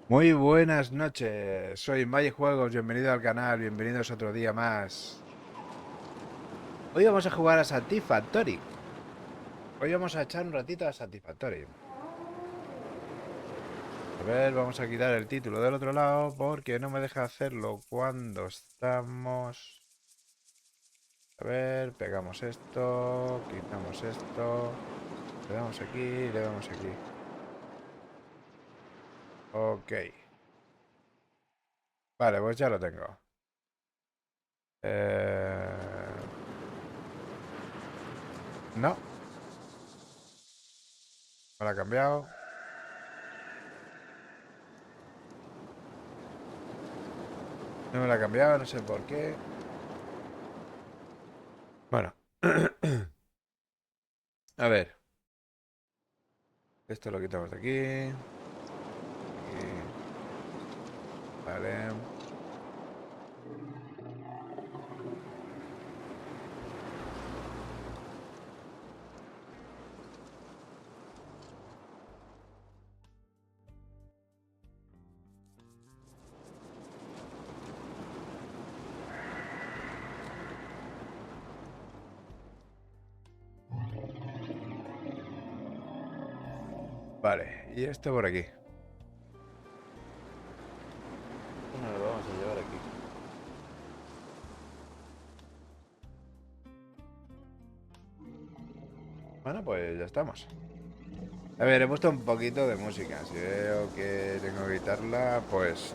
Muy buenas noches, soy Maya Juegos, bienvenido al canal, bienvenidos otro día más. Hoy vamos a jugar a Satisfactory. Hoy vamos a echar un ratito a Satisfactory. A ver, vamos a quitar el título del otro lado porque no me deja hacerlo cuando estamos... A ver, pegamos esto, quitamos esto, le damos aquí, le damos aquí. Ok, vale, pues ya lo tengo. Eh... No, me lo ha cambiado. No me lo ha cambiado, no sé por qué. Bueno, a ver, esto lo quitamos de aquí, aquí, vale, vale, y esto por aquí. Esto nos lo vamos a llevar aquí. Bueno, pues ya estamos. A ver, he puesto un poquito de música. Si veo que tengo que quitarla, pues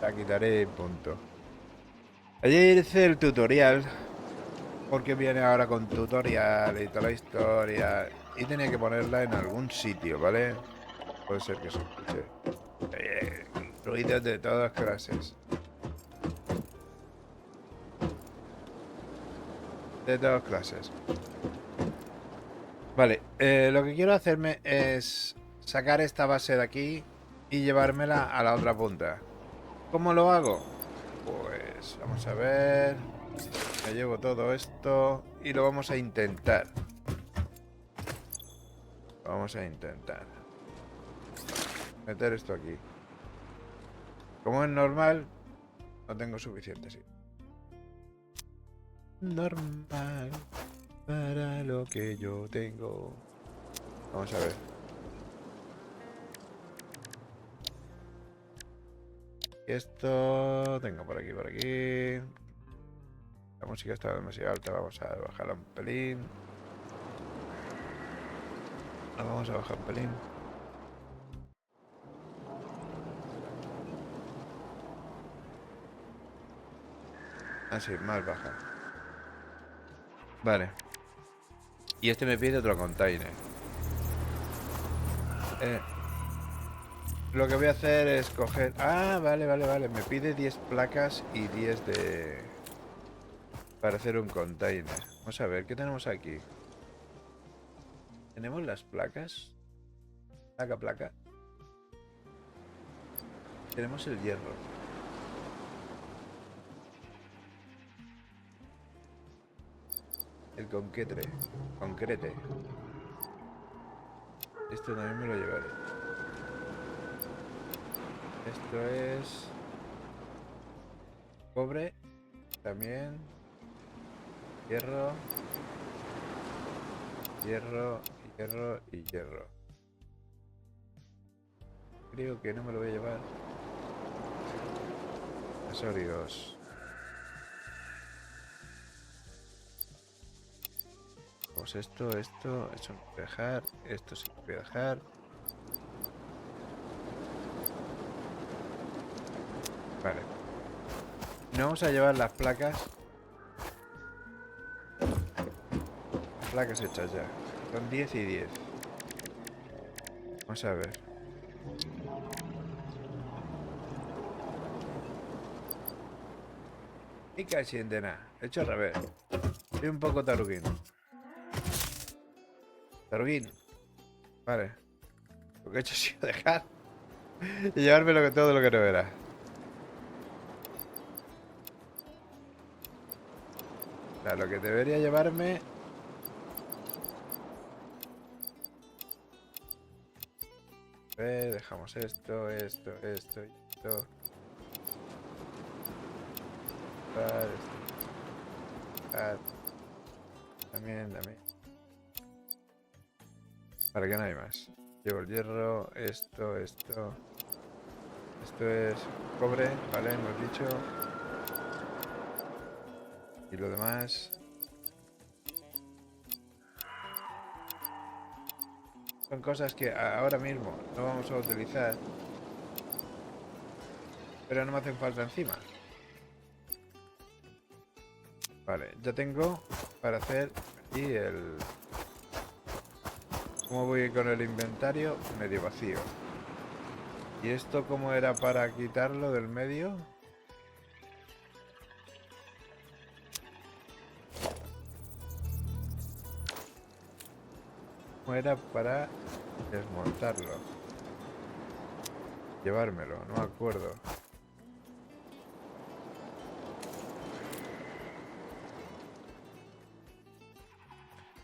la quitaré y punto. Ayer hice el tutorial, porque viene ahora con tutorial y toda la historia, y tenía que ponerla en algún sitio, ¿vale? Puede ser que se escuche. Ruidos de todas clases. De todas clases. Vale, lo que quiero hacerme es sacar esta base de aquí y llevármela a la otra punta. ¿Cómo lo hago? Pues vamos a ver. Me llevo todo esto y lo vamos a intentar. Vamos a intentar. Meter esto aquí. Como es normal, no tengo suficiente, sí. Normal para lo que yo tengo. Vamos a ver. Esto tengo por aquí, por aquí. La música está demasiado alta, vamos a bajarla un pelín. La vamos a bajar un pelín. Así, más baja. Vale. Y este me pide otro container. Eh, lo que voy a hacer es coger... Ah, vale, vale, vale. Me pide 10 placas y 10 de... Para hacer un container. Vamos a ver, ¿qué tenemos aquí? ¿Tenemos las placas? Placa, placa. Tenemos el hierro. El conquetre. Concrete. Esto también me lo llevaré. Esto es... Cobre. También. Hierro. Hierro. Hierro y hierro. Creo que no me lo voy a llevar. Accesorios. Pues esto no lo voy a dejar. Esto sí lo voy a dejar. Vale. Y nos vamos a llevar las placas. Las placas hechas ya. Son 10 y 10. Vamos a ver. Y casi de nada. He hecho al revés. Soy un poco taruguín. Taruguín. Vale. Lo que he hecho ha sido dejar y llevarme todo lo que no era. O sea, lo que debería llevarme... Dejamos esto, esto, esto y esto. También. Para que no hay más. Llevo el hierro, esto. Esto es cobre, ¿vale? Hemos dicho. Y lo demás. Son cosas que ahora mismo no vamos a utilizar. Pero no me hacen falta encima. Vale, ya tengo para hacer aquí el... ¿Cómo voy con el inventario? Medio vacío. ¿Y esto cómo era para quitarlo del medio? ¿Cómo era para desmontarlo? Llevármelo, no me acuerdo.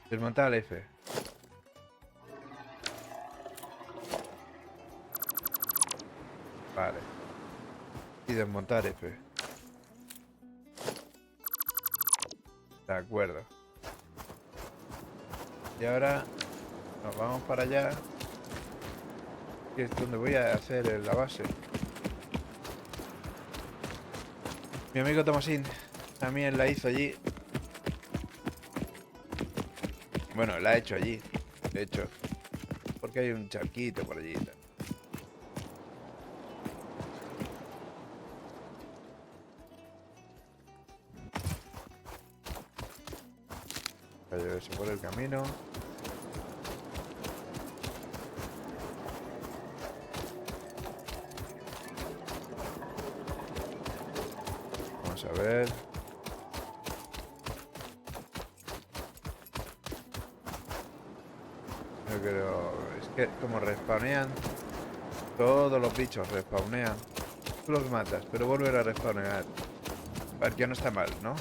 Desmontar el F. Vale. Y desmontar F. De acuerdo. Y ahora nos vamos para allá. Que es donde voy a hacer la base. Mi amigo Tomasín también la hizo allí. Bueno, la ha hecho allí. De hecho. Porque hay un charquito por allí. Se pone el camino. Vamos a ver. Yo creo... Es que como respawnean, todos los bichos respawnean. Tú los matas, pero volver a respawnear. A ver, que no está mal, ¿no?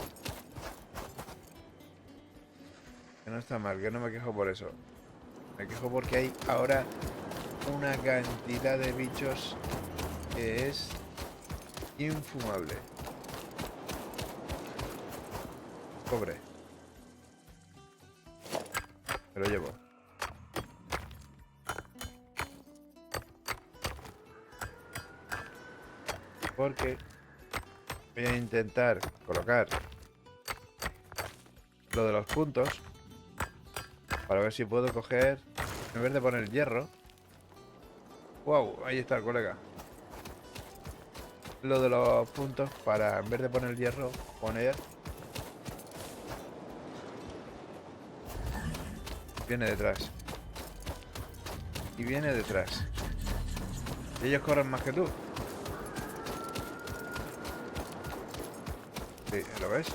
Que no está mal, que no me quejo por eso. Me quejo porque hay ahora una cantidad de bichos que es infumable. Cobre. Me lo llevo. Porque voy a intentar colocar lo de los puntos para ver si puedo coger, en vez de poner hierro. Wow, ahí está el colega. Lo de los puntos para, en vez de poner hierro, poner... Viene detrás. Y viene detrás. Y ellos corren más que tú. Sí, ¿lo ves?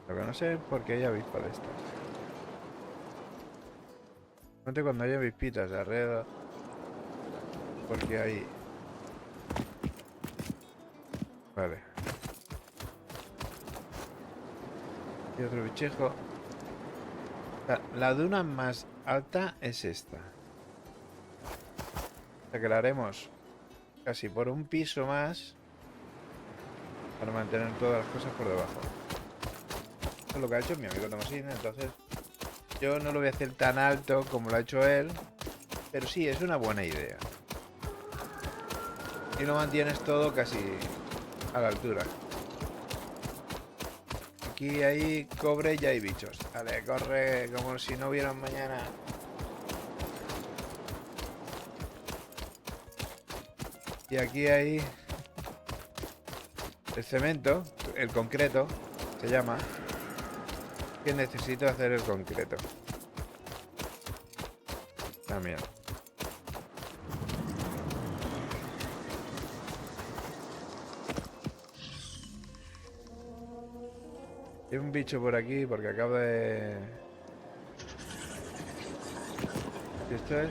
Lo que no sé es por qué hay avispas de estas. Normalmente cuando hay avispitas de alrededor, porque hay... Vale. Y otro bichejo. La duna más alta es esta. O sea que la haremos casi por un piso más para mantener todas las cosas por debajo. Eso es lo que ha hecho mi amigo Tomasín, entonces yo no lo voy a hacer tan alto como lo ha hecho él, pero sí, es una buena idea. Y lo mantienes todo casi a la altura. Aquí hay cobre y ya hay bichos. Vale, corre como si no hubiera un mañana. Y aquí hay el cemento, el concreto, se llama. Que necesito hacer el concreto. También. Hay un bicho por aquí porque acabo de... Esto es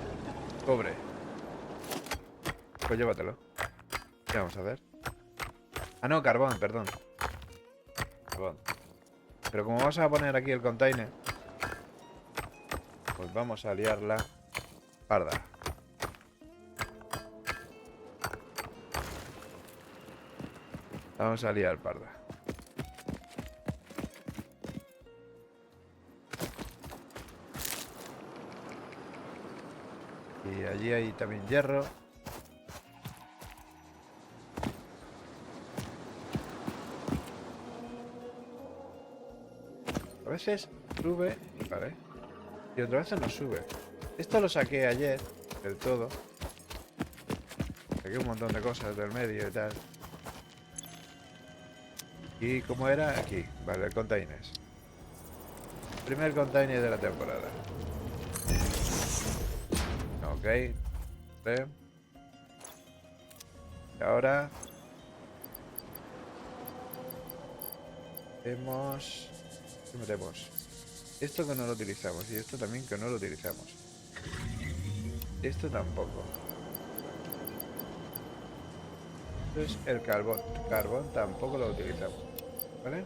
cobre. Pues llévatelo. ¿Qué vamos a hacer? Ah, no, carbón, perdón. Carbón. Pero como vas a poner aquí el container, pues vamos a liarla parda. Vamos a liar parda. Y allí hay también hierro. A veces sube, vale. Y otras veces no sube. Esto lo saqué ayer del todo. Saqué un montón de cosas del medio y tal. ¿Y cómo era? Aquí, vale, el containers. Primer container de la temporada. Ok. Vale. Y ahora metemos... ¿Qué metemos? Esto que no lo utilizamos y esto también que no lo utilizamos. Esto tampoco. Esto es el carbón. Carbón tampoco lo utilizamos. ¿Vale?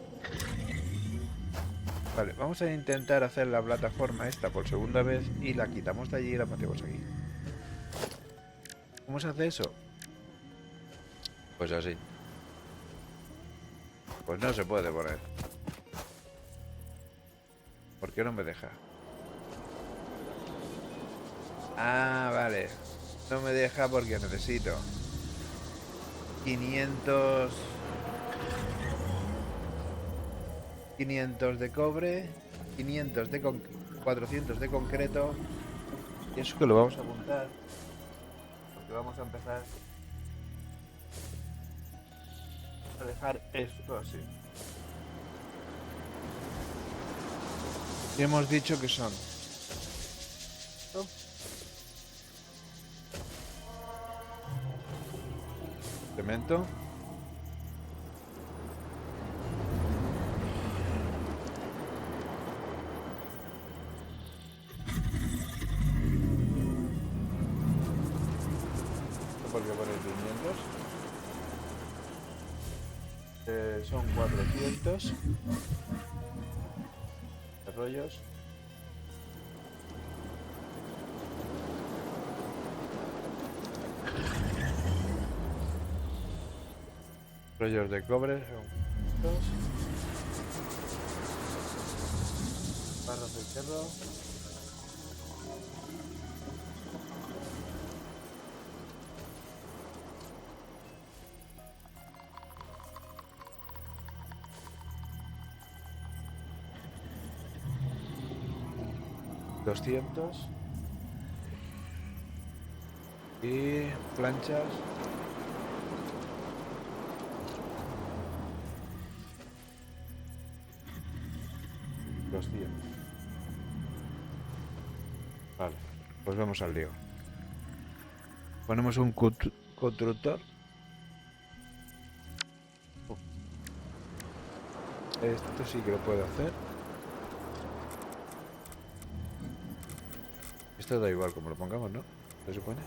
Vale, vamos a intentar hacer la plataforma esta por segunda vez y la quitamos de allí y la metemos aquí. ¿Cómo se hace eso? Pues así. Pues no se puede poner. ¿Por qué no me deja? Ah, vale. No me deja porque necesito 500 de cobre, 500 de 400 de concreto. Y eso que lo vamos a apuntar porque vamos a empezar a dejar esto así. Y hemos dicho que son cemento, porque pone 500, son 400 rollos. Rollos de cobre son 2 barras de hierro. $200 y planchas 200. Vale, pues vamos al lío. Ponemos un constructor. Esto sí que lo puedo hacer. Esto da igual como lo pongamos, ¿no? ¿Se supone?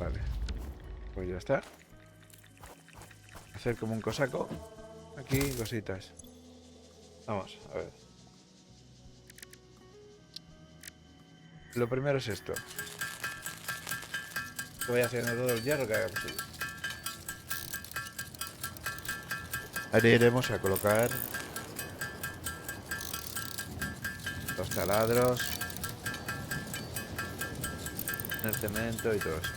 Vale. Pues ya está. Hacer como un cosaco. Aquí cositas. Vamos, a ver. Lo primero es esto. Voy haciendo todo el hierro que haga posible. Ahora iremos a colocar los taladros, el cemento y todo eso.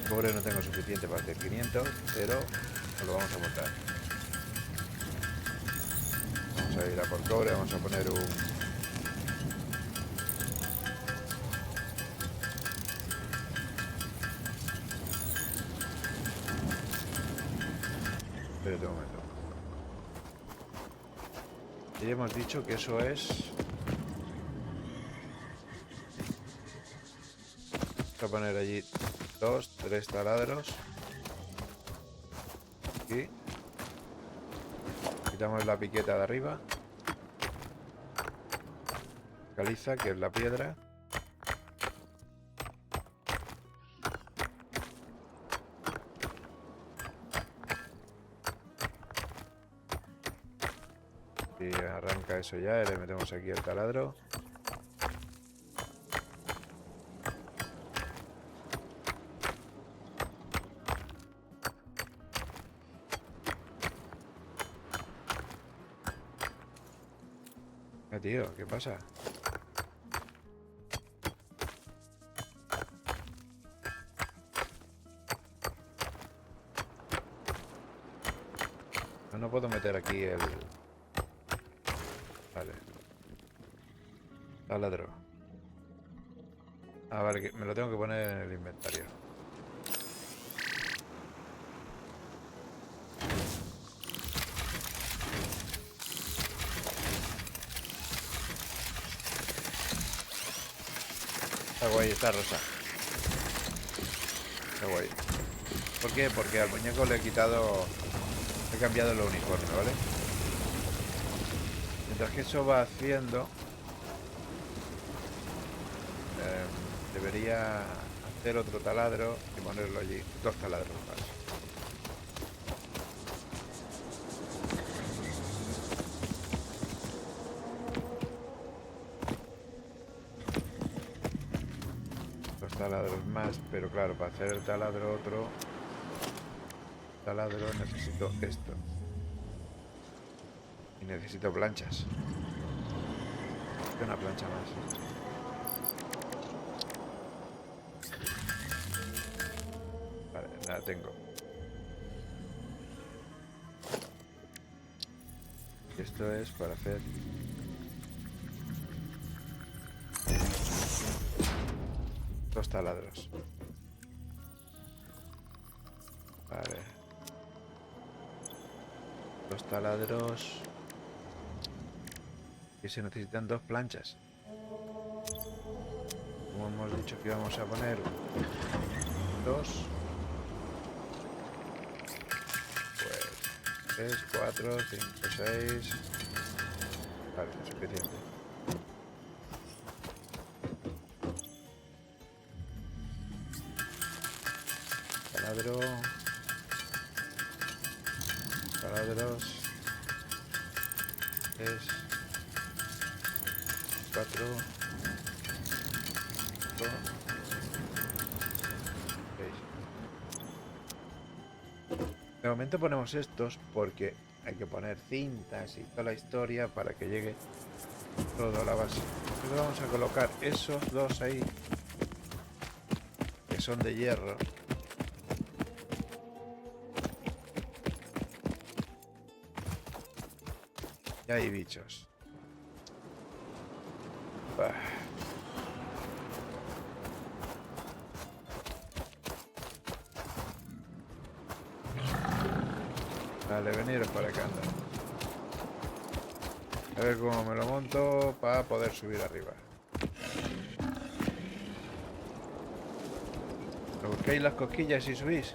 Cobre no tengo suficiente para hacer 500, pero nos lo vamos a montar. Vamos a ir a por cobre, vamos a poner un... Espérate un momento. Ya hemos dicho que eso es... Voy a poner allí 2, 3 taladros. Aquí. Quitamos la piqueta de arriba. Caliza, que es la piedra. Y arranca eso ya, y le metemos aquí el taladro. Tío, ¿qué pasa? No puedo meter aquí el... Vale. Taladro. Ah, vale, que me lo tengo que poner en el inventario. Está guay, está rosa. Está guay. ¿Por qué? Porque al muñeco le he quitado... He cambiado el uniforme, ¿vale? Mientras que eso va haciendo... debería hacer otro taladro y ponerlo allí. 2 taladros más. Taladros más, pero claro, para hacer el taladro otro taladro necesito esto y necesito planchas. Una plancha más. Vale, nada tengo. Esto es para hacer dos taladros. Vale. Dos taladros. Y se necesitan 2 planchas. Como hemos dicho que íbamos a poner 2. Pues 3, 4, 5, 6. Vale, suficiente. Taladros 3, 4, 5, 6. De momento ponemos estos porque hay que poner cintas y toda la historia para que llegue todo a la base. Entonces vamos a colocar esos 2 ahí, que son de hierro. Y hay bichos. Vale, veniros para acá, anda. A ver cómo me lo monto para poder subir arriba. ¿Me busquéis las cosquillas y subís?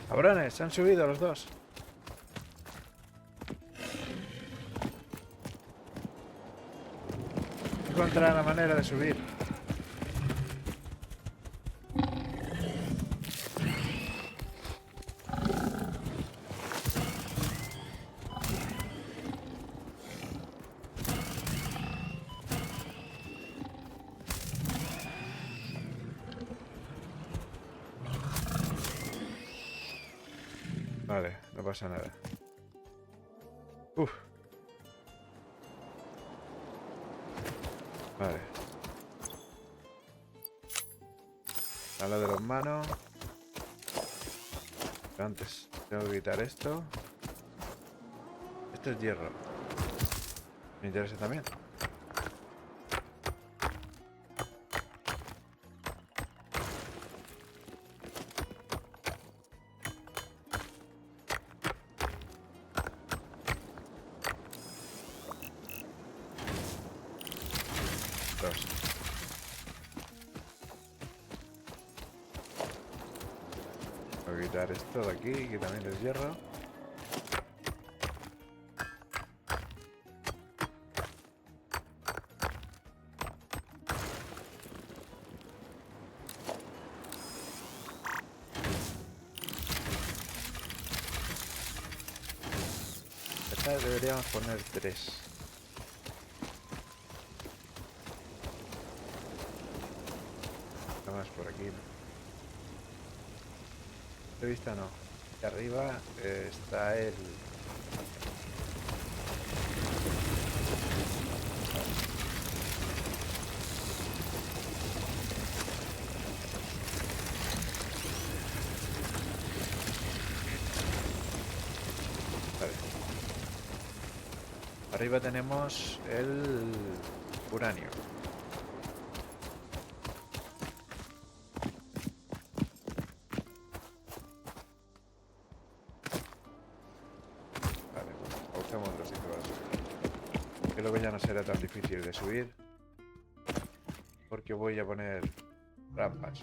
Cabrones, se han subido los dos. Encontrar la manera de subir. Vale, no pasa nada. Uf. Vale. A lo de los manos. Antes, tengo que quitar esto. Esto es hierro. Me interesa también. Dos. Voy a quitar esto de aquí, que también es hierro. Esta deberíamos poner 3. Nada más por aquí. De vista no. De arriba está el... Vale. Arriba tenemos el uranio. Vale, buscamos otro sitio para subir. Creo que ya no será tan difícil de subir, porque voy a poner rampas.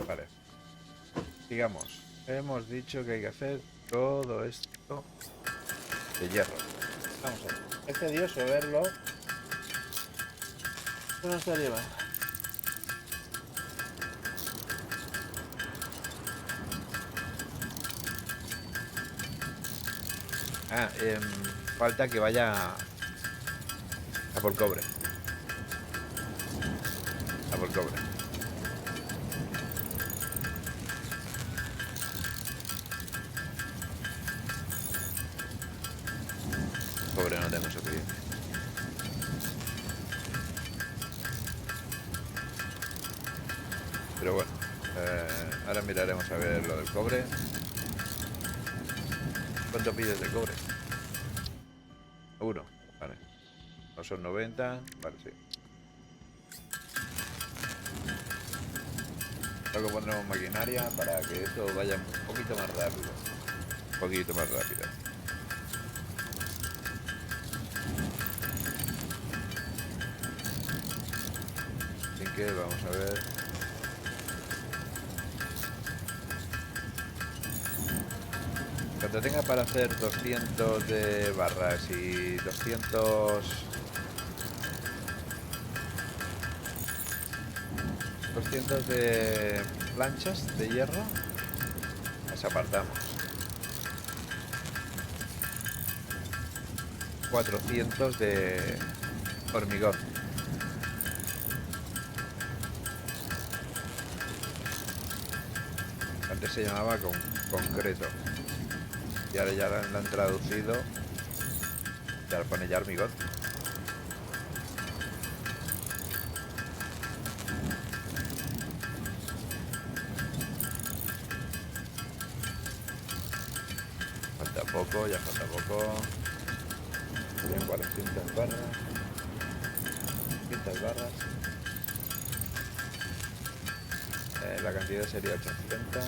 Vale. Sigamos. Hemos dicho que hay que hacer todo esto de hierro. Vamos a ver. Es tedioso verlo. ¿Qué nos está llevando? Ah, falta que vaya a por cobre. A por cobre. Cobre no tengo suficiente. Pero bueno, ahora miraremos a ver lo del cobre. ¿Cuánto pides de cobre? 1, vale. No son 90, vale, sí. Luego pondremos maquinaria para que esto vaya un poquito más rápido. Un poquito más rápido. Así que vamos a ver. Cuando tenga para hacer 200 de barras y 200 de planchas de hierro, las apartamos. 400 de hormigón. Antes se llamaba concreto. Y ahora ya lo han traducido. Ya lo pone ya hormigón. Falta poco, ya falta poco. Serían 400 barras. 500 barras. La cantidad sería 800.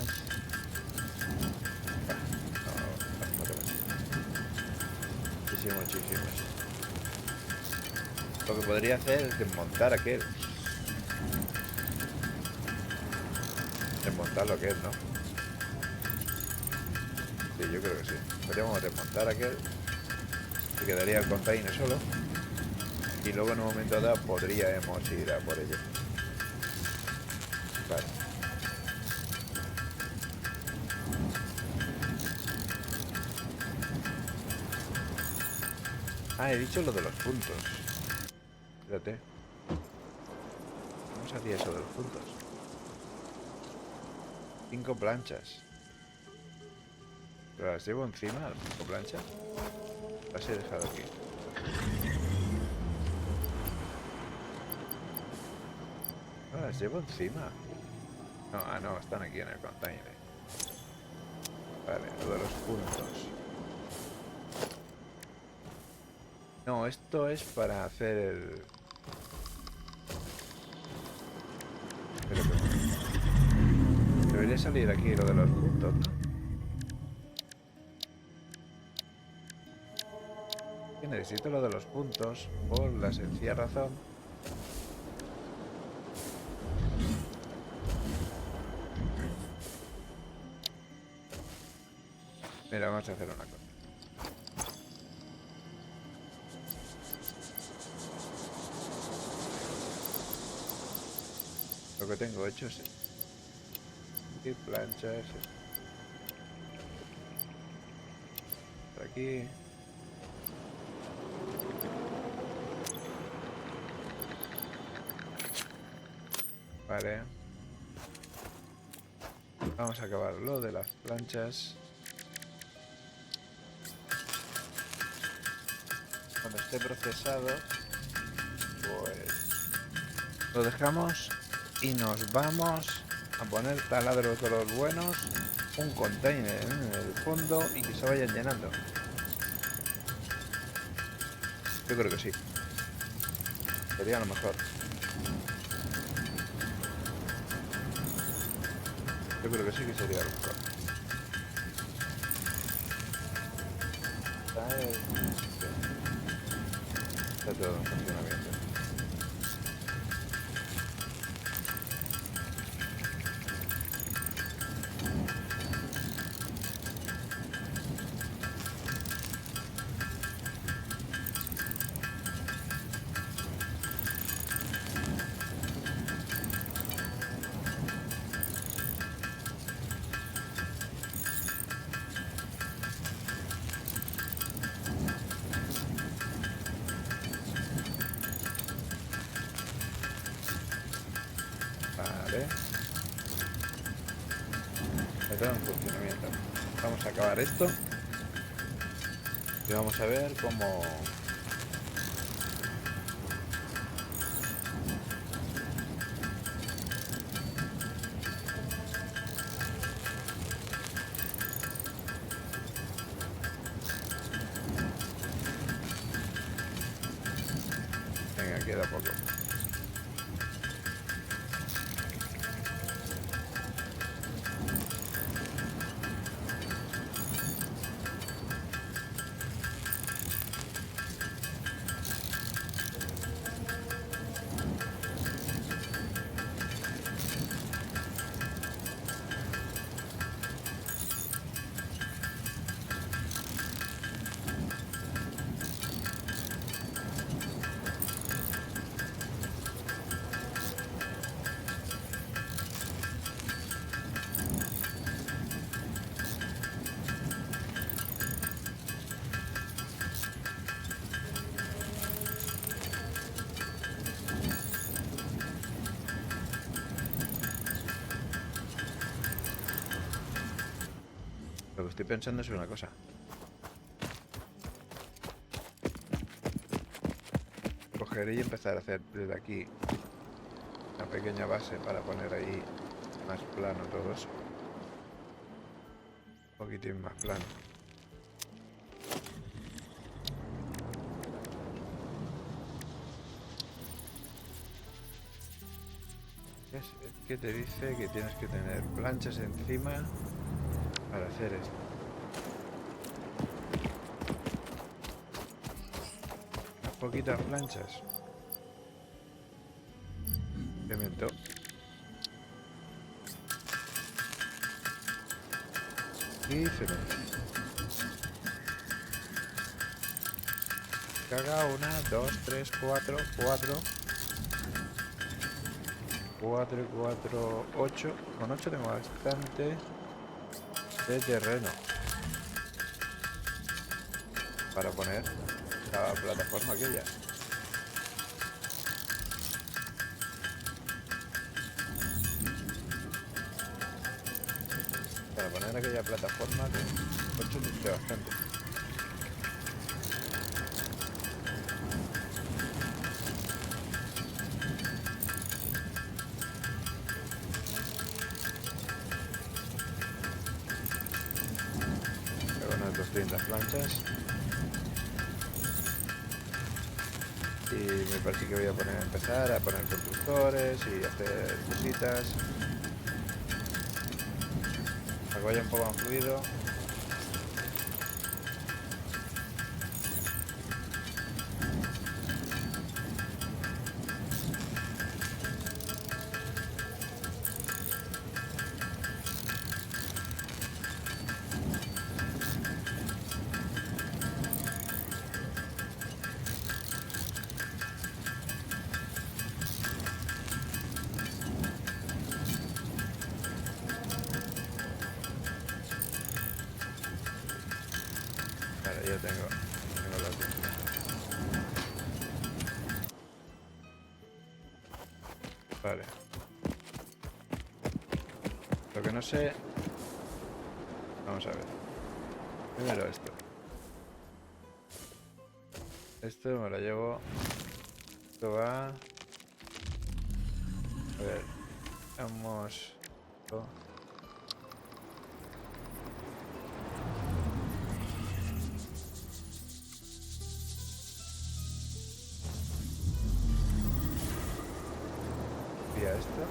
Muchísimos. Lo que podría hacer es desmontar aquel. Desmontar lo que es, ¿no? Sí, yo creo que sí. Podríamos desmontar aquel. Y quedaría el container solo. Y luego en un momento dado podríamos ir a por ello. Vale. Ah, he dicho lo de los puntos. Espérate. ¿Cómo se hacía eso de los puntos? 5 planchas. ¿Pero las llevo encima, las 5 planchas? Las he dejado aquí. Ah, las llevo encima. No, no, están aquí en el container. Vale, lo de los puntos. No, esto es para hacer el... Espera un momento. Debería salir aquí lo de los puntos, ¿no? Que necesito lo de los puntos por la sencilla razón. Mira, vamos a hacer una cosa. Lo que tengo hecho es y planchas por aquí. Vale. Vamos a acabar lo de las planchas. Cuando esté procesado, pues lo dejamos y nos vamos a poner taladros de los buenos, un container en el fondo y que se vayan llenando. Yo creo que sí. Sería lo mejor. Yo creo que sí que sería lo mejor. Está todo en funcionamiento. Vale. Está todo en funcionamiento. Vamos a acabar esto. Y vamos a ver cómo... Venga, queda poco. Lo que estoy pensando es una cosa. Coger y empezar a hacer desde aquí una pequeña base para poner ahí más plano todo eso. Un poquitín más plano. Es que te dice que tienes que tener planchas encima para hacer esto. Unas poquitas planchas. Cemento. Y cemento. Caga 1, 2, 3, 4, 4. 4 y 4, 8. Con 8 tengo bastante de terreno para poner la plataforma aquella. Para poner aquella plataforma de 8 necesito bastante. construir las planchas. Y me parece que voy a empezar a poner constructores y hacer cositas. Para que vaya un poco más fluido. Vale, ya tengo la tinta. Vale. Lo que no sé... Vamos a ver. Primero esto. Esto me lo llevo. Esto va... A ver. Vamos... Esto.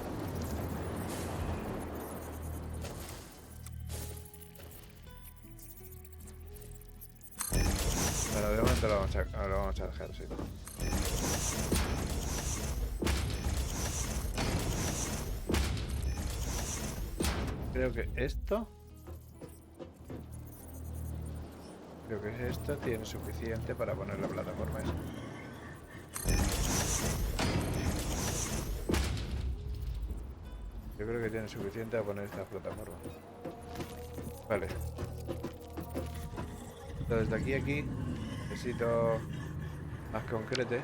Bueno, de momento lo vamos a dejar así. Creo que esto tiene suficiente para poner la plataforma esa. Yo creo que tiene suficiente a poner esta plataforma. Vale. Entonces de aquí a aquí necesito más concreto.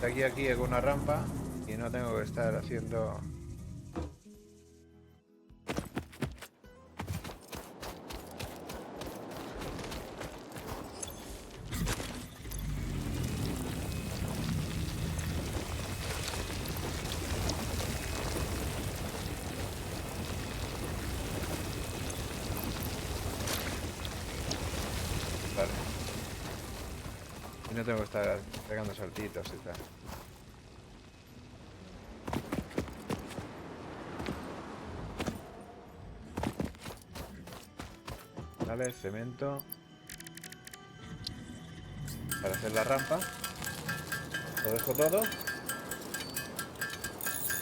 De aquí a aquí hago una rampa y no tengo que estar haciendo... Vale. Y no tengo que estar pegando saltitos y tal. Vale, cemento. Para hacer la rampa. Lo dejo todo.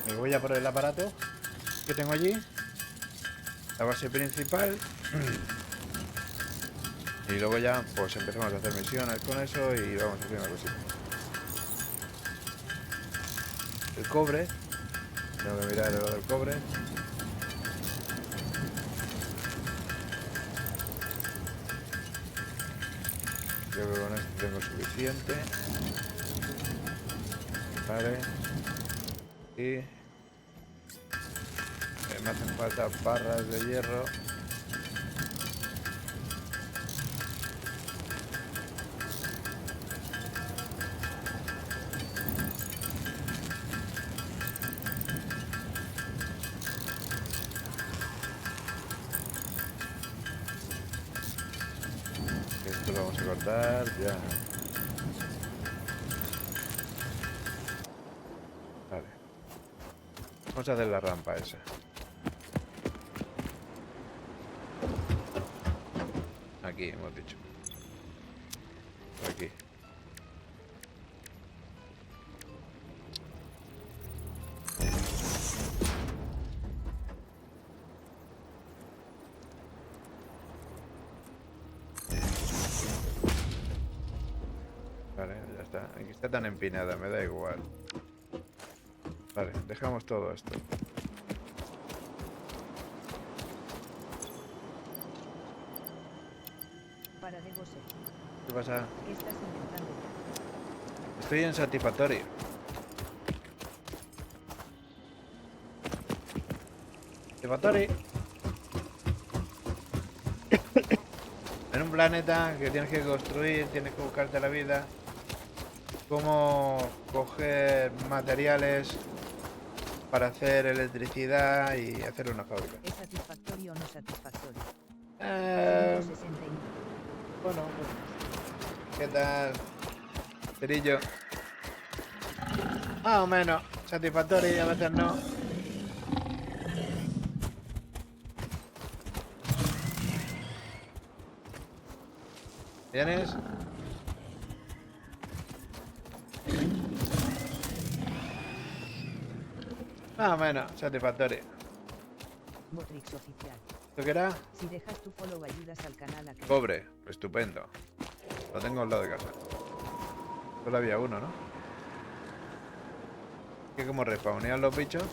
Me voy a por el aparato que tengo allí. La base principal. Y luego ya pues empezamos a hacer misiones con eso y vamos a hacer una cosita. El cobre. Tengo que mirar lo del cobre. Creo que con esto tengo suficiente. Vale. Y me hacen falta barras de hierro. Esto lo vamos a cortar ya. Vale. Vamos a hacer la rampa esa. Aquí hemos dicho. Por aquí. Vale, ya está. Aquí está tan empinada, me da igual. Vale, dejamos todo esto. Para de Gose. ¿Qué pasa? ¿Qué estás intentando? Estoy en satisfactorio. Satisfactorio. En un planeta que tienes que construir, tienes que buscarte la vida. Cómo coger materiales para hacer electricidad y hacer una fábrica. ¿Es satisfactorio o no satisfactorio? Eh, 69. bueno, ¿qué tal, Cerillo? Más o menos. Satisfactorio y a veces no. ¿Tienes? Más o menos. Satisfactorio. Botrix oficial. ¿Esto qué era? Si dejas tu follow ayudas al canal a crecer. Cobre. Estupendo. Lo tengo al lado de casa. Solo había uno, ¿no? ¿Qué como respawnean los bichos?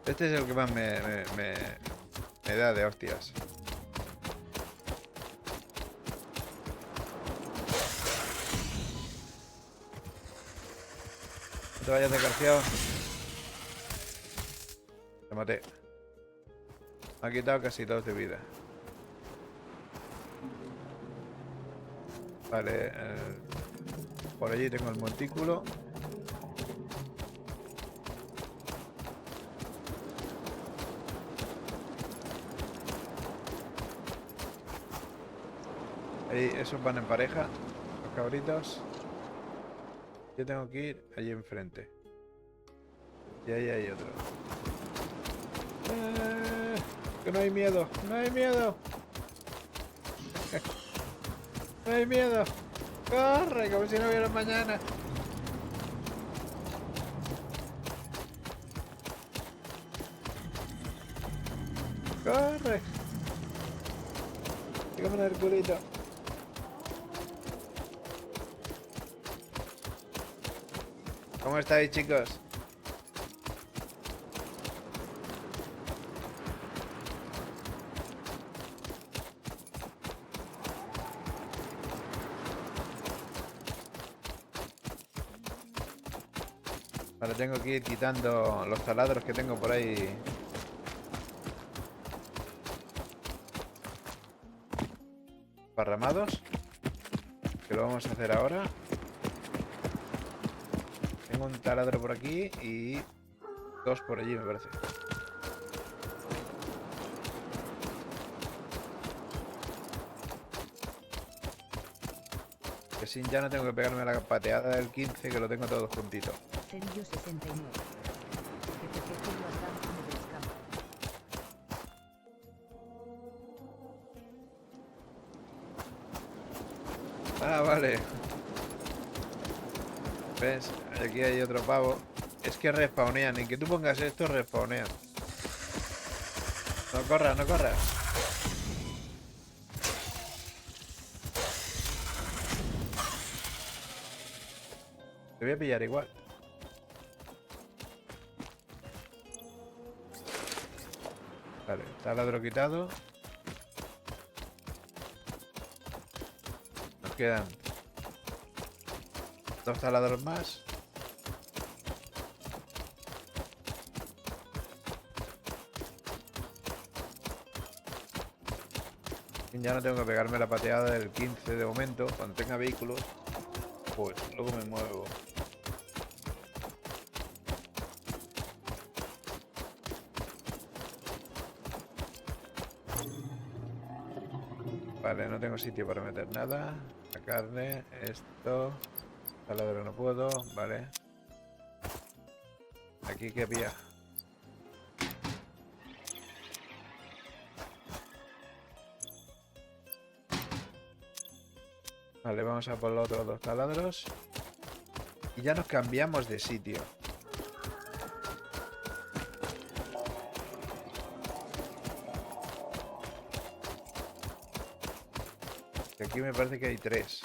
Este es el que más me da de hostias. No te vayas desgraciado. Te maté. Me ha quitado casi 2 de vida. Vale. Por allí tengo el montículo. Ahí, esos van en pareja. Los cabritos. Yo tengo que ir allí enfrente. Y ahí hay otro. Que no hay miedo. No hay miedo. No hay miedo. Corre, como si no hubiera mañana. Corre. Dígame en el culito. ¿Cómo estáis, chicos? Vale, tengo que ir quitando los taladros que tengo por ahí. Parramados. Que lo vamos a hacer ahora. Tengo un taladro por aquí y 2 por allí, me parece. Que sin ya no tengo que pegarme la pateada del 15, que lo tengo todo juntito. Cerillo 69. Que te quejes bastante como del campo. Ah, vale. ¿Ves? Aquí hay otro pavo. Es que respawnean. En que tú pongas esto, respawnean. No corras, no corras. Te voy a pillar igual. Vale, taladro quitado. Nos quedan 2 taladros más. Y ya no tengo que pegarme la pateada del 15 de momento. Cuando tenga vehículos, pues luego me muevo. Vale, no tengo sitio para meter nada. La carne, esto. Taladro no puedo, vale. Aquí que había. Vale, vamos a por los otros 2 taladros. Y ya nos cambiamos de sitio. Que aquí me parece que hay 3.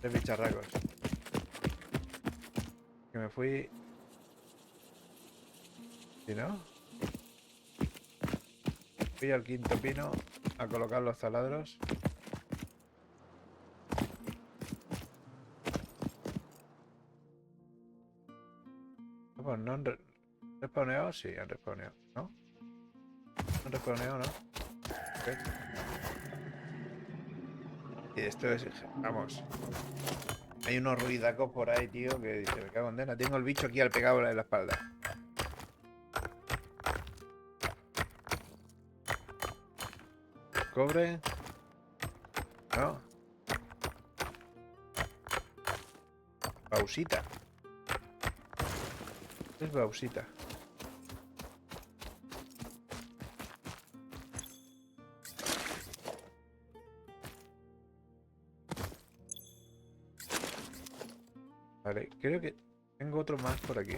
3 bicharracos. Que me fui... ¿Sí, no? Fui al quinto pino a colocar los taladros. Pues no han respawneado, sí, han respawneado, ¿no? No han respawneado, ¿no? Ok. Y esto es... Vamos. Hay unos ruidacos por ahí, tío, que dice, me cago en nena. Tengo el bicho aquí al pegado en la espalda. cobre. No. Bausita. Es bausita. Vale, creo que tengo otro más por aquí.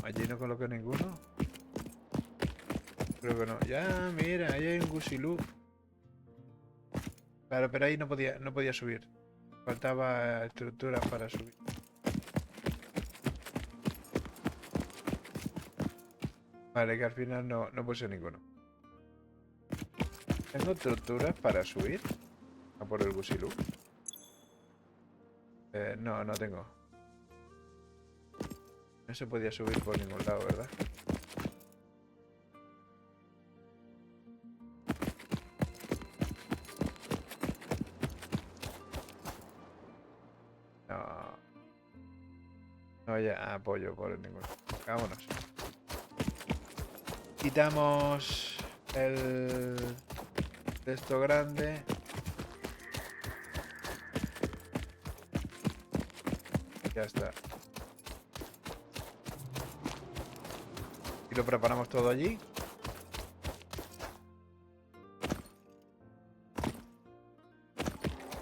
No, allí no coloqué ninguno. Creo que no. Ya, mira, ahí hay un gusilú. Claro, pero ahí no podía subir. Faltaba estructura para subir. Vale, que al final no puse ninguno. ¿Tengo estructuras para subir? A por el gusilú. No tengo. No se podía subir por ningún lado, ¿verdad? No. No haya apoyo por ninguno. Vámonos. Quitamos el de esto grande. Ya está. Y lo preparamos todo allí.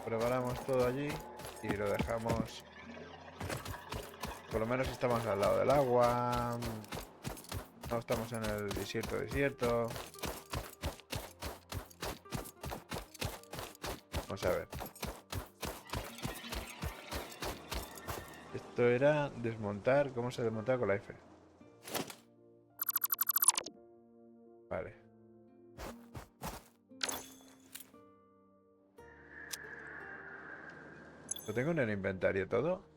Preparamos todo allí y lo dejamos. Por lo menos estamos al lado del agua. No estamos en el desierto. Vamos a ver. Esto era desmontar. ¿Cómo se desmonta con la F? Vale. ¿Lo tengo en el inventario todo?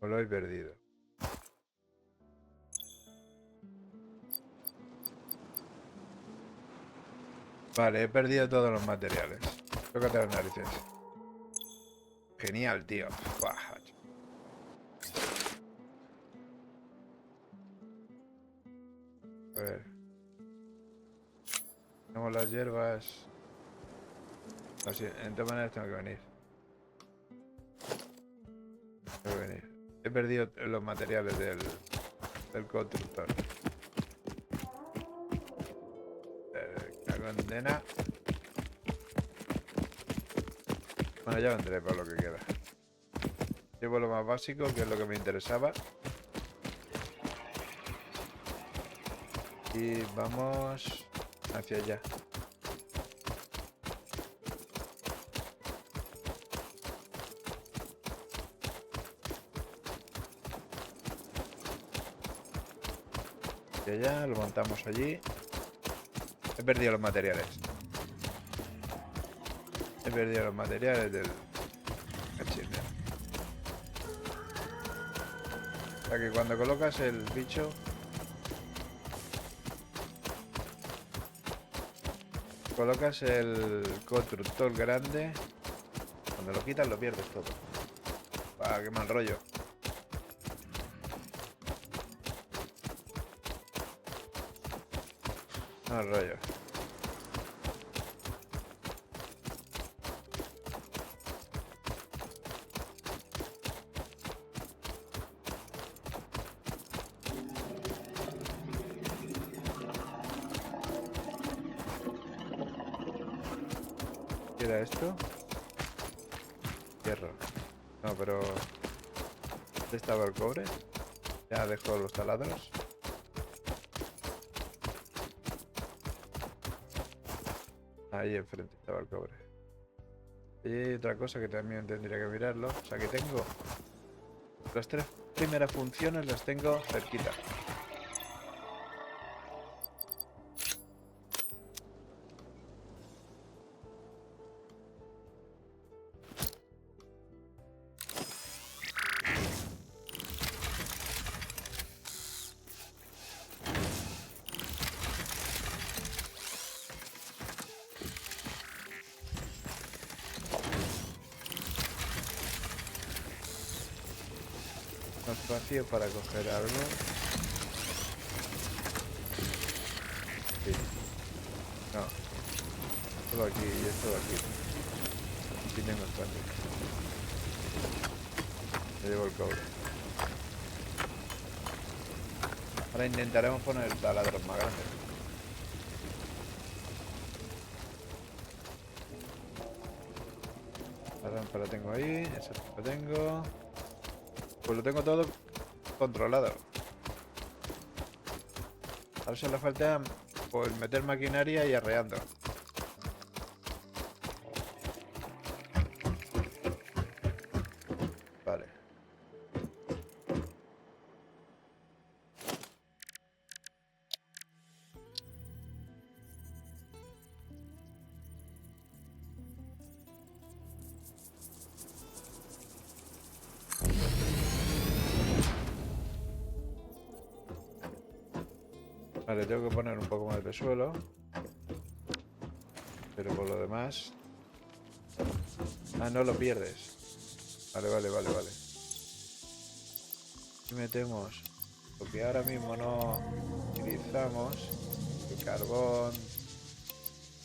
¿O lo he perdido? Vale, he perdido todos los materiales. Tócate las narices. Genial, tío. Buah. A ver. Tenemos las hierbas. No, sí, en todas maneras tengo que venir. Tengo que venir. He perdido los materiales del constructor. La condena. Bueno, ya vendré por lo que queda. Llevo lo más básico, que es lo que me interesaba. Y vamos hacia allá. Hacia allá, lo montamos allí. He perdido los materiales. He perdido los materiales del cachimba. O sea que cuando colocas el bicho, colocas el constructor grande, cuando lo quitas lo pierdes todo. ¡Ah, qué mal rollo! Mal rollo. ¿Qué era esto? Hierro. No, pero... ¿dónde estaba el cobre? Ya dejo los taladros. Ahí enfrente estaba el cobre. Y hay otra cosa que también tendría que mirarlo. O sea que tengo... las tres primeras funciones las tengo cerquita. más espacio para coger algo. Sí. No. Todo aquí y esto aquí. Aquí tengo espacio. Me llevo el cobre. Ahora intentaremos poner taladros más grandes. La lámpara tengo ahí, eso lo tengo. Pues lo tengo todo controlado. Ahora solo falta pues meter maquinaria y arreando. Vale. Vale, tengo que poner un poco más de suelo. Pero por lo demás... Ah, no lo pierdes. Vale, vale, vale, vale. Y metemos lo que ahora mismo no utilizamos. El carbón,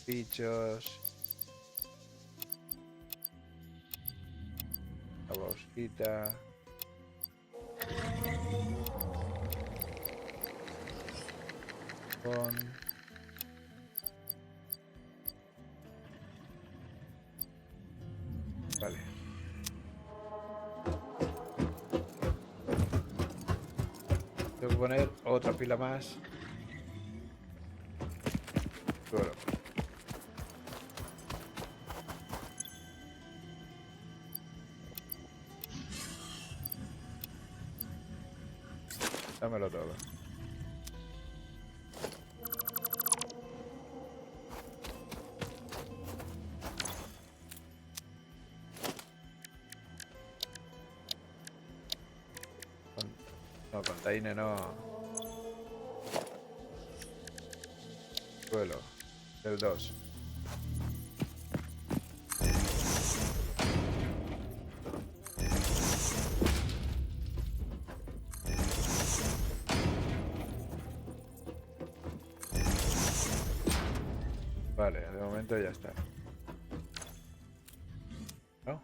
bichos, la bosquita. Con... Vale. Tengo que poner otra pila más. Suelo. Dámelo todo. No, container no. Suelo. Del 2. Vale, de momento ya está. ¿No?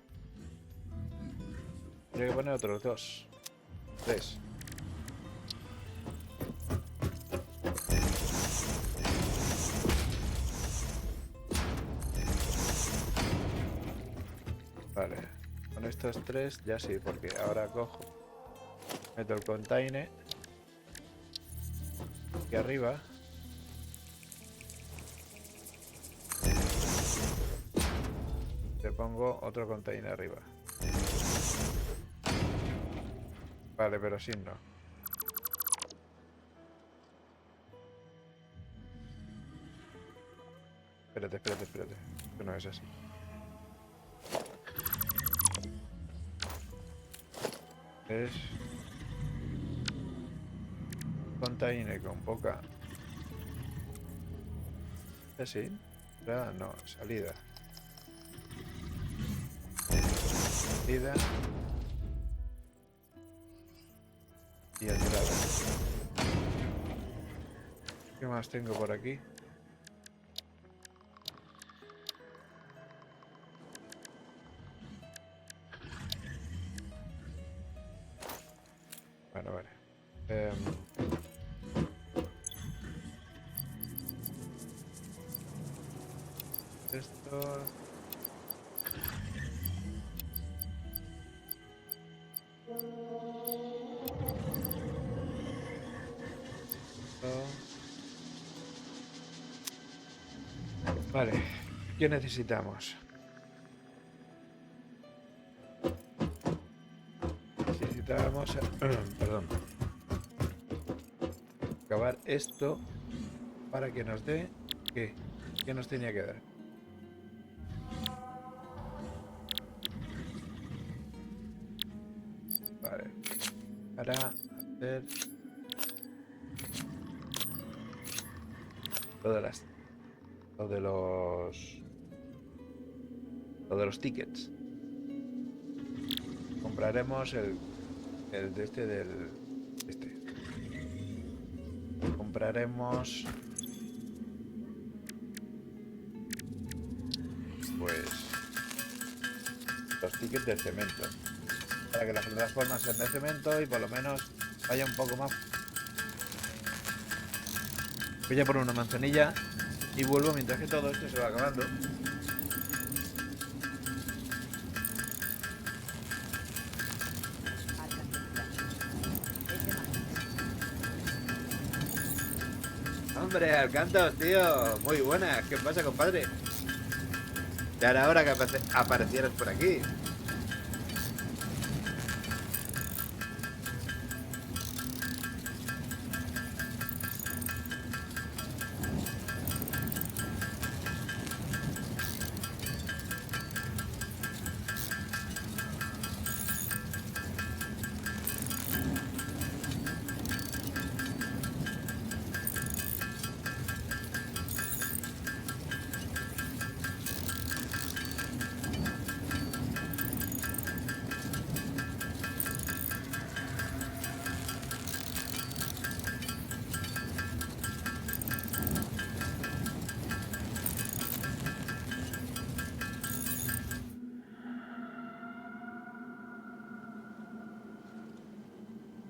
Tendría que poner otros 2. 3. Vale. Con estos 3 ya sí, porque ahora cojo. Meto el container. Aquí arriba. Te pongo otro container arriba. Vale, pero sin no. Espérate, espérate, espérate. Esto no es así. Es... container con poca... ¿Así? Ya, no, salida. Salida. Y entrada. ¿Qué más tengo por aquí? Bueno, vale. Esto... Vale, ¿qué necesitamos? Necesitamos... perdón. Acabar esto para que nos dé... ¿Qué? ¿Qué nos tenía que dar? Vale. Para hacer... todas lo de los tickets. Compraremos el El de este del... Este. Compraremos... Pues... los tickets de cemento. Para que las plataformas sean de cemento y por lo menos vaya un poco más. Voy a por una manzanilla y vuelvo mientras que todo esto se va acabando. Hombre, Alcantos, tío. Muy buenas. ¿Qué pasa, compadre? Ya era hora que aparecieras por aquí.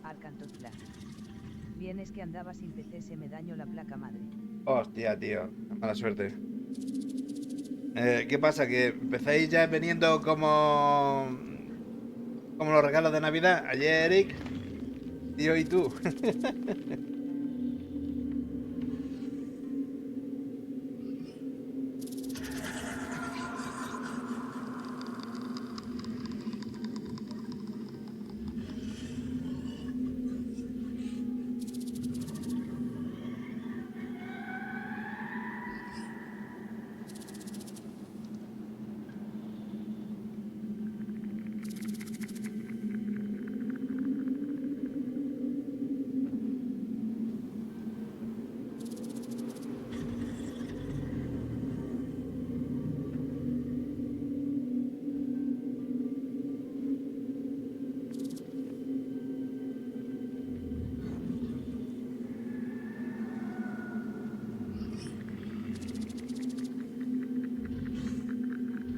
Alcantotla. Bien es que andaba sin PC, se me dañó la placa madre. Hostia, tío. Mala suerte. ¿Qué pasa? ¿Que empezáis ya veniendo como los regalos de Navidad? Ayer, Eric, tío, y tú.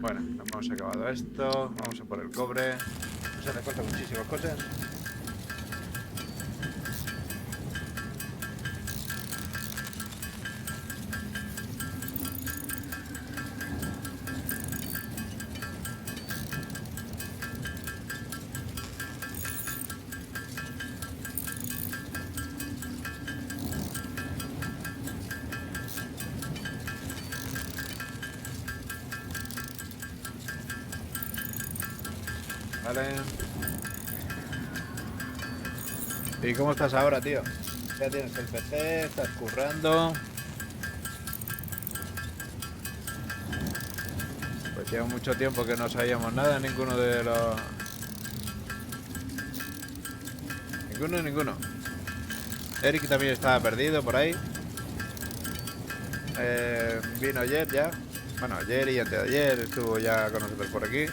Bueno, hemos acabado esto. Vamos a por el cobre. Nos hace falta muchísimas cosas. Vale. ¿Y cómo estás ahora, tío? Ya tienes el PC, estás currando. Pues lleva mucho tiempo que no sabíamos nada, ninguno de los... Ninguno. Eric también estaba perdido por ahí. Vino ayer ya. Bueno, ayer y antes de ayer estuvo ya con nosotros por aquí.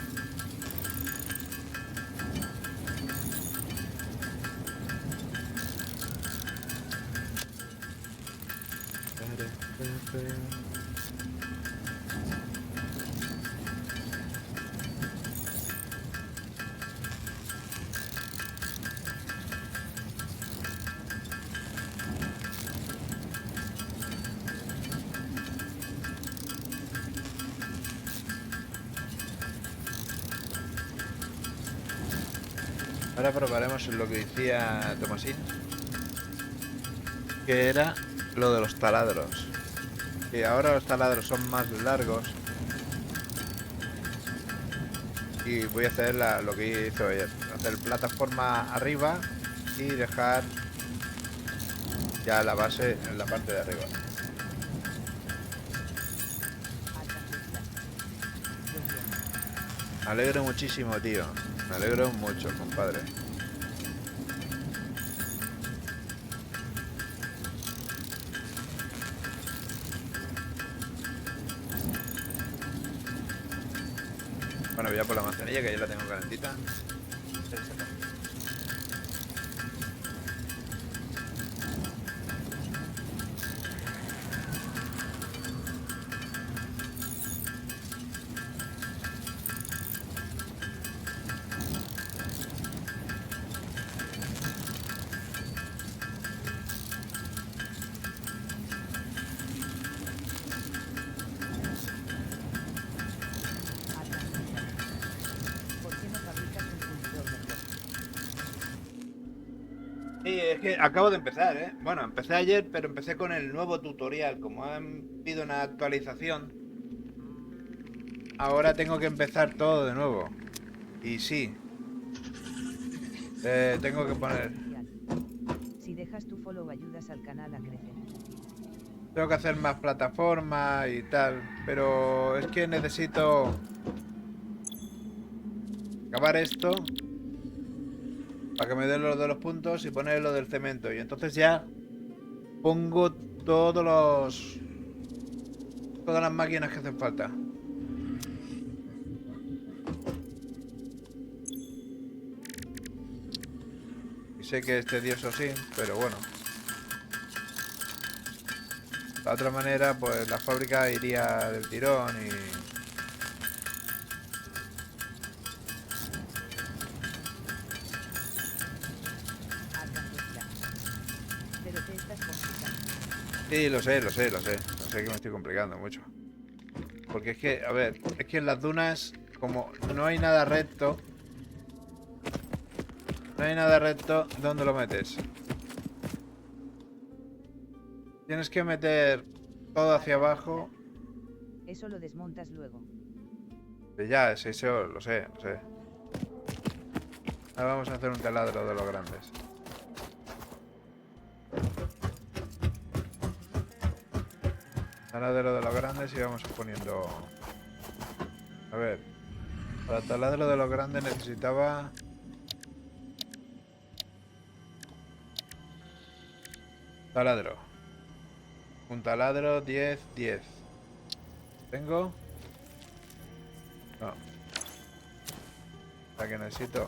Ahora probaremos lo que decía Tomasín, que era lo de los taladros. Y ahora los taladros son más largos. Y voy a hacer lo que hizo ayer. Hacer plataforma arriba y dejar ya la base en la parte de arriba. Me alegro muchísimo, tío. Me alegro mucho, compadre. Bueno, voy a por la manzanilla, que ya la tengo calentita. Sí, es que acabo de empezar, ¿eh? Bueno, empecé ayer, pero empecé con el nuevo tutorial. Como han pedido una actualización, ahora tengo que empezar todo de nuevo. Y sí, tengo que Mensaje poner... oficial. Si dejas tu follow ayudas al canal a crecer. Tengo que hacer más plataformas y tal, pero es que necesito acabar esto para que me den lo de los puntos y poner lo del cemento. Y entonces ya pongo todas las máquinas que hacen falta. Y sé que es tedioso sí, pero bueno. De otra manera, pues la fábrica iría del tirón y... Arcantos Black. Pero te estás complicando. Sí, lo sé, lo sé, lo sé. Lo sé que me estoy complicando mucho. Porque es que, a ver, es que en las dunas, como no hay nada recto, ¿dónde lo metes? Tienes que meter todo hacia Arcantos Black. abajo. Eso lo desmontas luego. Y ya, es eso, lo sé, lo sé. Ahora vamos a hacer un taladro de los grandes. Taladro de los grandes y vamos poniendo... A ver, para taladro de los grandes necesitaba... Taladro. Un taladro, 10, 10. ¿Tengo? No. O sea que necesito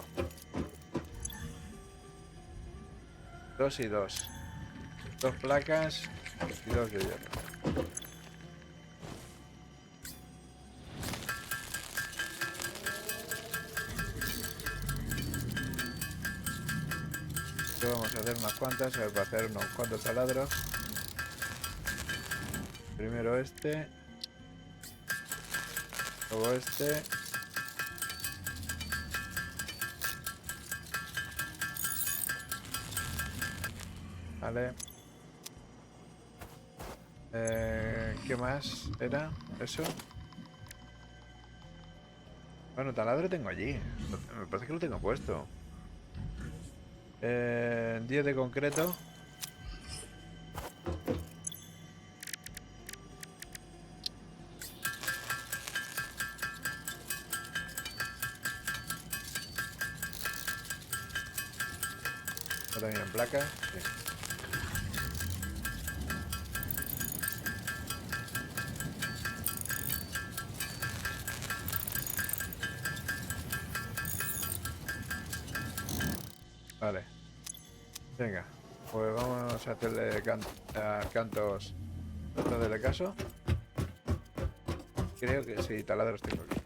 2 y 2. 2 placas y 2 de hierro. Esto vamos a hacer unas cuantas, a ver, para hacer unos cuantos taladros. Primero este, luego este. Vale. ¿Qué más era? ¿Eso? Bueno, taladro tengo allí. Me parece que lo tengo puesto. 10 de concreto. ¿Está también en placas? Sí. Vale. Venga. Pues vamos a hacerle cantos. ¿No hacerle caso? Creo que sí, taladros tengo aquí.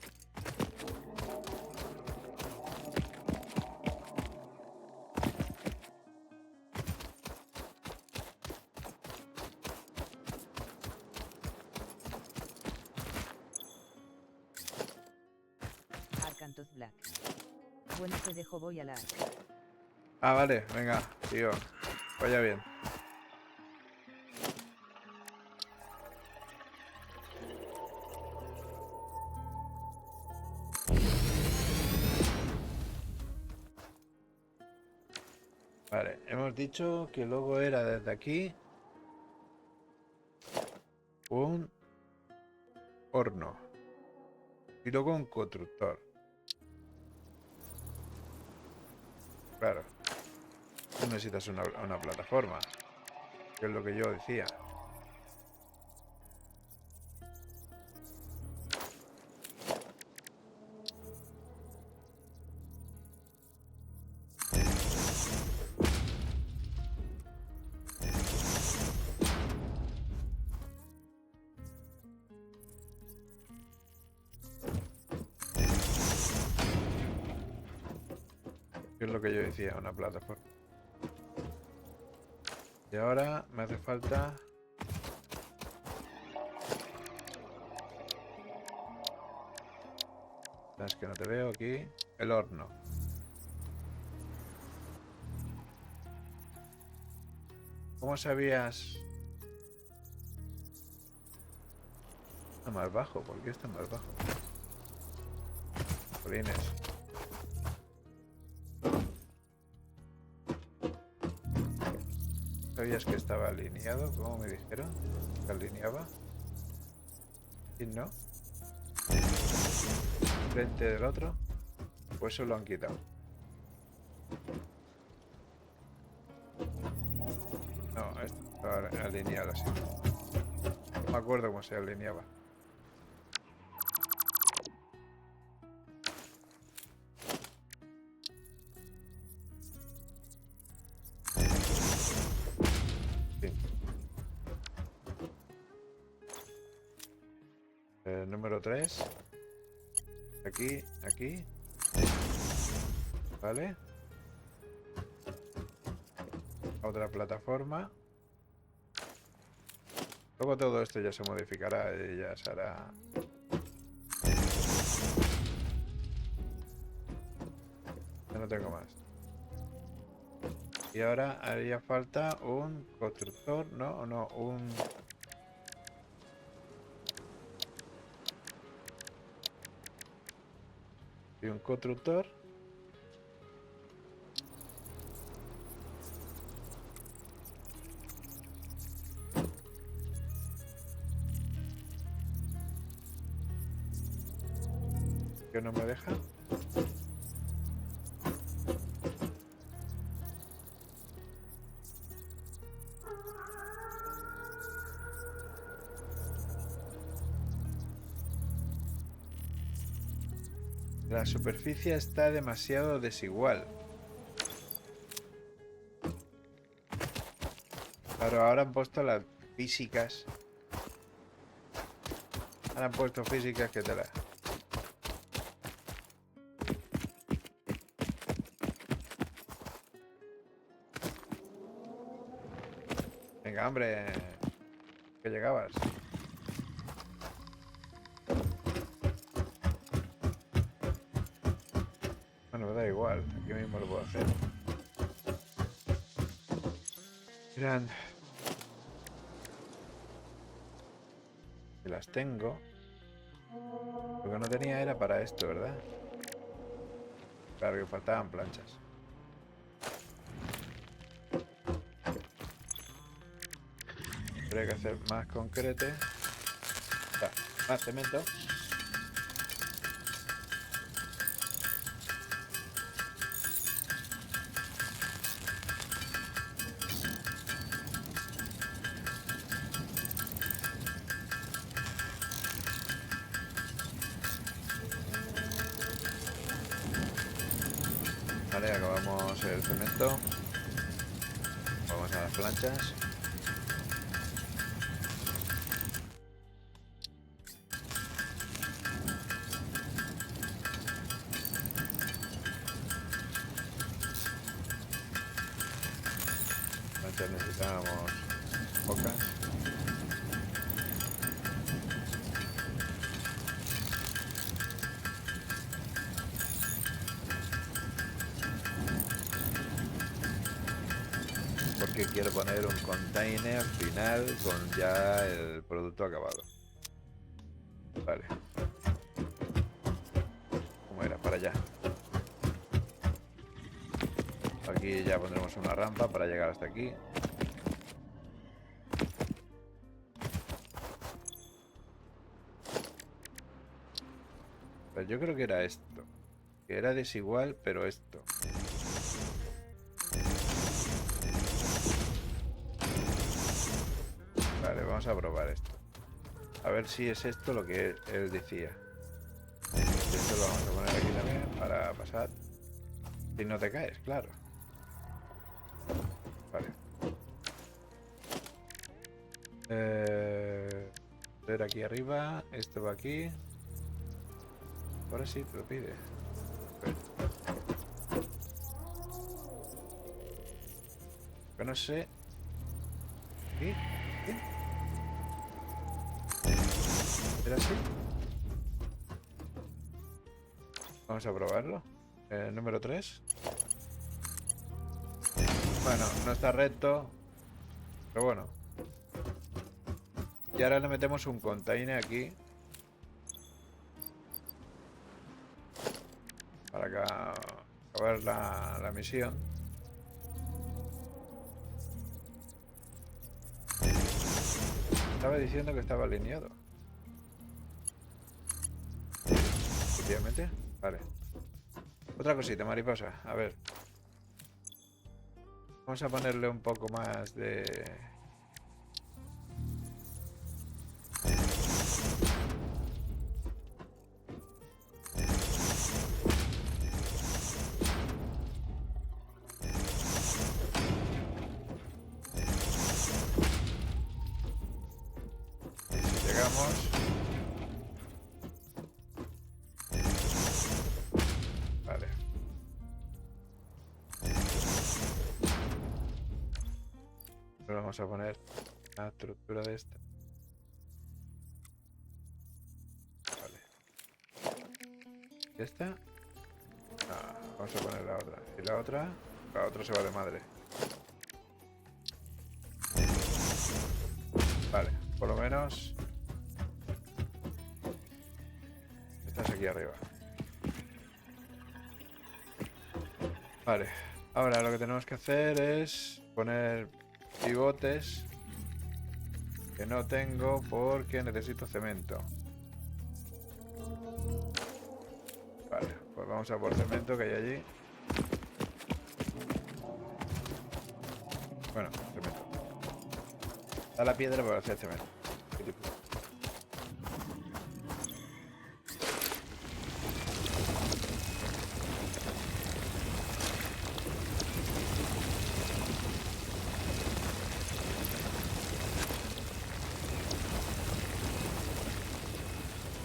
Arcantos Black. Bueno, te dejo, voy a la arca. Ah, vale, venga, tío. Vaya bien. Vale, hemos dicho que luego era desde aquí un horno y luego un constructor. Claro, tú necesitas una plataforma, que es lo que yo decía. Que es lo que yo decía, una plataforma. Y ahora me hace falta... Es que no te veo aquí. El horno. ¿Cómo sabías? Está más bajo. ¿Por qué está más bajo? Jolines. ¿Sabías que estaba alineado? ¿Cómo me dijeron? ¿Se alineaba? ¿Y no? ¿Frente del otro? Pues eso lo han quitado. No, esto estaba alineado así. No me acuerdo cómo se alineaba. Sí. Número 3. Aquí, aquí. Vale. Otra plataforma. Luego todo esto ya se modificará y ya se hará. Ya no tengo más. Y ahora haría falta un constructor, ¿no? No, un... Y un constructor. Que no me deja. La superficie está demasiado desigual. Claro, ahora han puesto las físicas. Ahora han puesto físicas que te la... Venga, hombre. Que llegabas. Bueno, me da igual. Aquí mismo lo puedo hacer. Miran. Que las tengo. Lo que no tenía era para esto, ¿verdad? Claro que faltaban planchas. Habría que hacer más concrete. Más cemento. Vale, acabamos el cemento. Vamos a las planchas. Planchas necesitamos pocas. Porque quiero poner un container final con ya el producto acabado. Vale. ¿Cómo era? Para allá. Aquí ya pondremos una rampa para llegar hasta aquí. Pues yo creo que era esto. Que era desigual, pero esto. Vale, vamos a probar esto. A ver si es esto lo que él decía. Esto lo vamos a poner aquí también para pasar. Si no te caes, claro. Vale. Ver aquí arriba. Esto va aquí. Ahora sí te lo pide. Que no sé. ¿Sí? ¿Sí? ¿Era así? Vamos a probarlo. Número 3. Bueno, no está recto. Pero bueno. Y ahora le metemos un container aquí. Para acabar la misión. Estaba diciendo que estaba alineado. Efectivamente. Vale. Otra cosita, mariposa. A ver. Vamos a ponerle un poco más de... Si llegamos... Vale. Ahora vamos a poner la estructura de esta. Vale. ¿Esta? Ah, vamos a poner la otra. Y la otra se va de madre. Vale, por lo menos estás aquí arriba. Vale, ahora lo que tenemos que hacer es poner pivotes que no tengo porque necesito cemento. Vale, pues vamos a por cemento que hay allí. Bueno, cemento. Da la piedra para hacer cemento. ¿Qué tipo?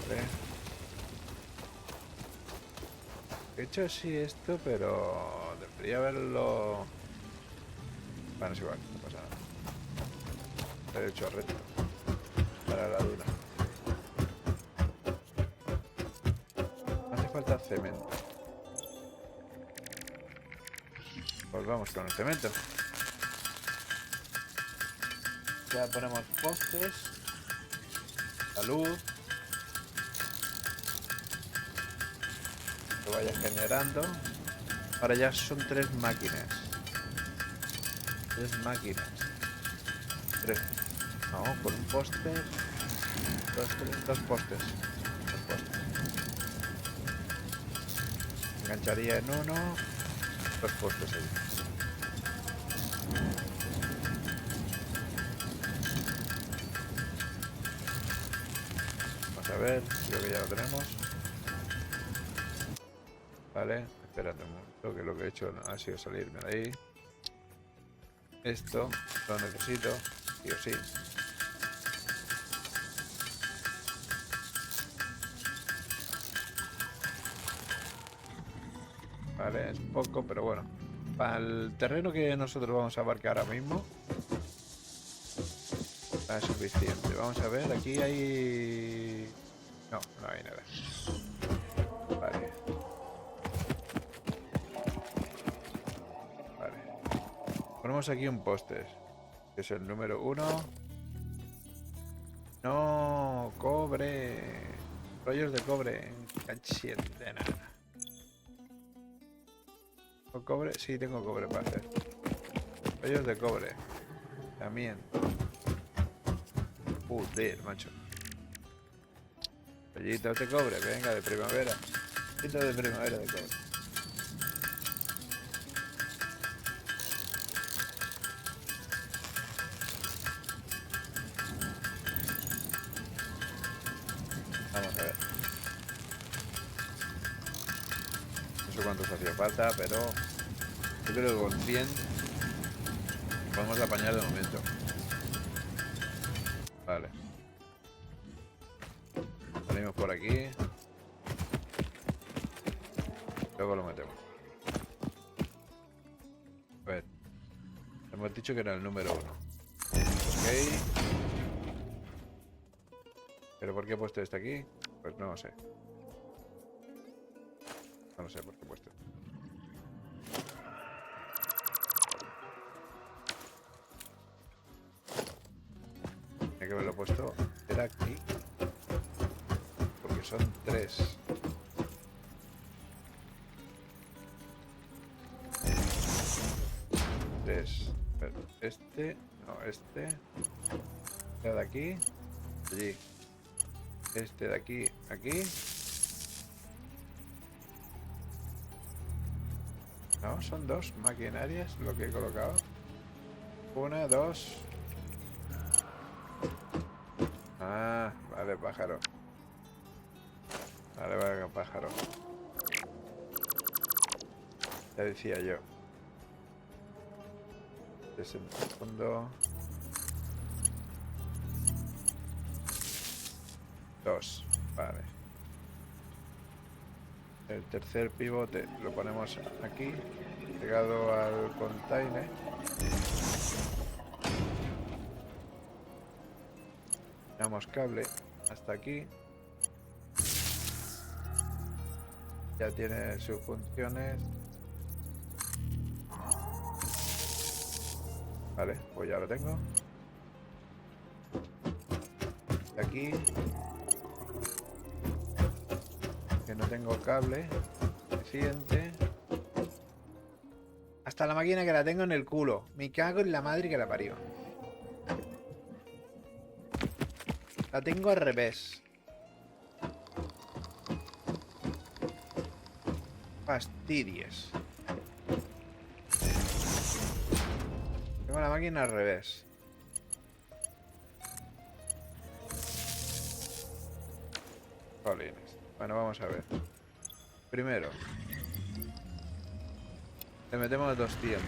Vale. He hecho así esto, pero debería haberlo... Bueno, es igual, no pasa nada. He hecho recto para la duna. Hace falta cemento. Pues vamos con el cemento. Ya ponemos postes, la luz, que vaya generando. Ahora ya son 3 máquinas. 3 máquinas. 3. No, con un poste. 2 postes. 2 postes. Engancharía en uno. 2 postes ahí. Vamos a ver, creo que ya lo tenemos. Vale, espérate un momento, que lo que he hecho ha sido salirme de ahí. Esto lo necesito, sí o sí. Vale, es poco, pero bueno. Para el terreno que nosotros vamos a abarcar ahora mismo, es suficiente. Vamos a ver, aquí hay... No, no hay nada. Vale. Vale. Ponemos aquí un póster, que es el número 1. No, cobre. Rollos de cobre. De nada. ¿Tengo cobre? Sí, tengo cobre para hacer. Rollos de cobre. También. Joder, macho. Rollitos de cobre, venga, de primavera. Rollitos de primavera de cobre. Vamos a ver. No sé cuántos hacía falta, pero yo creo que con 100 podemos apañar de momento. Vale. Salimos por aquí. Luego lo metemos. A ver. Hemos dicho que era el número 1. Ok. ¿Pero por qué he puesto este aquí? Pues no lo sé. No lo sé por qué he puesto. Hay que haberlo puesto. Era aquí. Porque son 3. Este. No, este. Este de aquí. Allí. Este de aquí. Aquí. No, son 2 maquinarias lo que he colocado. 1, 2. Ah, vale, pájaro. Vale, pájaro. Ya decía yo. Es en el fondo. 2. Vale. El tercer pivote lo ponemos aquí, pegado al container. Damos cable hasta aquí. Ya tiene sus funciones. Vale, pues ya lo tengo. Aquí. Que no tengo cable suficiente. Hasta la máquina que la tengo en el culo. Me cago en la madre que la parió. La tengo al revés. Fastidies. Tengo la máquina al revés. Jolines. Bueno, vamos a ver. Primero. Le metemos 200.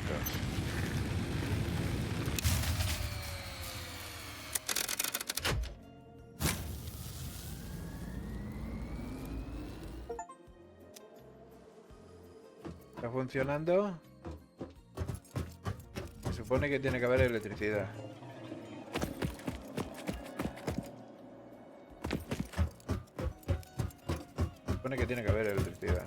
¿Está funcionando? Se supone que tiene que haber electricidad. Se supone que tiene que haber electricidad.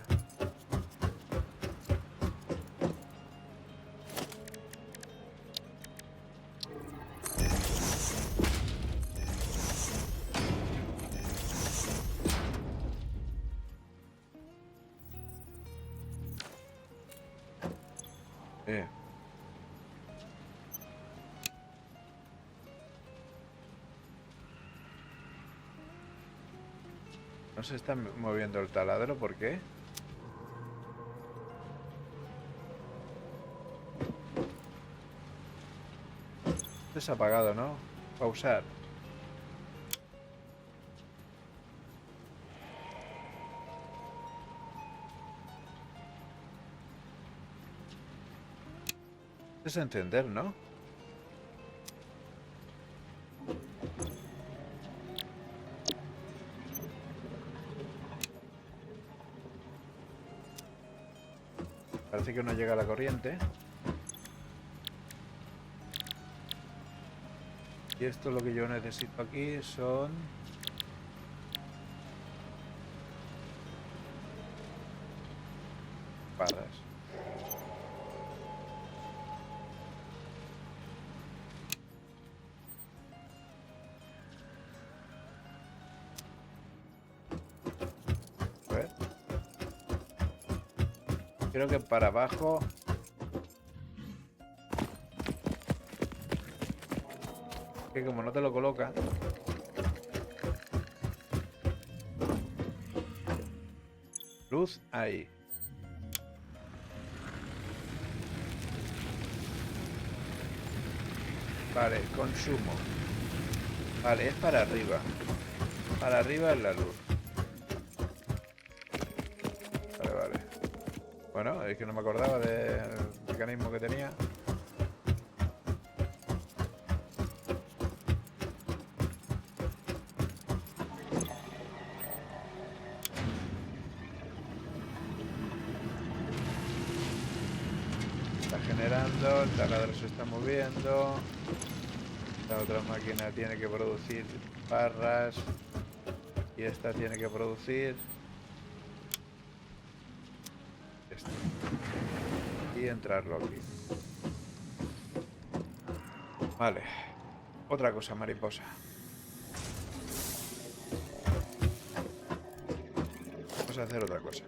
No se está moviendo el taladro, ¿por qué? Esto es apagado, ¿no? Pausar. Esto es encender, ¿no? Parece que no llega la corriente. Y esto lo que yo necesito aquí son... barras. A ver. Creo que para abajo... que como no te lo coloca... Luz ahí. Vale, consumo. Vale, es para arriba. Para arriba es la luz. Vale, vale. Bueno, es que no me acordaba del mecanismo que tenía. Está generando, el taladro se está moviendo. La otra máquina tiene que producir barras. Y esta tiene que producir esto. Y entrarlo aquí. Vale. Otra cosa, mariposa. Vamos a hacer otra cosa.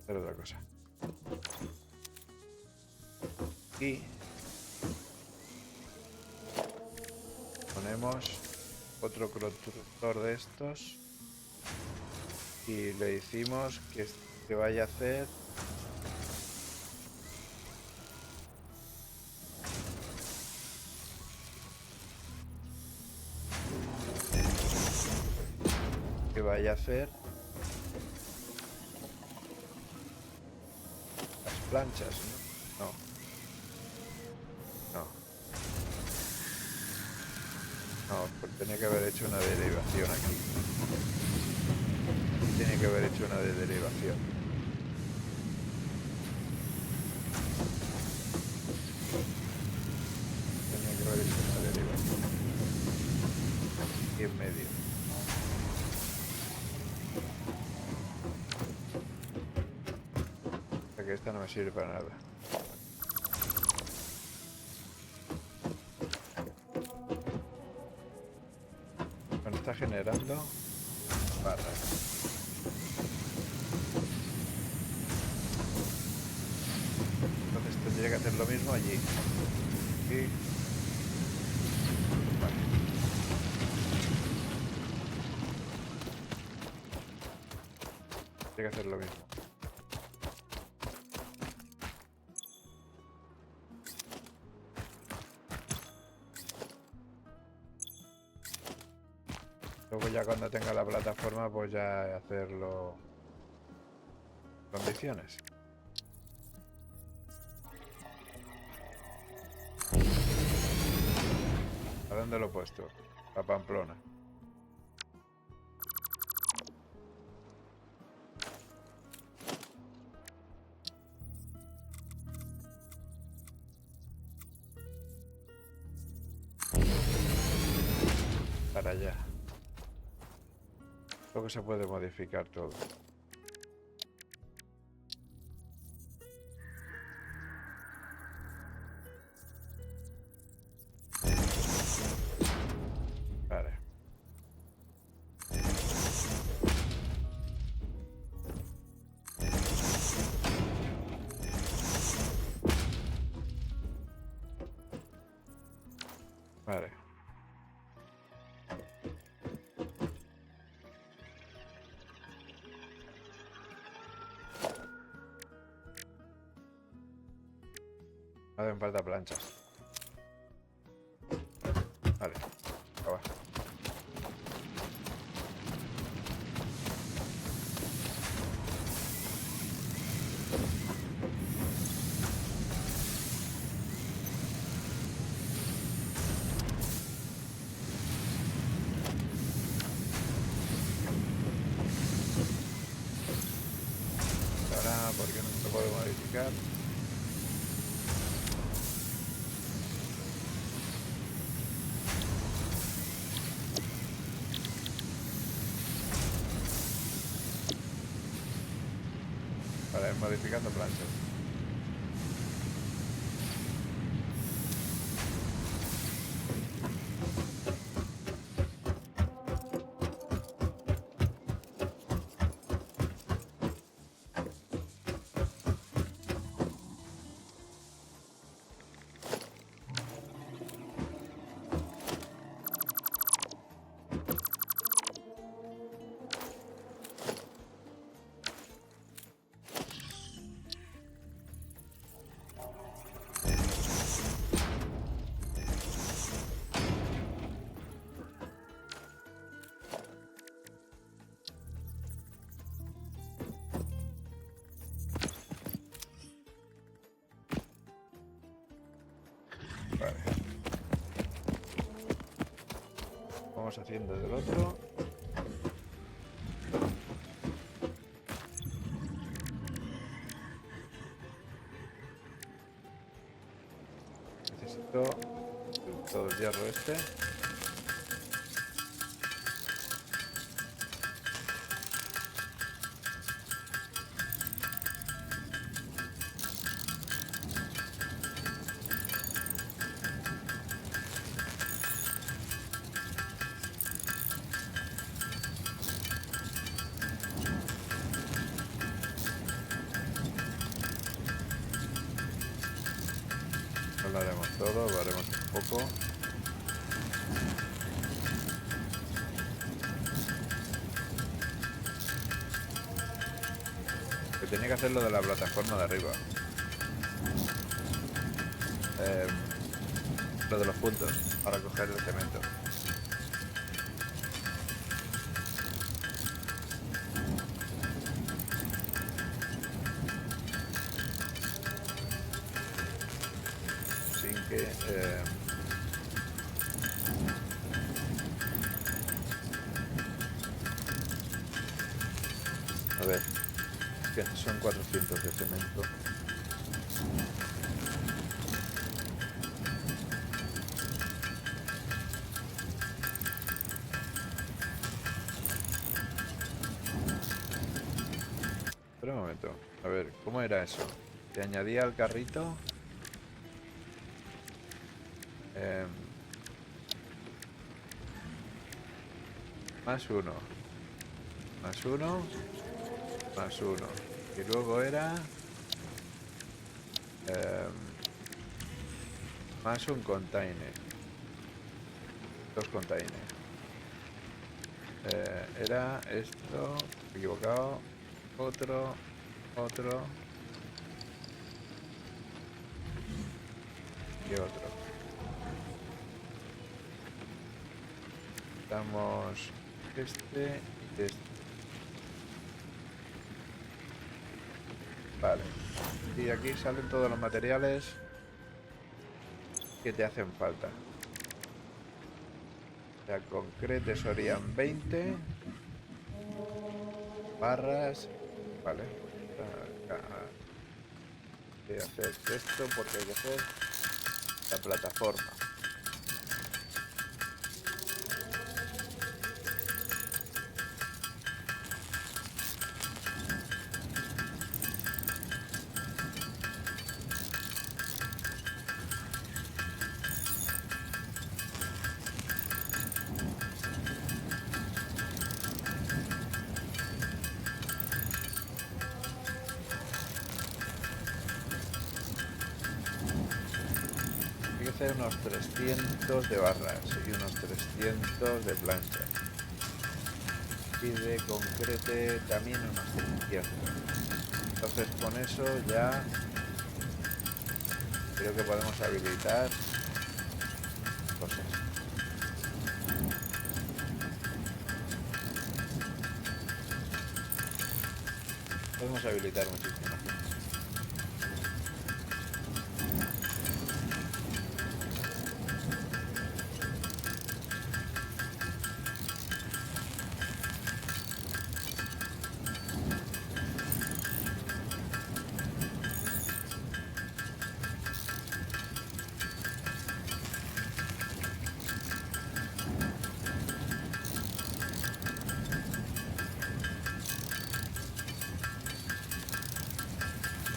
Hacer otra cosa. Y ponemos otro constructor de estos y le decimos que vaya a hacer las planchas, ¿no? No, pues tenía que haber hecho una derivación aquí. Tiene que haber hecho una derivación. Tenía que haber hecho una derivación. Aquí en medio. O sea que esta no me sirve para nada. Bueno, está generando barras. Entonces tendría que hacer lo mismo allí. Aquí. Vale. Tendría que hacer lo mismo. Luego ya cuando tenga la plataforma pues ya hacerlo condiciones. ¿A dónde lo he puesto? A Pamplona. Para allá. Luego se puede modificar todo. Vale. Vale. No hacen falta planchas. Vale. Acaba. Ahora, ¿por qué no se puede modificar? Para ir modificando planchas. Vale. Vamos haciendo del otro. Necesito todo el hierro este. lo haremos todo, lo haremos un poco. Que tenía que hacer lo de la plataforma de arriba. Lo de los puntos para coger el cemento. Sin que a ver, que son 400 de cemento. Pero un momento, a ver, ¿cómo era eso? Te añadía al carrito más uno, más uno, más uno. Y luego era más un container. Dos containers. Era esto, equivocado. Otro. Y otro. Damos este y este. Vale. Y aquí salen todos los materiales que te hacen falta. Ya concreto serían 20 barras. Vale. Voy a hacer esto porque hay que hacer la plataforma. Hay que hacer unos 300 de barras y unos 300 de planchas. Y de concrete también unos 300. Entonces con eso ya creo que podemos habilitar cosas. Podemos habilitar muchísimo.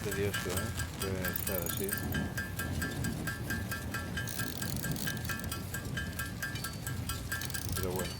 Tedioso, debe estar así. Pero bueno.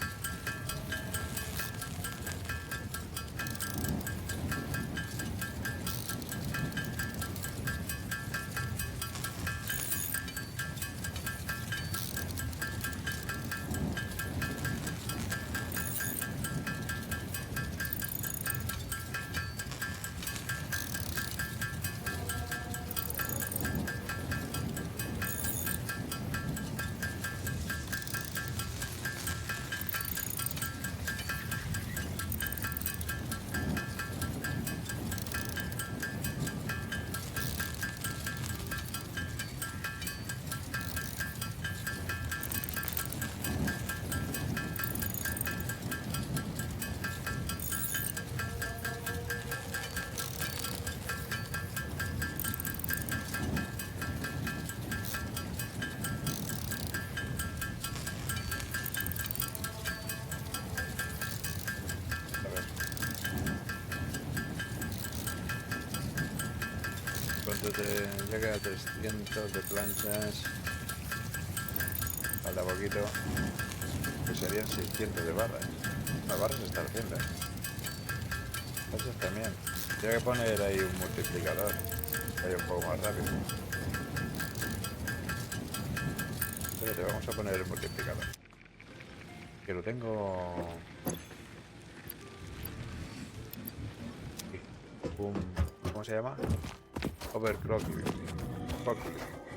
Cuando te llega a 300 de planchas, falta poquito, que serían 600 de barras. Las barras se están haciendo, Planchas también. Tendría que poner ahí un multiplicador, que vaya un poco más rápido. Espérate, vamos a poner el multiplicador. Que lo tengo... aquí. ¿Cómo se llama? Overclockery.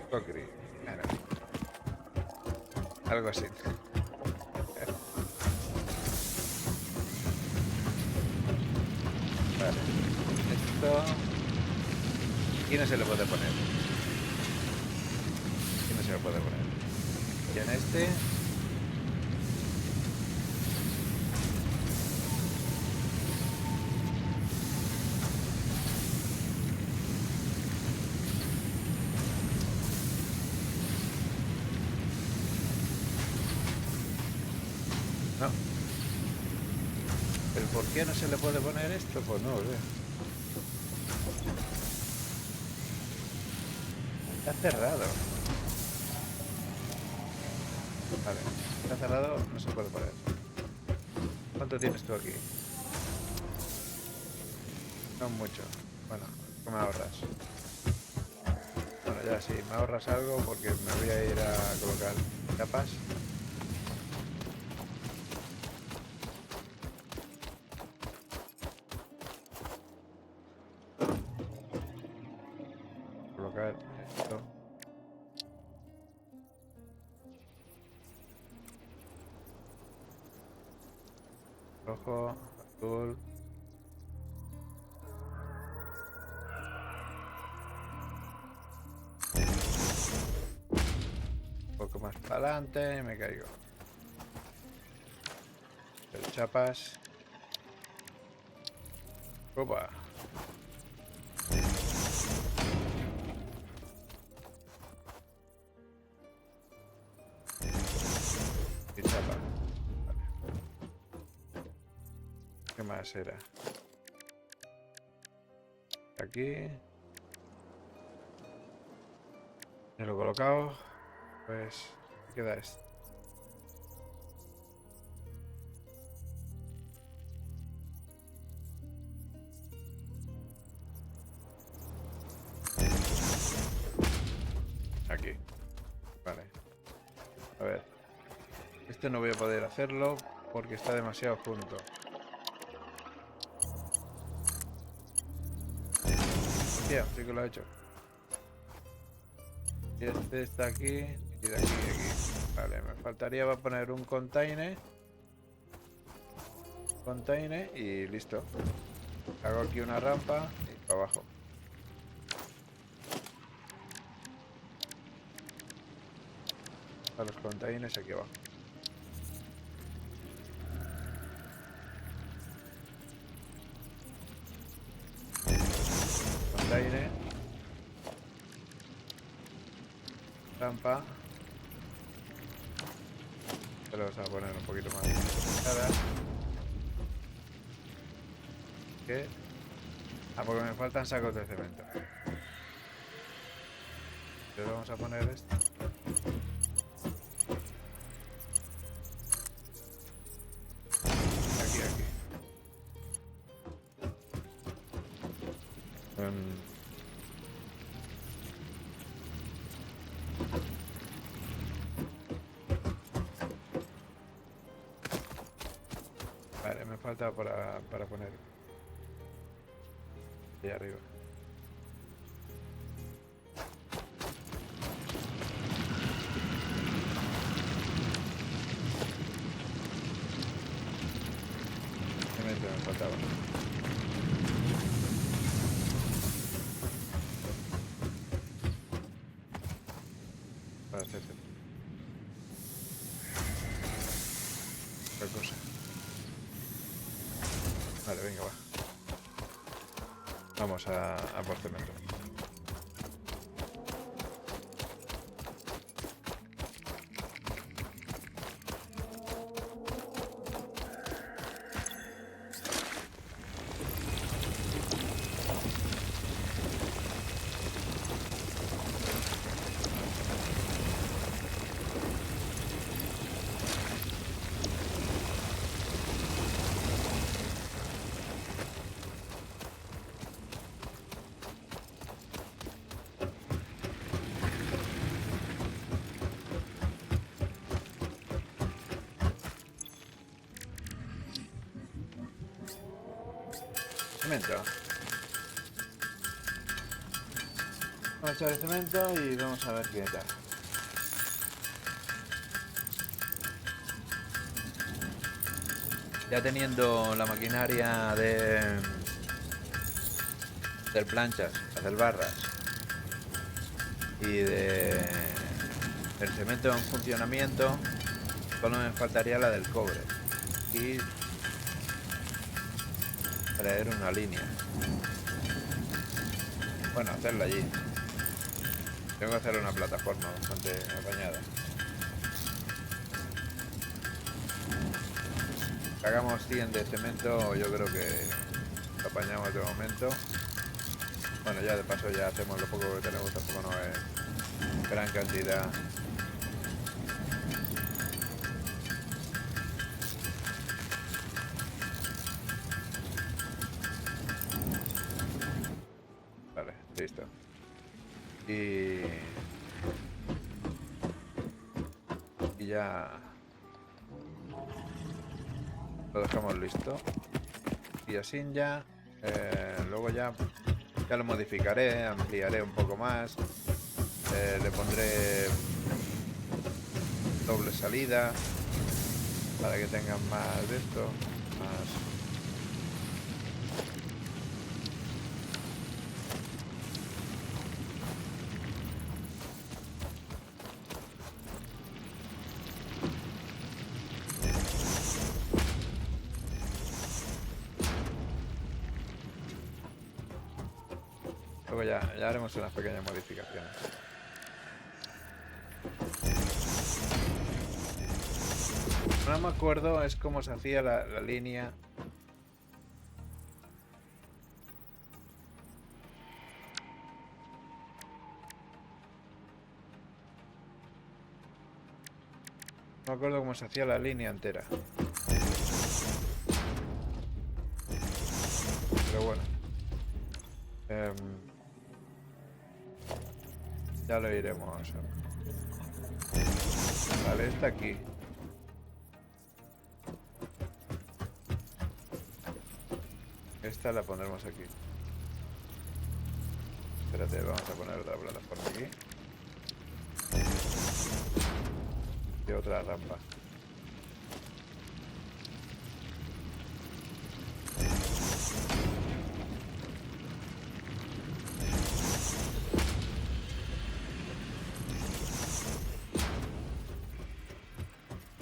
Clockery. Bueno, algo así. Vale. Esto... Aquí no se le puede poner. Aquí no se le puede poner. Y en este... No. ¿El por qué no se le puede poner esto? Pues no lo sé. Está cerrado. Vale. Está cerrado, no se puede poner. ¿Cuánto tienes tú aquí? No mucho. Bueno, ¿qué me ahorras? Bueno, ya sí, me ahorras algo porque me voy a ir a colocar capas. Colocar esto. Rojo, azul. Un poco más para adelante y me caigo. El chapas. Opa. Y chapa. Vale. ¿Qué más era? Aquí. Ya lo he colocado. Pues me queda esto. Aquí. Vale. A ver. Este no voy a poder hacerlo porque está demasiado junto. Hostia, sí que lo he hecho. Y este está aquí y de aquí a aquí. Vale, me faltaría va a poner un container. Container y listo. Hago aquí una rampa y para abajo. A los containers aquí abajo. Container. Rampa. Pero vamos a poner un poquito más. Nada. ¿Qué? Ah, porque me faltan sacos de cemento. Pero vamos a poner esto. Aquí. Vale, me falta para poner ahí arriba. Cemento me faltaba. Para hacer otra cosa. Vale, venga, va. Vamos a por cemento. cemento. Vamos a echar el cemento y vamos a ver qué tal. Ya teniendo la maquinaria del planchas, hacer barras y del cemento en funcionamiento, solo me faltaría la del cobre y traer una línea. Bueno, hacerla allí. Tengo que hacer una plataforma bastante apañada. Hagamos 100 de cemento, yo creo que lo apañamos de momento. Bueno, ya de paso ya hacemos lo poco que tenemos, tampoco no es gran cantidad. Vale, listo. Y ya lo dejamos listo. Y así ya, luego ya lo modificaré, ampliaré un poco más. Le pondré doble salida para que tengan más de esto, más. Luego ya haremos unas pequeñas modificaciones. No me acuerdo es cómo se hacía la línea. No me acuerdo cómo se hacía la línea entera. Pero bueno. Ya lo iremos. Vale, está aquí. Esta la pondremos aquí. Espérate, vamos a poner otra plataforma aquí. Y otra rampa.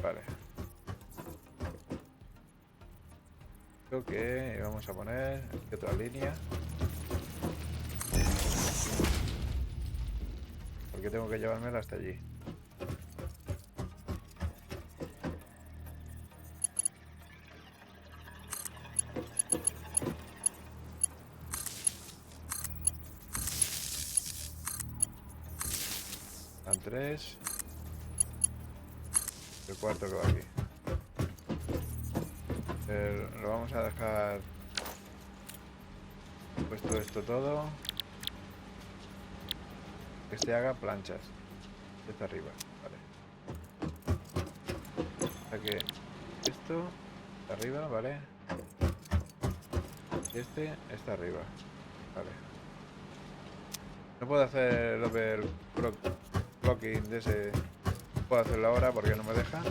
Vale. Creo que vamos a poner aquí otra línea. Porque tengo que llevármela hasta allí. Van 3. El cuarto que va aquí. Lo vamos a dejar puesto esto todo. Que se haga planchas. Está arriba, vale. O sea que esto está arriba, vale. Y este está arriba, vale. No puedo hacer el overclocking de ese. No puedo hacerlo ahora porque no me deja.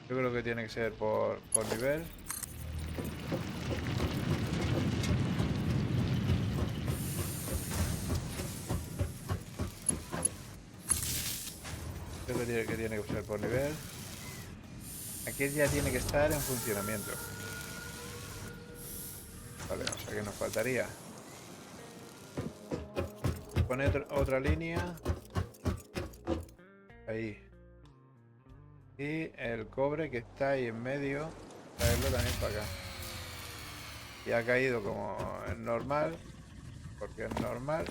Yo creo que tiene que ser por nivel. Creo que tiene que ser por nivel. Aquí ya tiene que estar en funcionamiento. Vale, o sea que nos faltaría poner otra línea ahí. Y el cobre que está ahí en medio, traerlo también para acá. Y ha caído como es normal, porque es normal.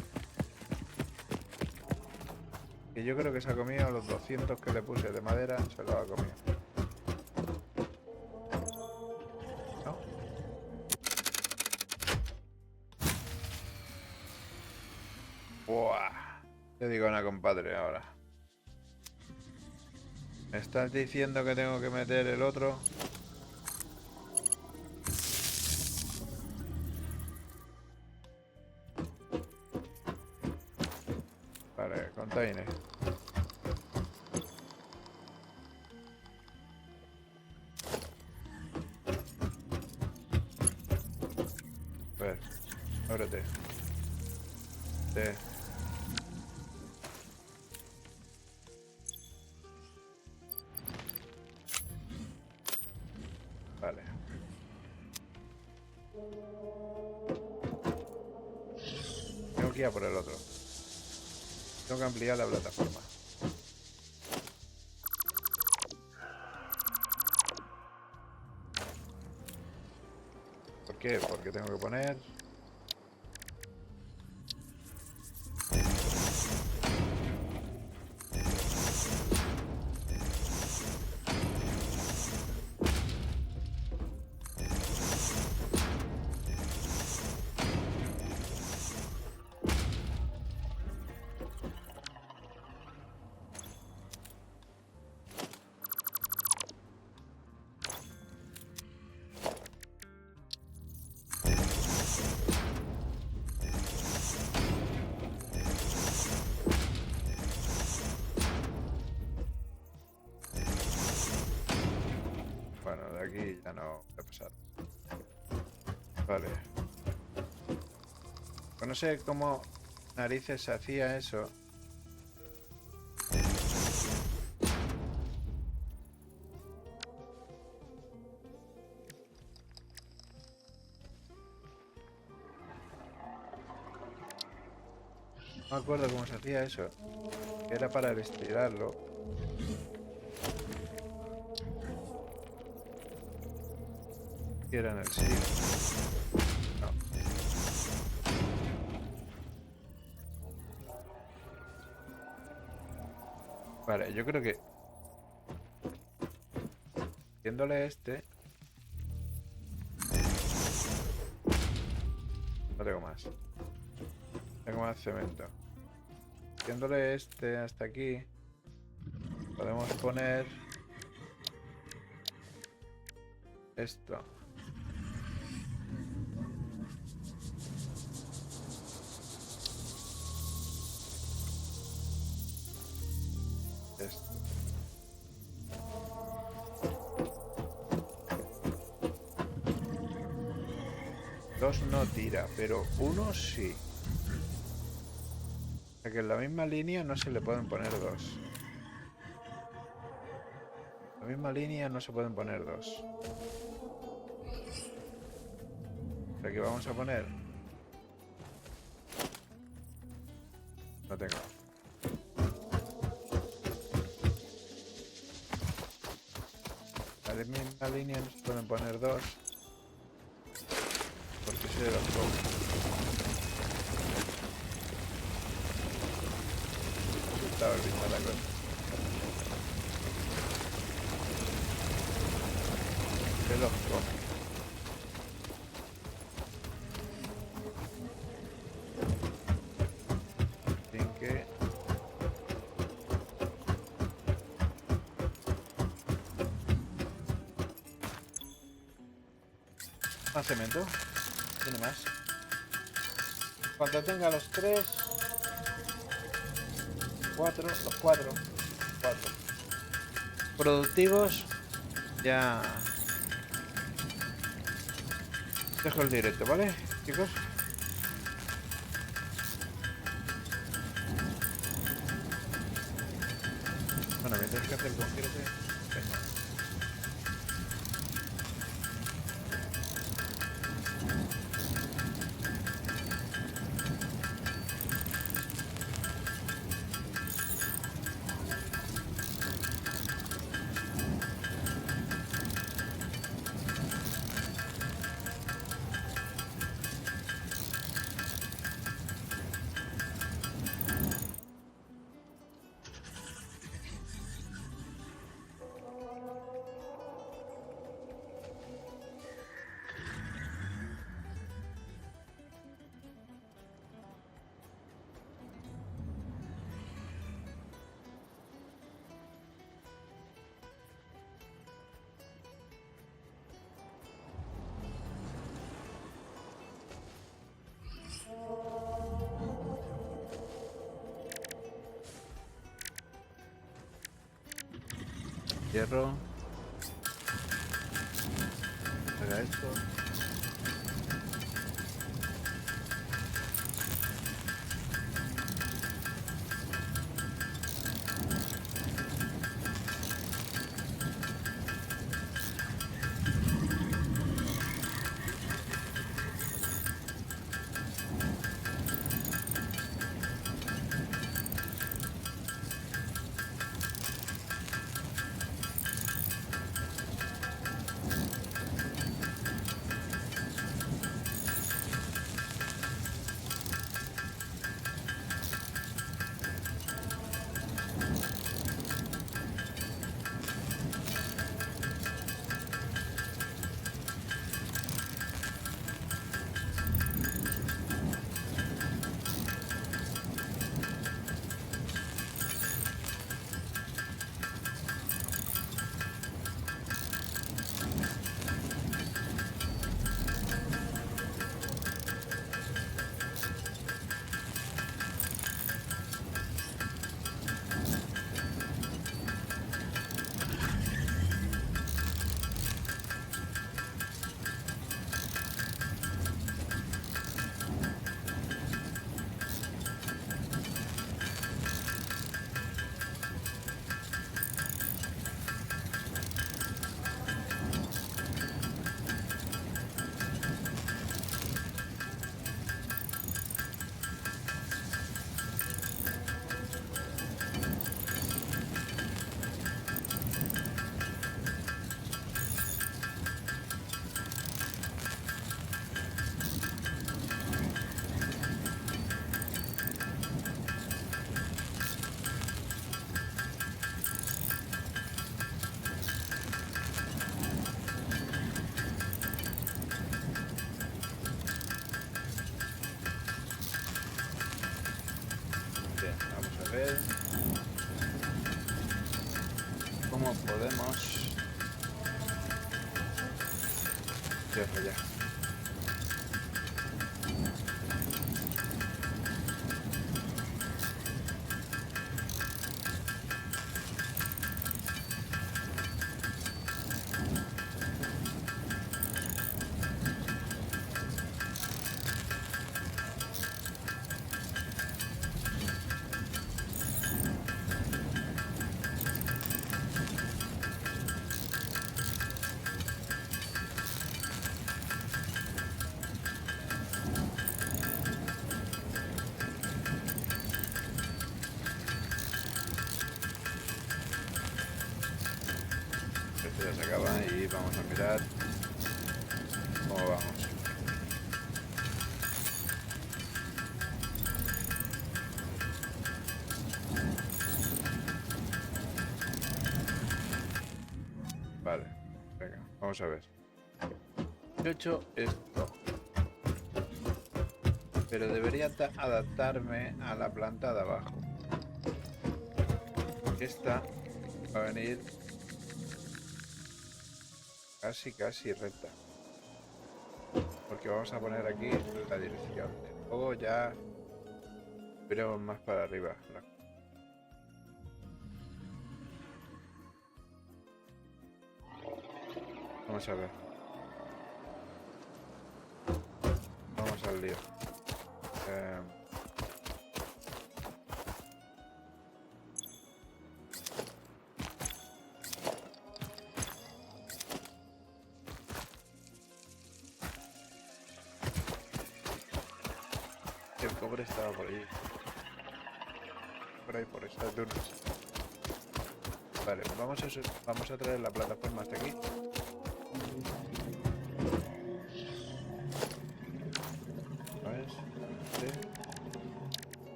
Y yo creo que se ha comido los 200 que le puse de madera, se los ha comido. ¿No? ¡Buah! Te digo una, compadre, ahora. ¿Me estás diciendo que tengo que meter el otro? container. A ver, ábrete. Sí. Vale. Tengo que ir a por el otro. Tengo que ampliar la plataforma. ¿Por qué? Porque tengo que poner... Bueno, de aquí ya no voy a pasar. Vale. Pues no sé cómo narices hacía eso. No me acuerdo cómo se hacía eso. Era para estirarlo. Y era en el sí. No. Vale, yo creo que... Viéndole este... No tengo más. Tengo más cemento. Viéndole este hasta aquí... Podemos poner... Esto. Esto. Dos no tira, pero uno sí. O sea que en la misma línea no se le pueden poner dos. En la misma línea no se pueden poner dos. O sea que vamos a poner... No tengo. En la misma línea no se pueden poner dos. Porque se los pongo. Estaba olvidando la cosa. Se los come. Sin que... Más cemento. Tiene más. Cuando tenga los tres... Cuatro, los cuatro productivos, ya dejo el directo, ¿vale, chicos? Bueno, me tenéis que hacer concreto. Venga. Hierro. Haga esto. Bien, vamos a ver cómo podemos. Ya. Esto ya se acaba y vamos a mirar cómo vamos. Vale, venga, vamos a ver. Yo he hecho esto, pero debería adaptarme a la planta de abajo. Esta va a venir casi recta, porque vamos a poner aquí la dirección. Luego ya veremos más para arriba. Vamos a ver. Vamos al lío. El cobre estaba por allí. Por ahí, por estas dunas. Vale, vamos a traer la plataforma hasta aquí.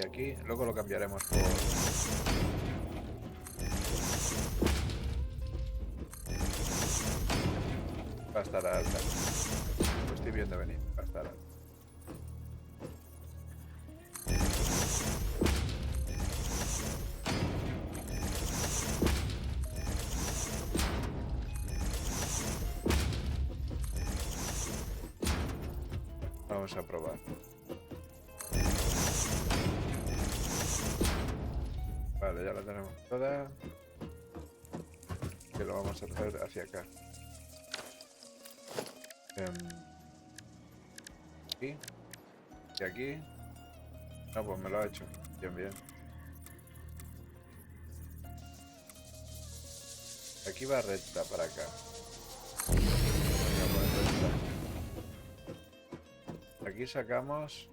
Aquí, luego lo cambiaremos por... Va a estar alta. Lo estoy viendo venir, va a estar alta. Vamos a probar. Vale, ya la tenemos toda. que lo vamos a hacer hacia acá. Aquí. Y aquí. No, pues me lo ha hecho. Bien, bien. Aquí va recta para acá. Aquí sacamos...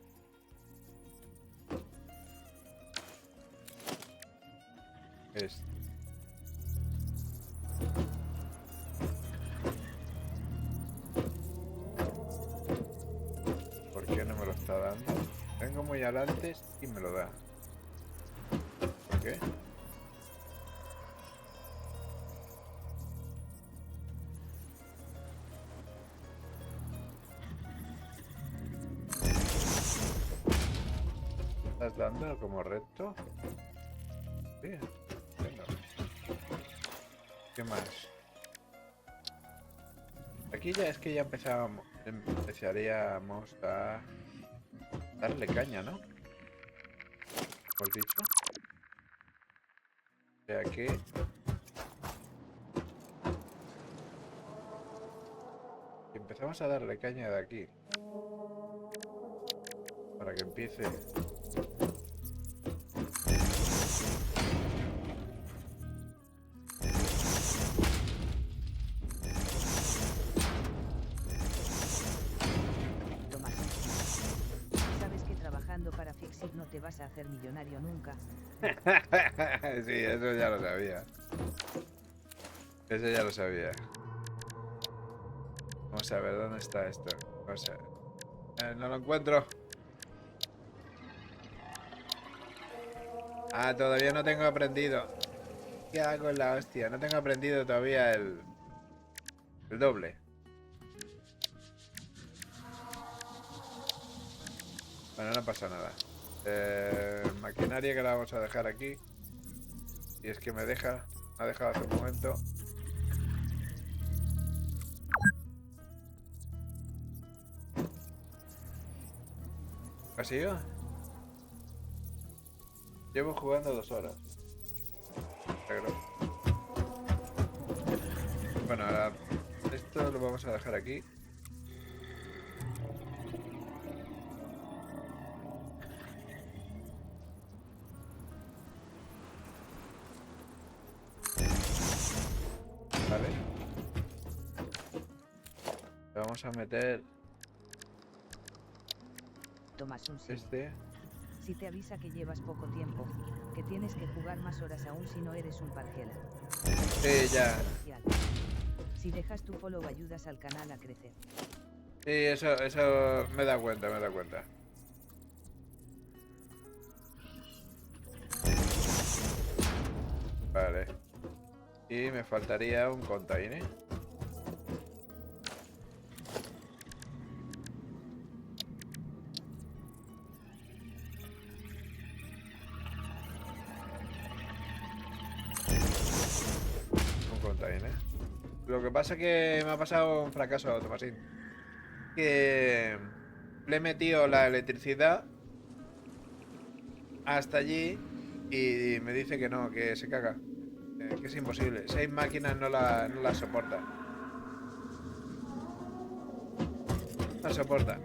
Este. ¿Por qué no me lo está dando? Vengo muy adelante y me lo da. ¿Por qué? ¿Estás dando como recto? Bien. Venga. ¿Qué más? Aquí ya es que ya empezaríamos a darle caña, ¿no? Hemos dicho. O sea que... empezamos a darle caña de aquí. Para que empiece... Tomás, sabes que trabajando para Fixit no te vas a hacer millonario nunca. Sí, eso ya lo sabía. Eso ya lo sabía. Vamos a ver dónde está esto. Vamos a ver. No lo encuentro. Ah, todavía no tengo aprendido. ¿Qué hago en la hostia? No tengo aprendido todavía el doble. Bueno, no pasa nada. Maquinaria que la vamos a dejar aquí. Y es que me deja. Me ha dejado hace un momento. ¿Ha sido? Llevo jugando 2 horas. Pero... bueno, ahora esto lo vamos a dejar aquí. Vale. Le vamos a meter Tomás un sí. este. Si te avisa que llevas poco tiempo, que tienes que jugar más horas aún si no eres un pargela. Sí, ya. Si dejas tu follow ayudas al canal a crecer. Sí, eso me da cuenta, me da cuenta. Vale. Y me faltaría un container. Un container. Lo que pasa es que me ha pasado un fracaso, Tomasín. Que le he metido la electricidad hasta allí y me dice que no, que se caga. Que es imposible. 6 máquinas no la soporta. No soporta.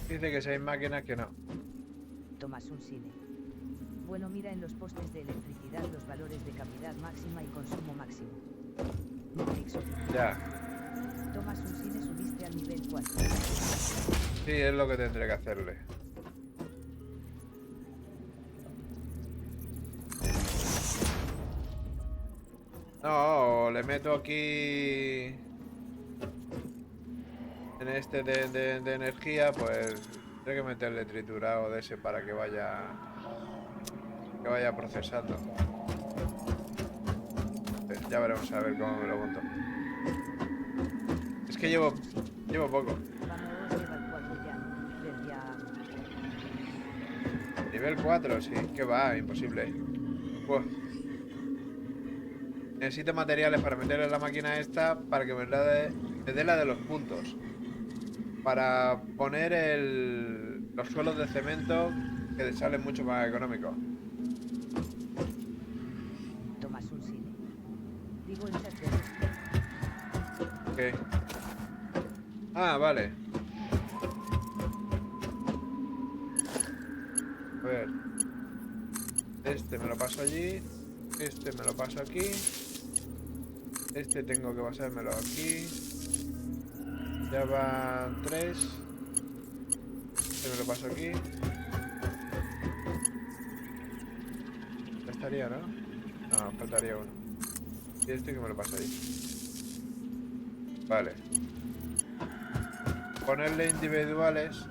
Dice que 6 máquinas que no. Tomás un cine. Bueno, mira en los postes de electricidad los valores de calidad máxima y consumo máximo. Netflix oficial. Ya. Tomás un cine subiste al nivel 4. Sí, es lo que tendré que hacerle. No, le meto aquí en este de energía, pues tendré que meterle triturado de ese para que vaya procesando. Ya veremos a ver cómo me lo monto. Es que llevo poco. Vamos, lleva el 4 ya. Nivel ya. Nivel 4, sí, que va, imposible. Buah. necesito materiales para meterle la máquina esta para que me dé la de los puntos. Para poner los suelos de cemento que salen mucho más económicos. Tomás un cine. Digo en chat de Ok. Ah, vale. A ver. Este me lo paso allí. Este me lo paso aquí. Este tengo que pasármelo aquí. Ya van 3. Este me lo paso aquí. Ya estaría, ¿no? No, faltaría uno. Y este que me lo paso ahí. Vale. Ponerle individuales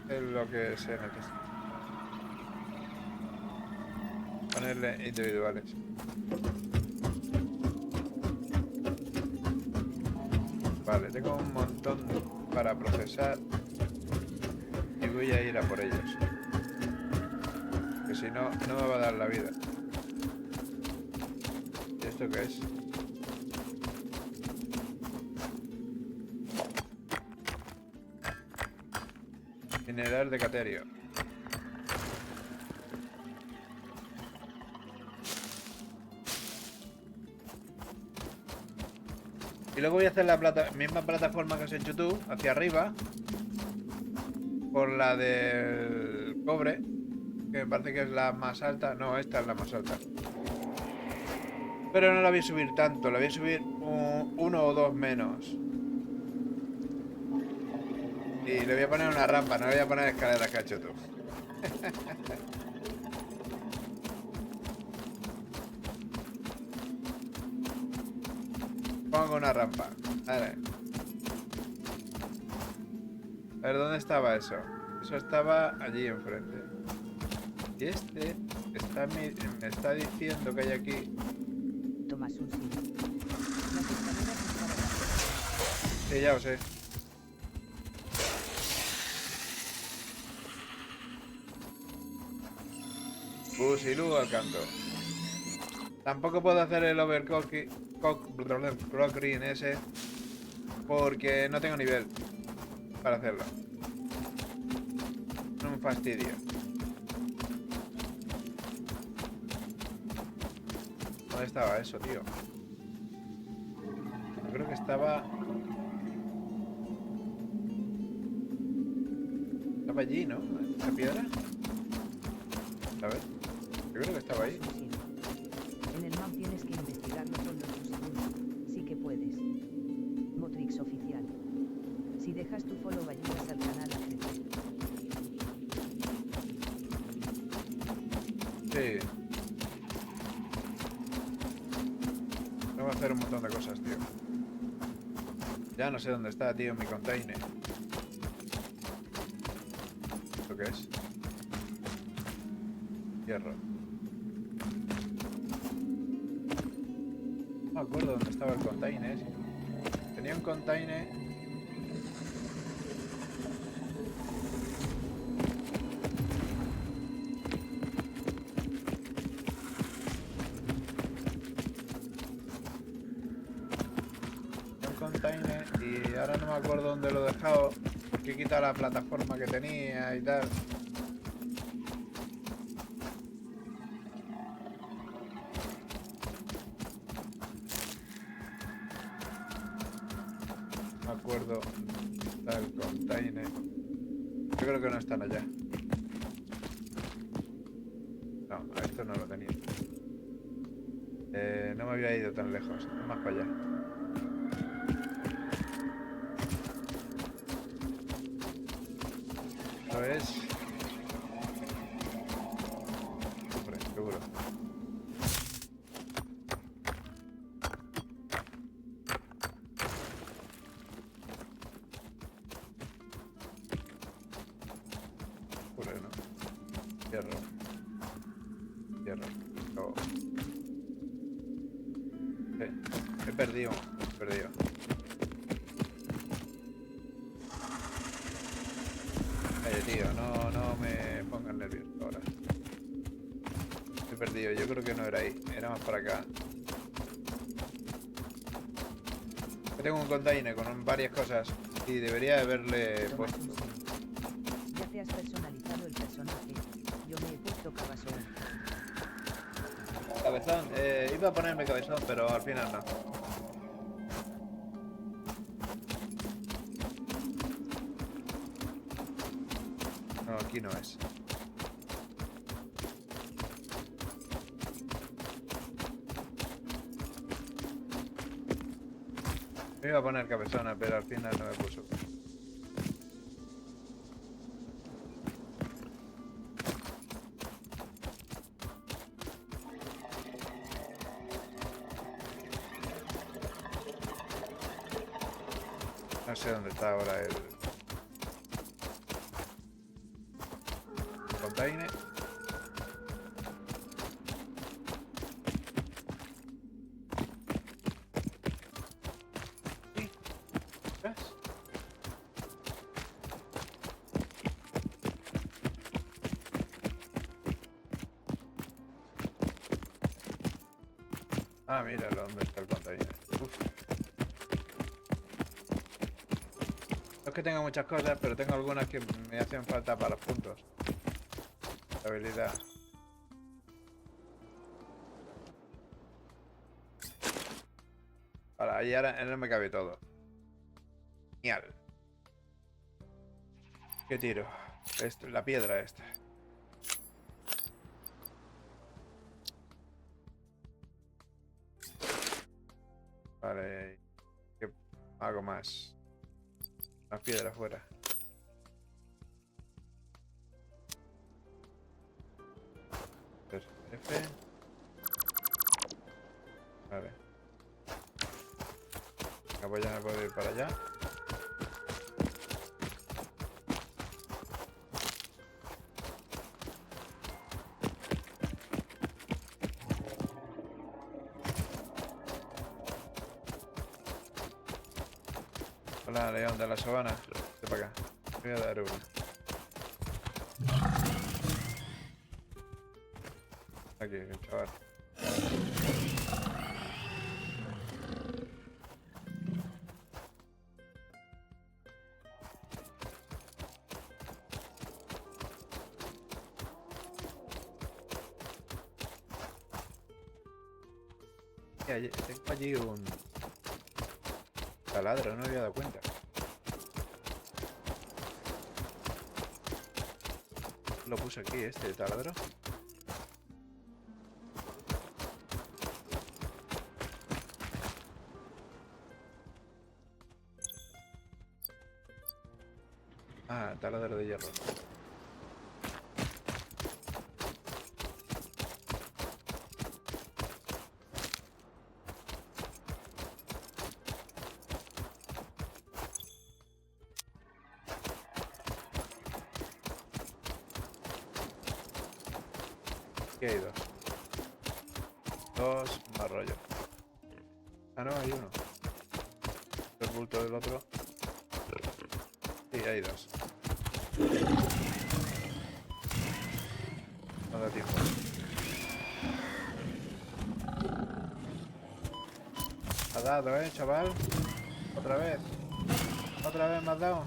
es lo que se necesita. Ponerle individuales. Vale, tengo un montón para procesar y voy a ir a por ellos. Que si no, no me va a dar la vida. ¿Y esto qué es? Mineral de caterio. Y luego voy a hacer la misma plataforma que has hecho tú, hacia arriba, por la del cobre, que me parece que es la más alta. No, esta es la más alta. Pero no la voy a subir tanto, la voy a subir uno o dos menos. Y le voy a poner una rampa, no le voy a poner escaleras que has hecho tú. Pongo una rampa. Vale. A ver, ¿dónde estaba eso? Eso estaba allí enfrente. Y este me está diciendo que hay aquí. Tomás un cine. Las escaleras están abajo. Sí, ya lo sé. Fusilú al canto. Tampoco puedo hacer el overclocking ese porque no tengo nivel para hacerlo. Es un fastidio. ¿Dónde estaba eso, tío? Yo creo que estaba allí, ¿no? ¿La piedra? A ver. Yo creo que estaba ahí. En el map tienes que investigarlo con los fusiles. Sí que puedes. Motrix oficial. Si dejas tu follow ayudas al canal a crecer. Sí. Tengo que hacer un montón de cosas, tío. Ya no sé dónde está, tío, mi container. ¿Esto qué es? Hierro. No me acuerdo dónde estaba el container. Tenía un container. Y ahora no me acuerdo dónde lo he dejado. Porque he quitado la plataforma que tenía y tal. No me acuerdo dónde está el container. Yo creo que no están allá. No, esto no lo tenía. No me había ido tan lejos. Más para allá. Esto es... Hombre, seguro. Seguro, ¿no? Hierro. Hierro. Oh. He perdido. He perdido. Tío, no me pongan nervioso ahora. He perdido, yo creo que no era ahí, era más para acá. Tengo un container con varias cosas y debería haberle Toma puesto. tu sí. Ya te has personalizado el personaje. Yo me he puesto cabezón. Cabezón, iba a ponerme cabezón, pero al final no. No, aquí no es. Me iba a poner cabezona, pero al final no me puso. No sé dónde está ahora el container. Sí, ¿ves? Ah, mira dónde está el container. Uf. No es que tenga muchas cosas, pero tengo algunas que me hacen falta para los puntos. La habilidad. Para ahí ahora no me cabe todo. Genial. ¿Qué tiro? Esto, la piedra esta. Vale. ¿Qué hago más? Más piedra fuera. F. Vale. Pues ya me puedo ir para allá. Hola, león de la sabana. Vete para acá. Te voy a dar una. Aquí, chaval. Tengo allí un taladro, no me había dado cuenta. Lo puse aquí, este taladro. Ah, taladro de hierro. Aquí hay dos. Dos más rollo. Ah, no, hay uno. El bulto del otro. Sí, hay dos. No da tiempo. Ha dado, chaval. Otra vez. Otra vez me has dado.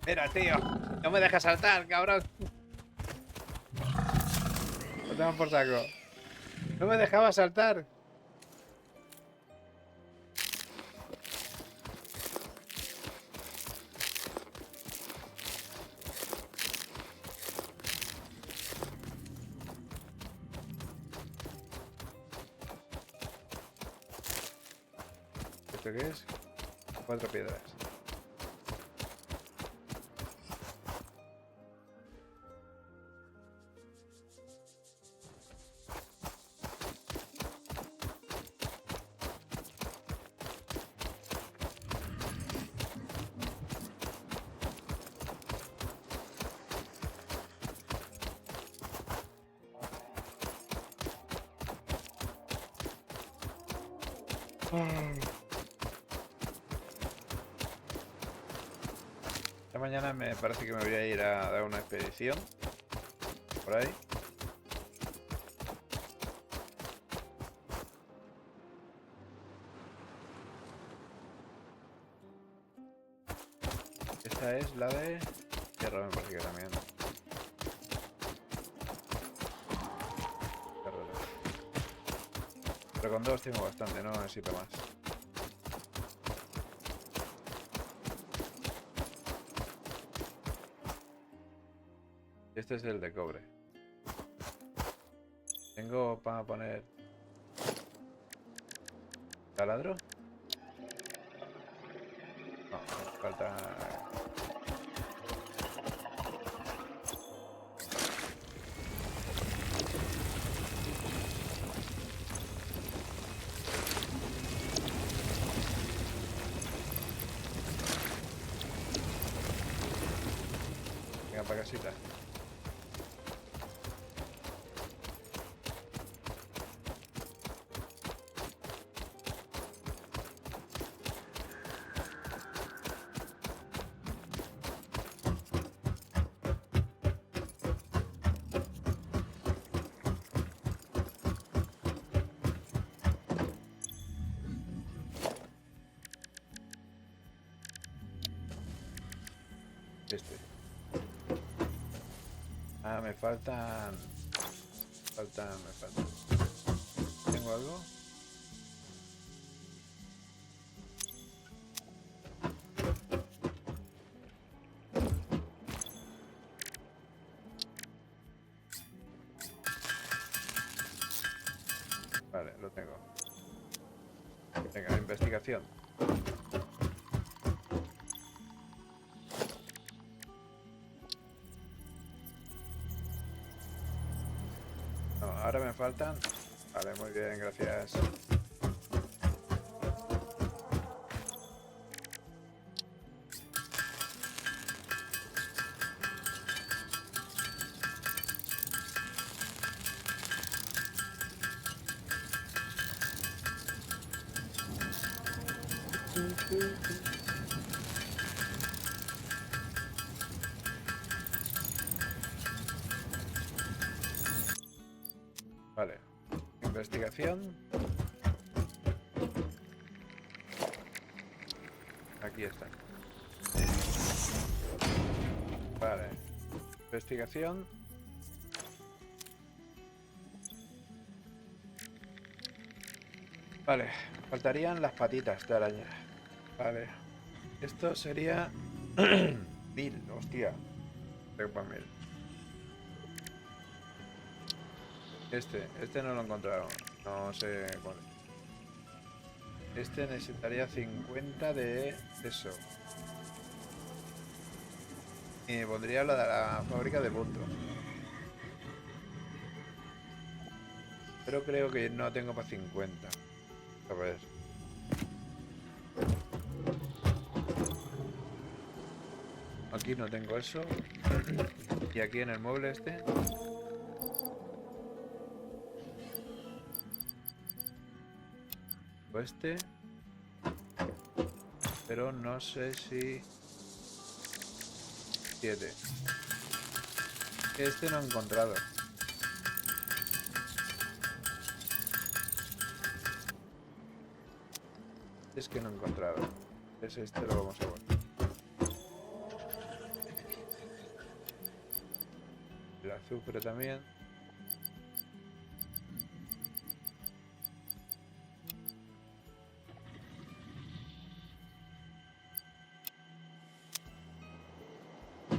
Mira, tío. No me dejas saltar, cabrón. Lo tengo por saco. No me dejaba saltar. ¿Esto qué es? 4 piedras. Esta mañana me parece que me voy a ir a dar una expedición por ahí. esa es la de hierro, me parece que también. Pero con 2 tengo bastante, no necesito más. Este es el de cobre. Tengo para poner taladro. No, me falta. Venga, para casita. Este. Ah, me faltan. Me faltan. ¿Tengo algo? Vale, lo tengo. Venga, investigación. No, ahora me faltan. Vale, muy bien, gracias. Vale. Investigación. Aquí está. Vale. Investigación. Vale. Faltarían las patitas de araña. Vale. Esto sería 1000, hostia. Tengo para 1000. Este no lo encontraron. No sé cuál es. Este necesitaría 50 de eso. Y me pondría la de la fábrica de punto. Pero creo que no tengo para 50. A ver. Aquí no tengo eso. Y aquí en el mueble este. Este. Pero no sé si 7. Este no he encontrado. Es que no he encontrado. Es este, lo vamos a poner. El azufre también.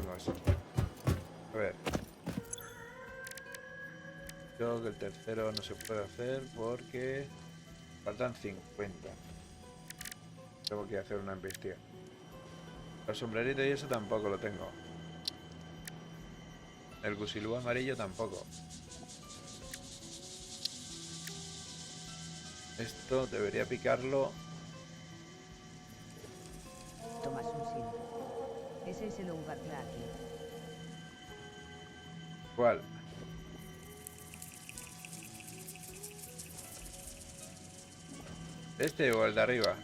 No sé. A ver. Creo que el tercero no se puede hacer porque faltan 50. Tengo que hacer una investigación. El sombrerito y eso tampoco lo tengo. El gusilú amarillo tampoco. Esto debería picarlo. Tomas un sim. Ese es el Ougartlaki. ¿Cuál? ¿Este o el de arriba?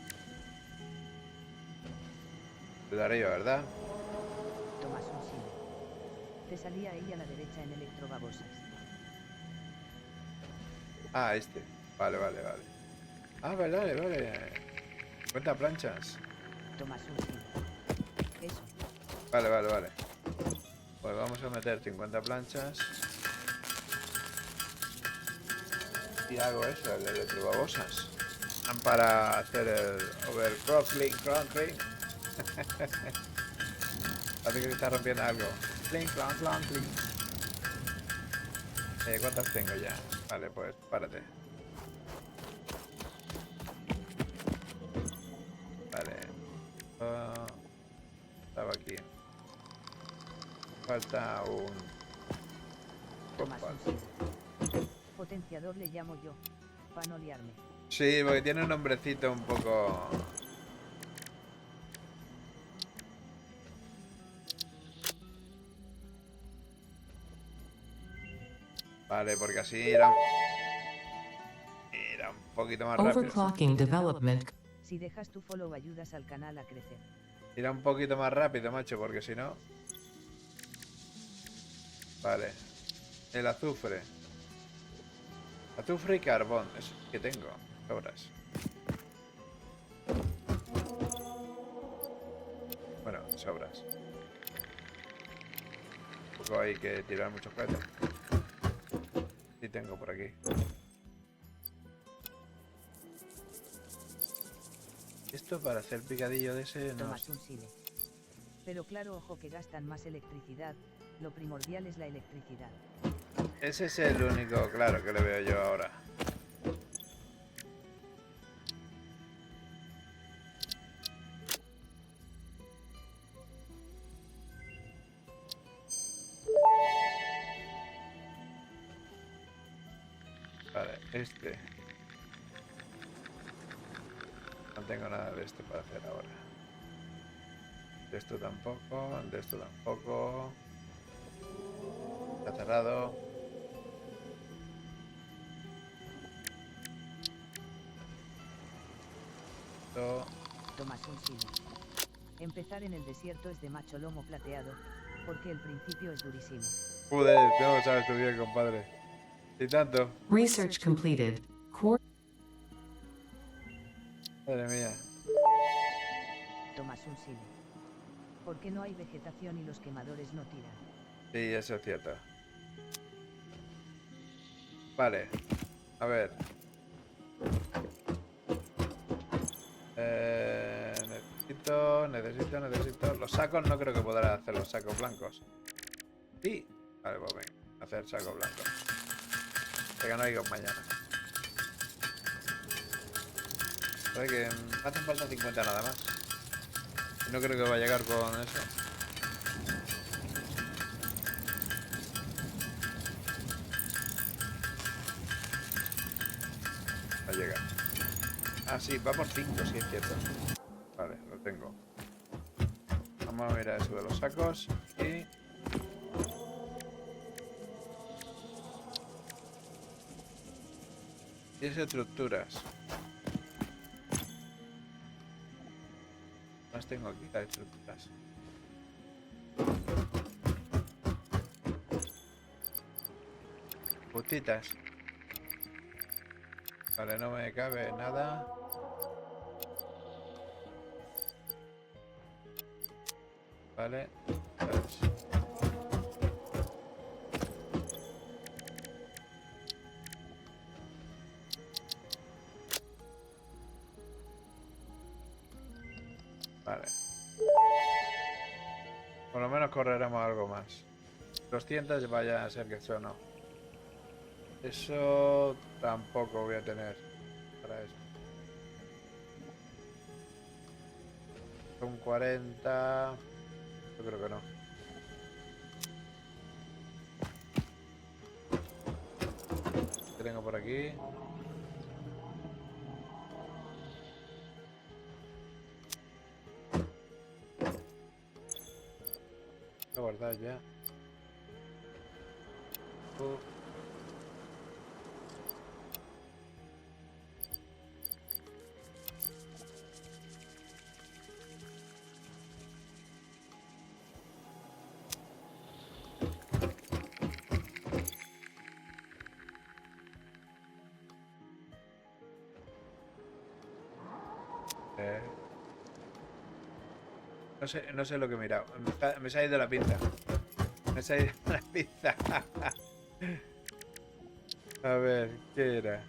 El de arriba, ¿verdad? Tomas un sim. Te salía ahí a la derecha en electrobabosas. Ah, este. Vale, vale, vale. Ah, vale, vale. 50 planchas. Tomas un sim. Eso. Vale, vale, vale. Pues vamos a meter 50 planchas. Y hago eso, el electrobabosas. Para hacer el overclocking, clonking. Parece que se está rompiendo algo. Clink, clon, clon, clink. ¿Cuántas tengo ya? Vale, pues párate. Vale. Estaba aquí. Falta un... Tomás un sí. Potenciador le llamo yo, para no liarme. Sí, porque tiene un nombrecito un poco... Vale, porque así era un poquito más rápido. Overclocking development. Si dejas tu follow ayudas al canal a crecer. Irá un poquito más rápido, macho, porque si no... Vale. El azufre. Azufre y carbón. Eso que tengo. Sobras. Bueno, sobras. Tampoco hay que tirar muchos cohetes. Sí tengo por aquí. Esto para hacer picadillo de ese no... Tomás un sile. Pero claro, ojo que gastan más electricidad, lo primordial es la electricidad. Ese es el único, claro, que le veo yo ahora. Vale, este. No tengo nada de esto para hacer ahora. De esto tampoco, de esto tampoco. Está cerrado. Esto. Tomás un sile. Empezar en el desierto es de macho lomo plateado, porque el principio es durísimo. Joder, no lo sabes tú bien, compadre. Y tanto. Research completed. Core. Madre mía. Tomás un sile. Porque no hay vegetación y los quemadores no tiran. Sí, eso es cierto. Vale. A ver. Necesito. Los sacos no creo que podrá hacer los sacos blancos. Sí. Vale, pues venga. Hacer sacos blancos. Que no hay mañana. Sabe que me hacen falta 50 nada más. No creo que va a llegar con eso. Va a llegar. Ah, sí, va por 5, sí es cierto. Vale, lo tengo. Vamos a mirar eso de los sacos y... Y es estructuras. Más tengo aquí las estructuras. Putitas. Vale, no me cabe nada. Vale. Vale. Por lo menos correremos algo más. 200 vaya a ser que eso no. Eso tampoco voy a tener para eso. Son 40. Yo creo que no. ¿Qué tengo por aquí? Voy a guardar ya. No sé lo que he mirado. Me se ha ido la pinza. Me se ha ido la pinza. A ver, ¿qué era?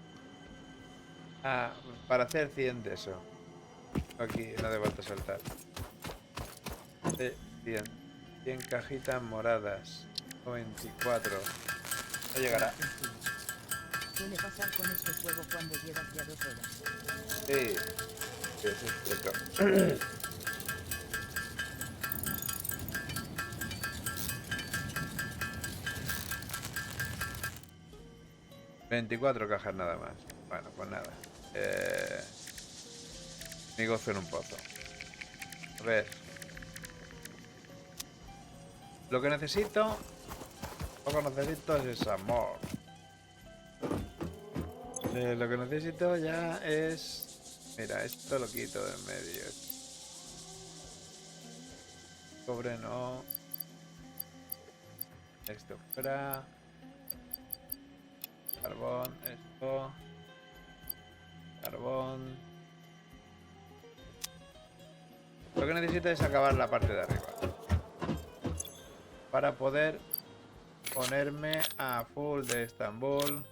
Ah, para hacer 100 de eso. Aquí, no de vuelta a saltar. 100. 100 cajitas moradas. 24. No llegará. Suele pasar con este juego cuando llevas ya 2 horas. Sí. Sí, eso es cierto. 24 cajas nada más. Bueno, pues nada. Mi gozo en un pozo. A ver. Lo que necesito... Lo que necesito es amor. Lo que necesito ya es... Mira, esto lo quito de en medio. Cobre no. Esto fuera. Carbón, esto. Carbón. Lo que necesito es acabar la parte de arriba. Para poder ponerme a full de Estambul.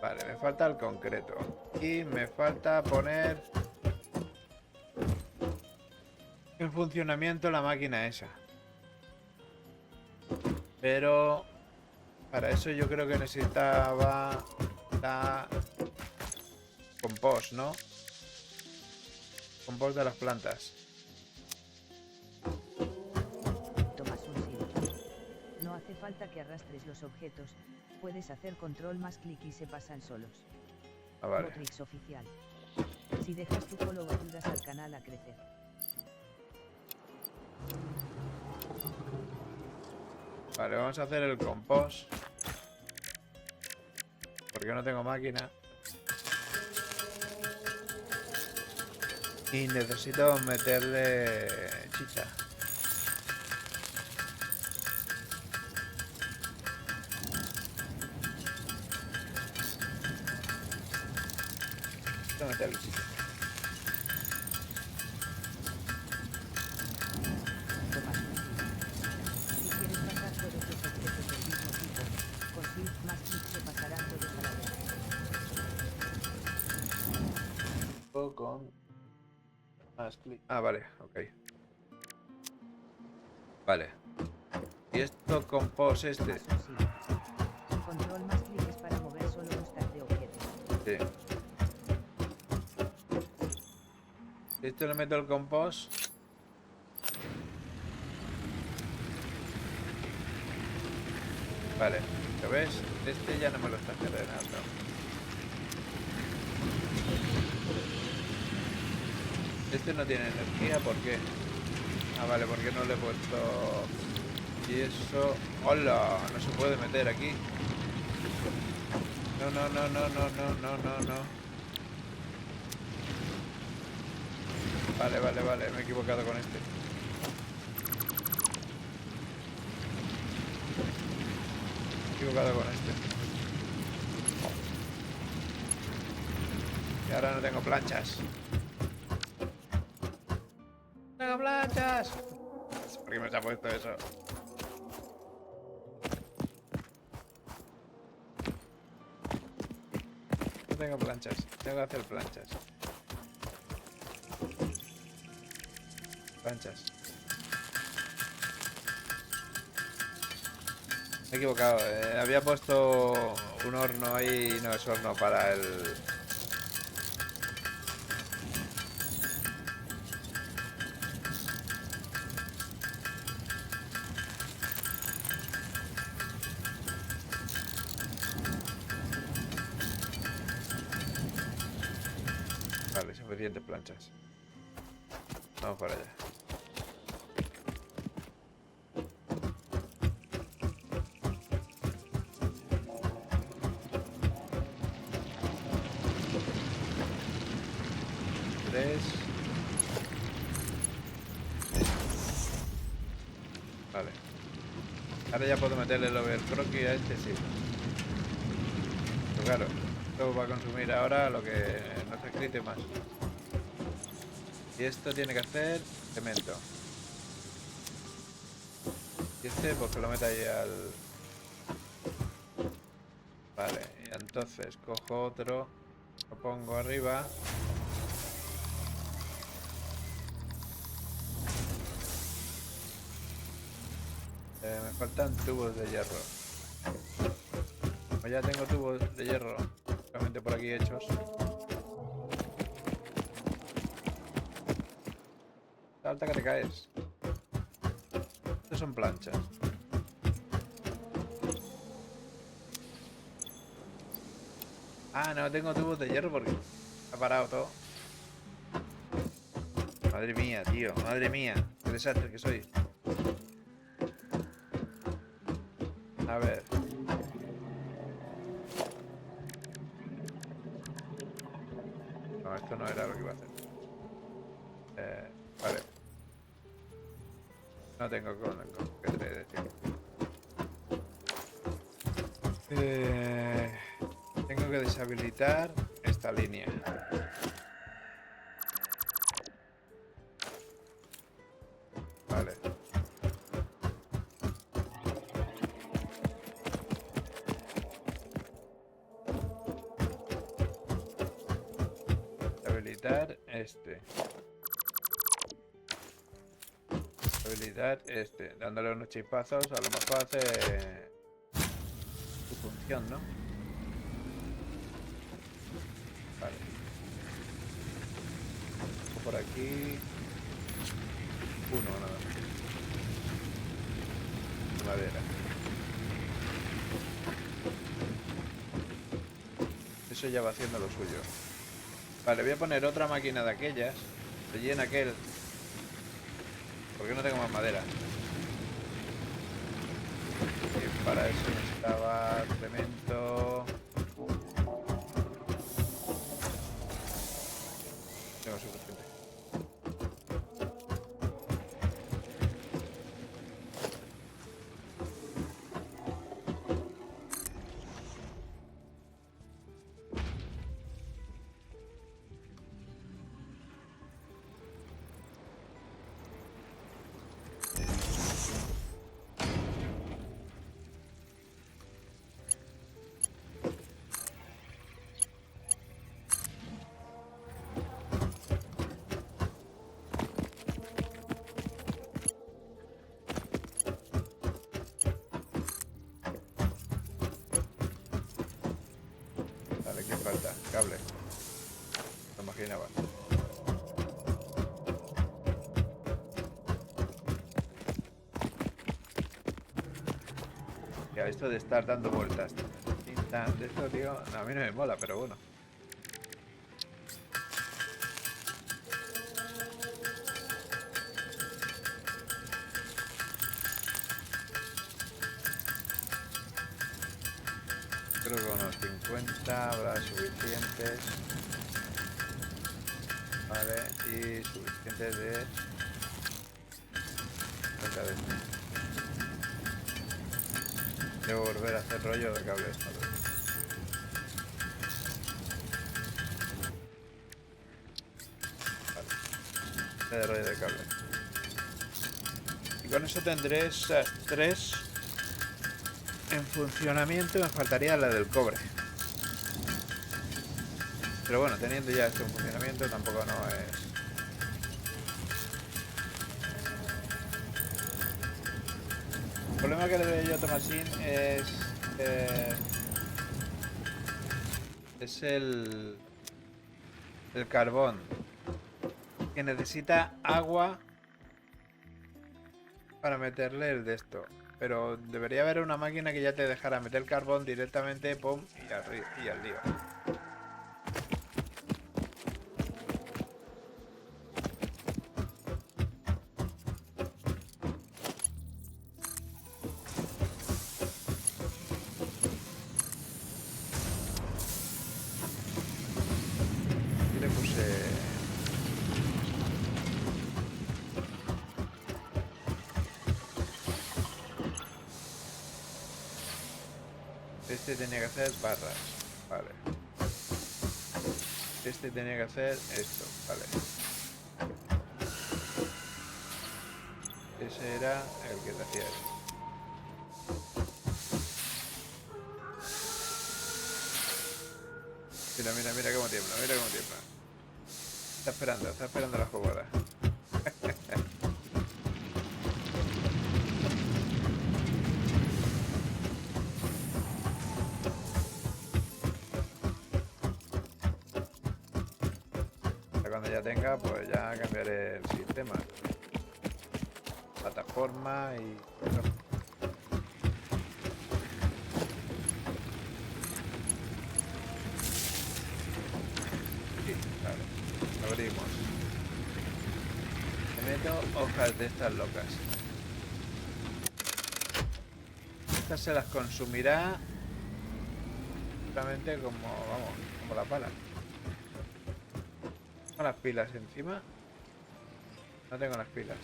Vale, me falta el concreto. Y me falta poner en funcionamiento la máquina esa. Pero para eso yo creo que necesitaba la compost, ¿no? Compost de las plantas. Tomas un sí. No hace falta que arrastres los objetos. Puedes hacer control más clic y se pasan solos. Ah, vale. Motrix oficial. Si dejas tu follow ayudas al canal a crecer. Vale, vamos a hacer el compost. Porque no tengo máquina. Y necesito meterle chicha. Necesito meterle chicha. Tomas un sí. Si quieres pasar todos los objetos del mismo tipo, con Shift más clic se pasarán todos a la vez. Con más clic. Ah, vale, ok. Vale. Y esto compost este. Tomas un sí. Control más clic es para mover solo un stack de objetos. Sí. Esto le meto el compost. Vale, ¿lo ves? Este ya no me lo está generando. Este no tiene energía, ¿por qué? Ah, vale, porque no le he puesto... Y eso... ¡Hola! No se puede meter aquí. No, no, no, no, no, no, no, no, no. Vale, vale, vale, me he equivocado con este. Me he equivocado con este. Y ahora no tengo planchas. ¡No tengo planchas! ¿Por qué me se ha puesto eso? No tengo planchas. Tengo que hacer planchas. Planchas. Me he equivocado. Había puesto un horno ahí. No es horno para el... Vale, suficientes planchas. Vamos para allá. Tres. Vale. Ahora ya puedo meterle el overclock a este, sí. Pero claro, Esto va a consumir ahora lo que no se escribe más. Y esto tiene que hacer cemento. Y este, pues que lo meta ahí al... Vale, y entonces cojo otro, lo pongo arriba. Me faltan tubos de hierro. Como ya tengo tubos de hierro realmente por aquí hechos. Salta que te caes. Estos son planchas. Ah, no tengo tubos de hierro porque ha parado todo. Madre mía, tío. Madre mía. Qué desastre que soy. A ver. No, esto no era lo que iba a hacer. Vale. No tengo con qué te decir. Tengo que deshabilitar esta línea. Vale. Deshabilitar este. Deshabilitar este. Dándole unos chispazos, a lo mejor hace su función, ¿no? Vale. Por aquí. Uno nada más. Madera. Eso ya va haciendo lo suyo. Vale, voy a poner otra máquina de aquellas. Rellena aquel. ¿Por qué no tengo más madera? Y para eso necesitaba cemento. Tengo suficiente. Vale, ¿qué falta? Cable. Lo imaginaba. Ya, esto de estar dando vueltas. De esto, tío, no, a mí no me mola, pero bueno. Creo que unos 50 habrá suficientes. Vale, y suficientes de... Debo volver a hacer rollo de cable esto. Vale. De rollo de cable. Y con eso tendré esas tres en funcionamiento. Me faltaría la del cobre. Pero bueno, teniendo ya esto en funcionamiento tampoco no es... El problema que le doy yo a Tomasín es el carbón, que necesita agua para meterle el de esto. Pero debería haber una máquina que ya te dejara meter el carbón directamente, pum, y al lío. Y le puse... Este tenía que hacer barras. Vale. Este tenía que hacer esto, vale. Ese era el que te hacía eso. Mira, mira, mira cómo tiembla, mira cómo tiembla. Está esperando la jugada. Cuando ya tenga, pues ya cambiaré el sistema. Plataforma y... Sí, vale. Abrimos. Le meto hojas de estas locas. Estas se las consumirá solamente como, vamos, como la pala. ¿Tengo las pilas encima? No tengo las pilas.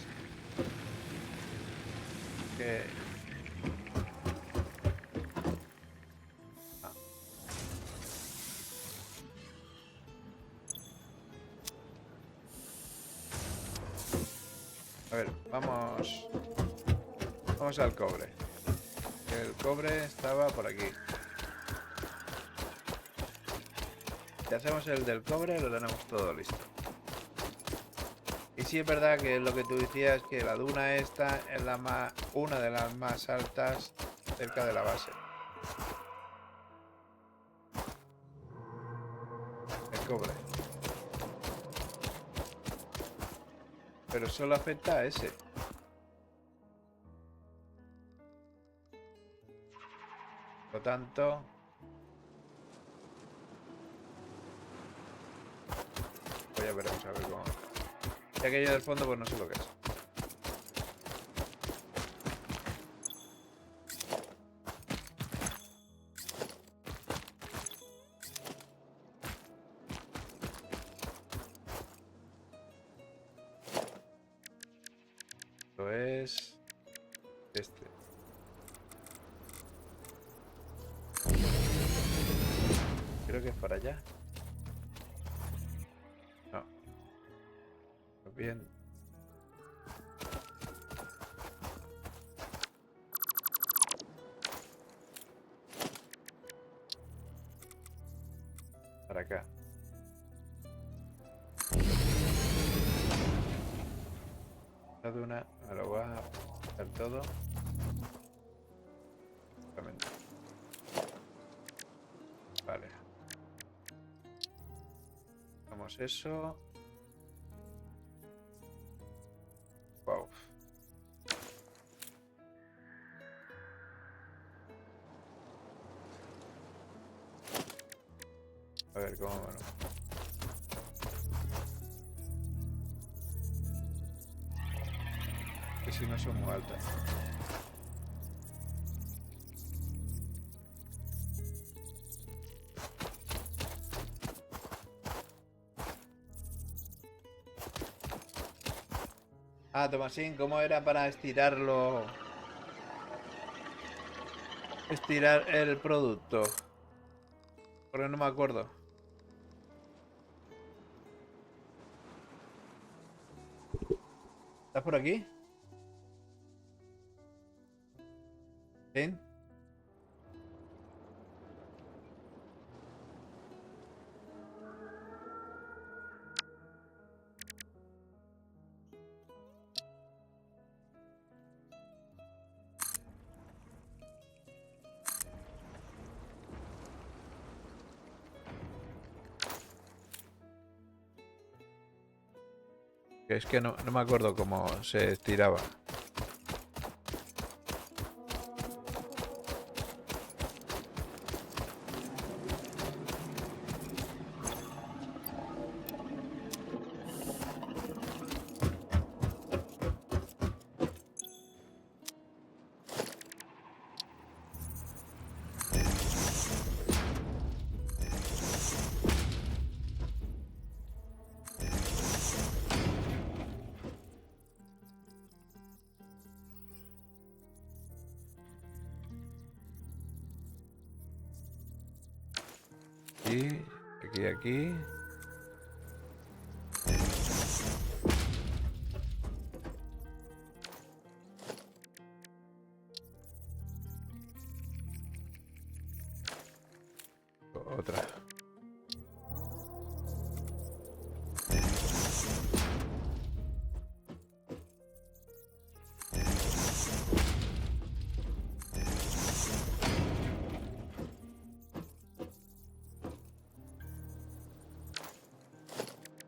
Que... ah. A ver, vamos... Vamos al cobre. El cobre estaba por aquí. Si hacemos el del cobre, lo tenemos todo listo. Y sí es verdad que lo que tú decías, que la duna esta es una de las más altas cerca de la base. El cobre. Pero solo afecta a ese. Por lo tanto... pues ya veremos a ver cómo... Y aquello del fondo pues no sé lo que es. Esto es... este. Creo que es para allá. No. Pues bien. Para acá. La duna me lo va a hacer todo. Exactamente. Vale. Hacemos eso. Wow. A ver cómo bueno. Que si no son muy altas. Ah, Tomasín, ¿cómo era para estirarlo? Estirar el producto. Porque no me acuerdo. ¿Estás por aquí? ¿Sí? Que es que no me acuerdo cómo se estiraba. Aquí, aquí, aquí. otra.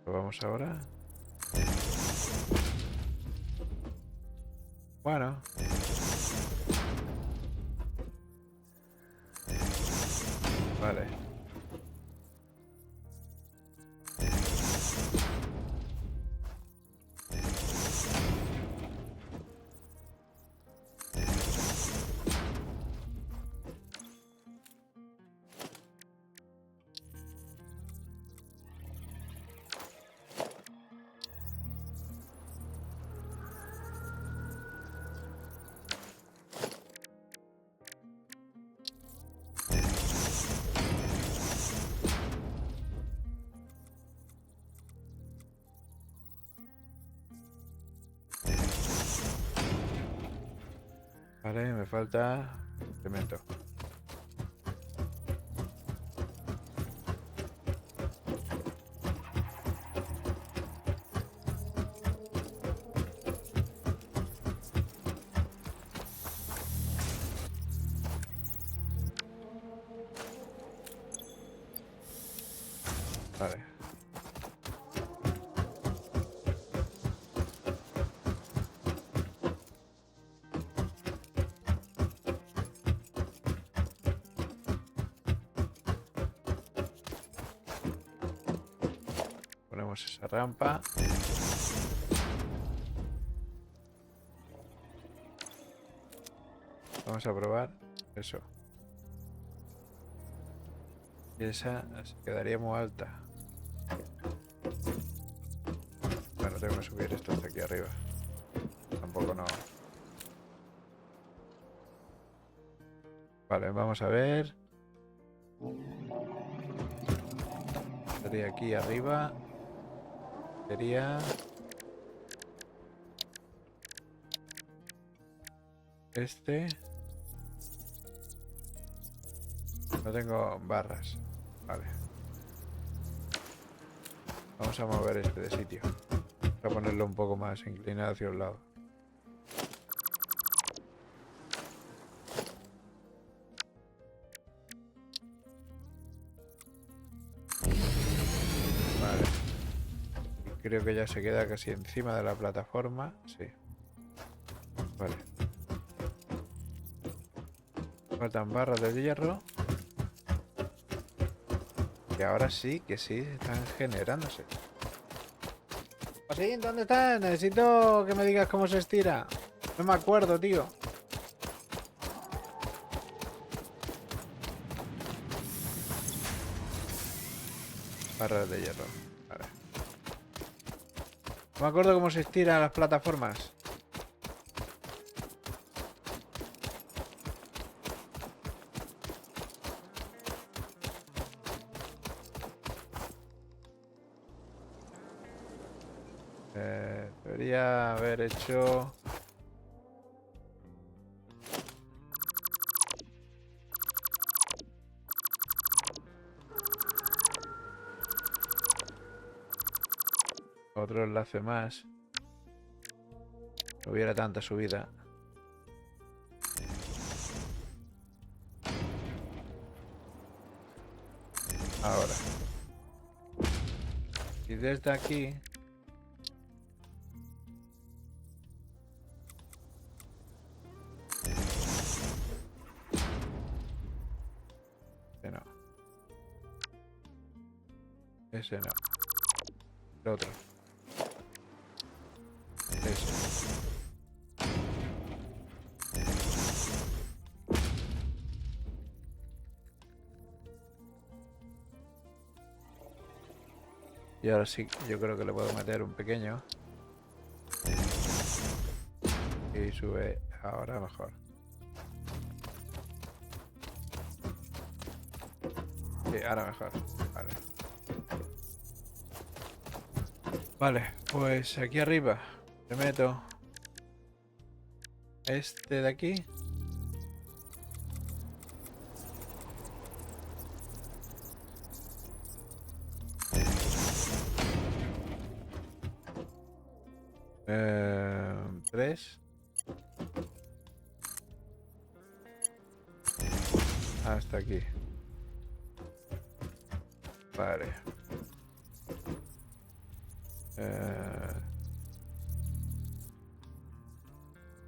Vamos ahora. Bueno. Vale. Vale, me falta cemento. Vale. Ponemos esa rampa. Vamos a probar eso. Y esa se quedaría muy alta. Bueno, tengo que subir esto hasta aquí arriba. Tampoco no. Vale, vamos a ver. Sería aquí arriba. Sería... este. No tengo barras. Vale. Vamos a mover este de sitio. Voy a ponerlo un poco más inclinado hacia un lado. Vale. Y creo que ya se queda casi encima de la plataforma. Sí. Vale. Faltan barras de hierro. Y ahora sí, que sí, están generándose. ¿Sí? ¿Dónde estás? Necesito que me digas cómo se estira. No me acuerdo, tío. Barras de hierro. Vale. No me acuerdo cómo se estiran las plataformas. Debería haber hecho... otro enlace más. No hubiera tanta subida. Ahora. Y desde aquí... no. Ese no. El otro. Ese. Y ahora sí, yo creo que le puedo meter un pequeño. Y sube ahora mejor. Sí, ahora mejor. Vale. Vale, pues aquí arriba le meto este de aquí. 3. Hasta aquí. Vale.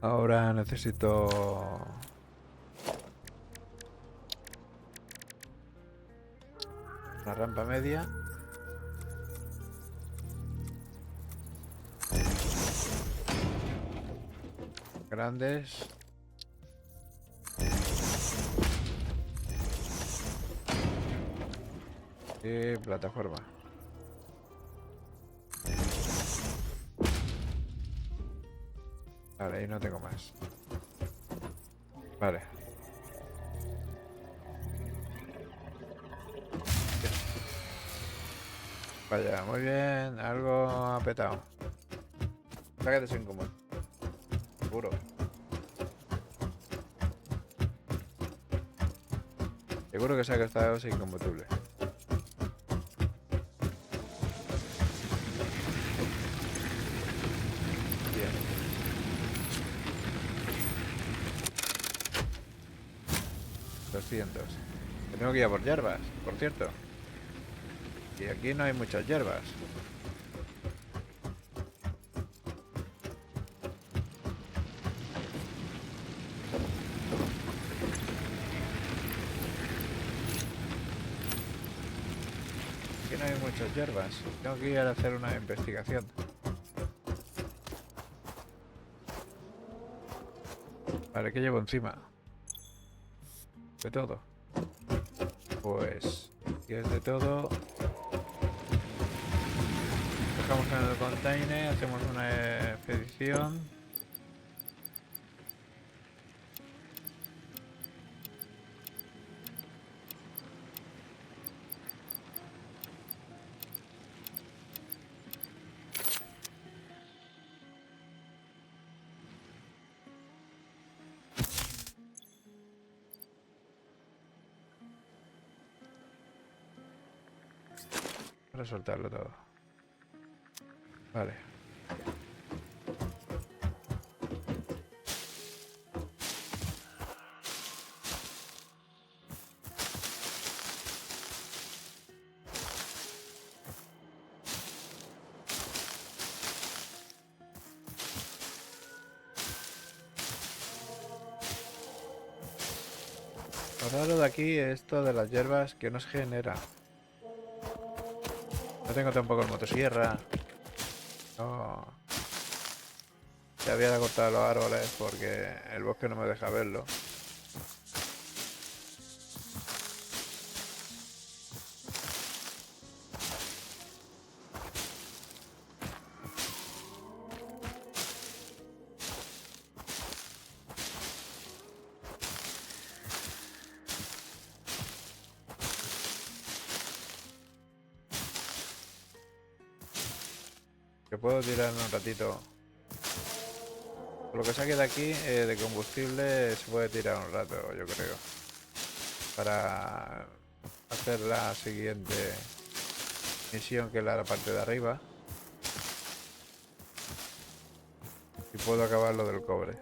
Ahora necesito... una rampa media. Grandes. Y plataforma. Vale, ahí no tengo más. Vale. Vaya, muy bien. Algo ha petado. Sácate sin común. Seguro. Seguro que se ha gastado sin combustible. Bien. $200. Tengo que ir a por hierbas, por cierto. Y aquí no hay muchas hierbas. Aquí no hay muchas hierbas. Tengo que ir a hacer una investigación. Vale, ¿qué llevo encima? De todo. Pues, si es de todo, dejamos en el container, hacemos una expedición. Para soltarlo todo. Vale. Lo raro de aquí es esto de las hierbas que nos genera. No tengo tampoco el motosierra. No. Ya había de cortar los árboles porque el bosque no me deja verlo. Que puedo tirar un ratito. Por lo que saque de aquí de combustible se puede tirar un rato, yo creo. Para hacer la siguiente misión, que es la parte de arriba. Y puedo acabar lo del cobre.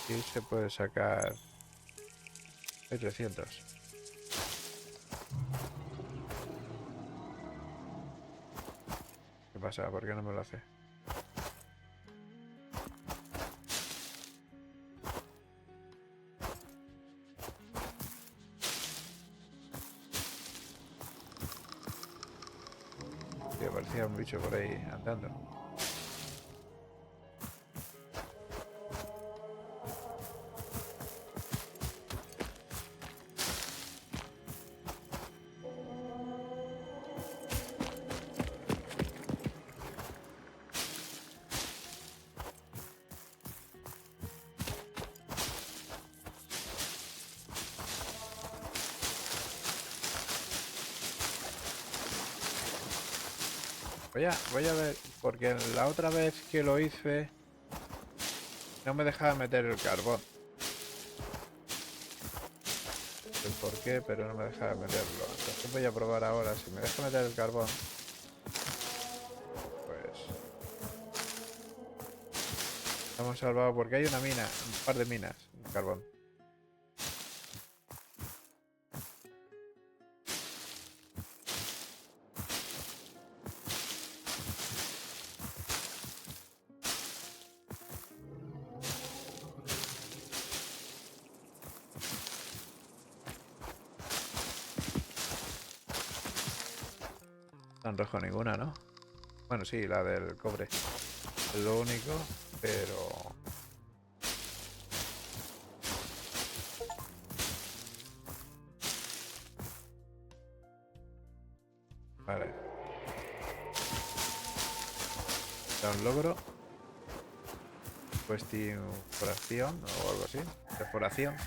Aquí se puede sacar 300. ¿Qué pasa? ¿Por qué no me lo hace? Sí, aparecía un bicho por ahí andando. Voy a ver, porque la otra vez que lo hice no me dejaba meter el carbón. No sé por qué, pero no me dejaba meterlo. Entonces voy a probar ahora. Si me deja meter el carbón, pues hemos salvado porque hay una mina, un par de minas de carbón. No han rojo ninguna, ¿no? Bueno, sí, la del cobre. Es lo único, pero... Vale. Da un logro. Perforación o algo así. Perforación.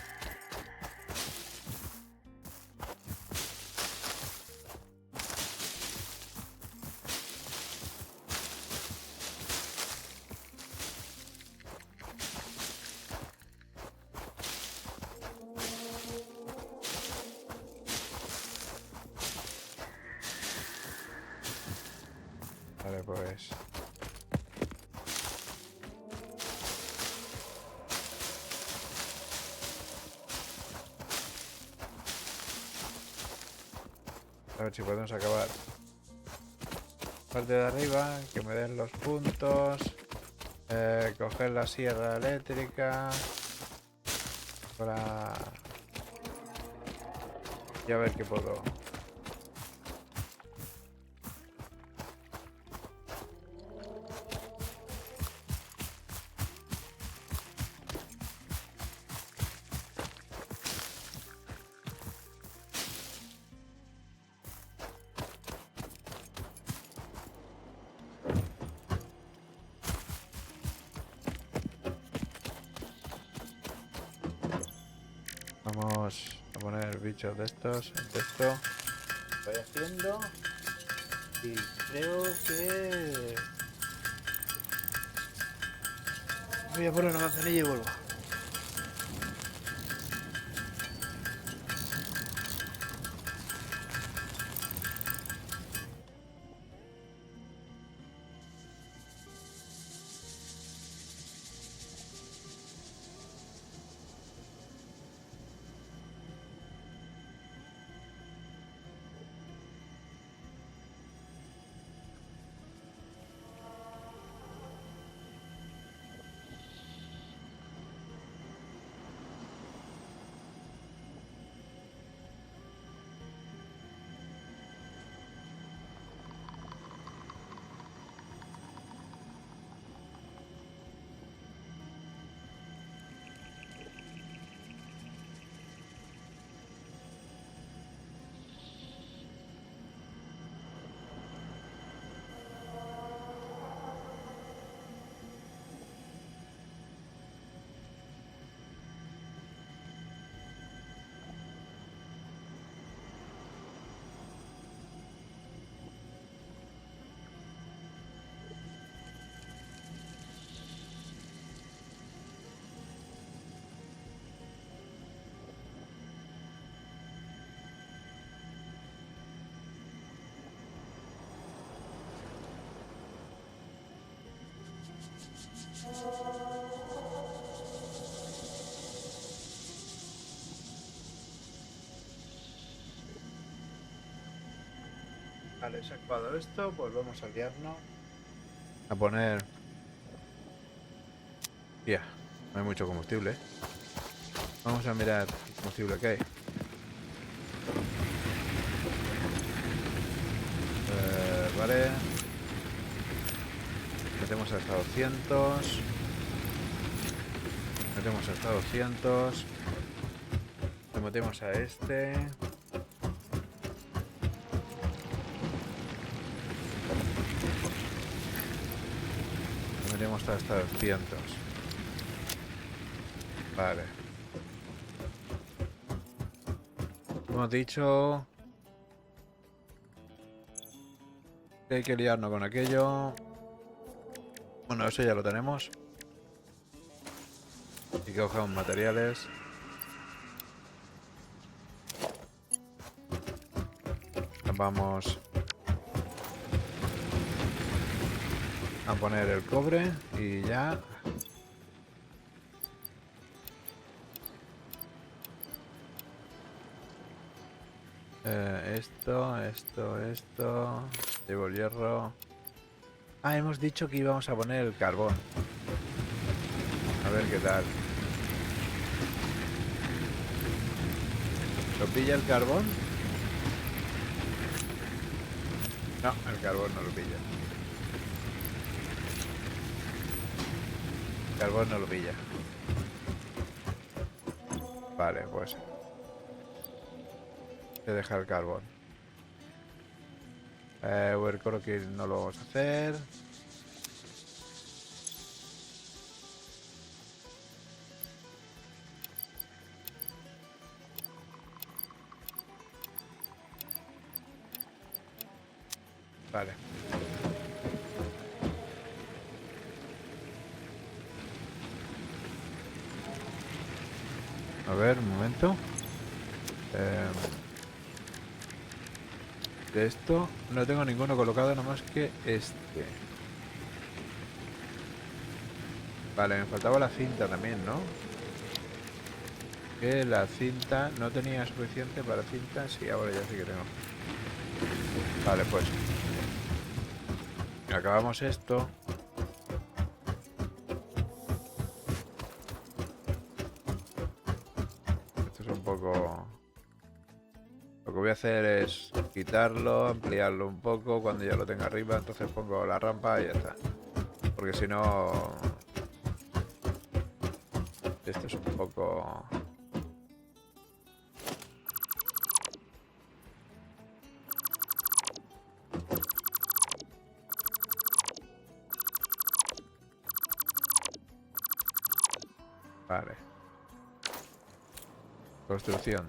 Vale, pues... A ver si podemos acabar. Parte de arriba, que me den los puntos. Coger la sierra eléctrica. Para... Y a ver qué puedo. Vamos a poner bichos de estos en texto. Estoy haciendo y creo que voy a poner una manzanilla y vuelvo. Vale, se ha acabado esto, pues vamos a liarnos. A poner... Ya, no hay mucho combustible. Vamos a mirar el combustible que hay. Vale. Metemos hasta 200. Metemos hasta 200. Le metemos a este. Le metemos hasta 200. Vale. Hemos dicho... Hay que liarnos con aquello. Bueno, eso ya lo tenemos. Y que cogemos materiales. Vamos a poner el cobre y ya. Esto. Llevo el hierro. Ah, hemos dicho que íbamos a poner el carbón. A ver qué tal. ¿Lo pilla el carbón? No, el carbón no lo pilla. El carbón no lo pilla. Vale, pues se deja el carbón. Overclocking no lo vamos a hacer. Vale. A ver, un momento. De esto no tengo ninguno colocado, nada más que este. Vale, me faltaba la cinta también, ¿no? Que la cinta no tenía suficiente para cinta. Sí, ahora ya sí que tengo. Vale, pues acabamos esto. Esto es un poco... Lo que voy a hacer es quitarlo, ampliarlo un poco. Cuando ya lo tenga arriba, entonces pongo la rampa y ya está. Porque si no... Esto es un poco... Vale. Construcción.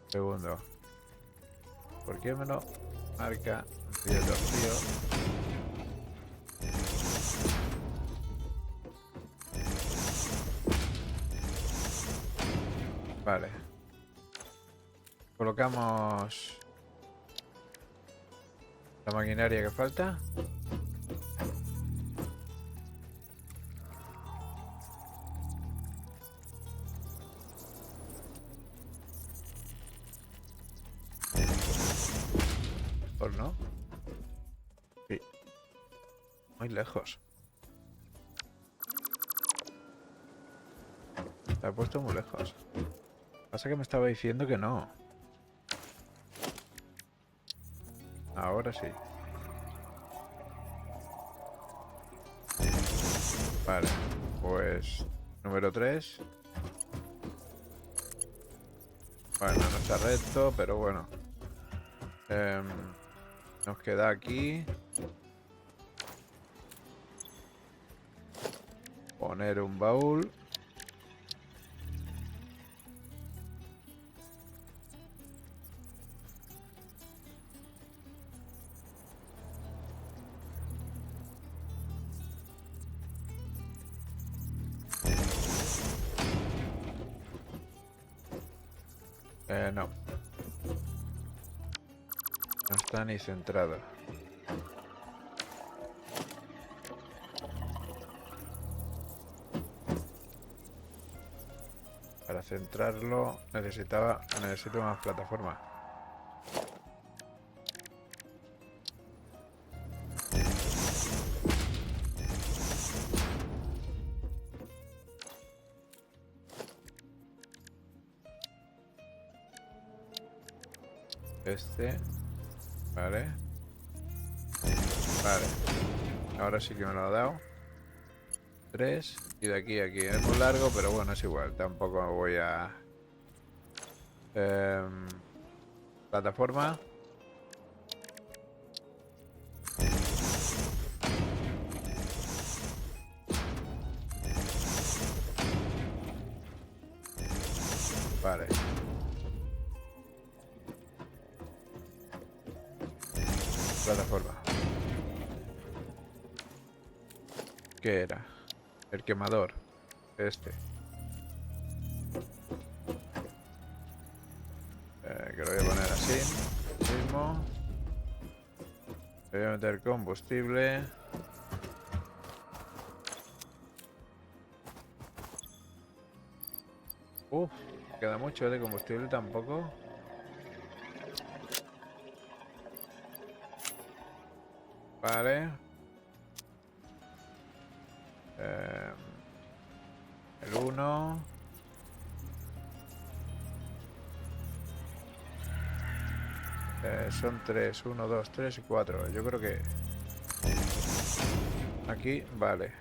Segundo. ¿Por qué me lo marca río de río? Vale. Colocamos la maquinaria que falta. ¿O no? Sí. Muy lejos. Se ha puesto muy lejos. Pasa que me estaba diciendo que no. Ahora sí. Vale. Pues... Número 3. Bueno, no está recto, pero bueno. Nos queda aquí poner un baúl. No. No está ni centrado. Para centrarlo necesito más plataforma. Este. Vale. Vale. Ahora sí que me lo ha dado. 3. Y de aquí a aquí. Es muy largo, pero bueno, es igual. Tampoco me voy a... plataforma. Vale. ¿Qué era? El quemador. Este. Que lo voy a poner así. Mismo. Le voy a meter combustible. Uf, queda mucho de combustible tampoco. Vale. El 1. Son 3, 1, 2, 3 y 4. Yo creo que aquí, vale.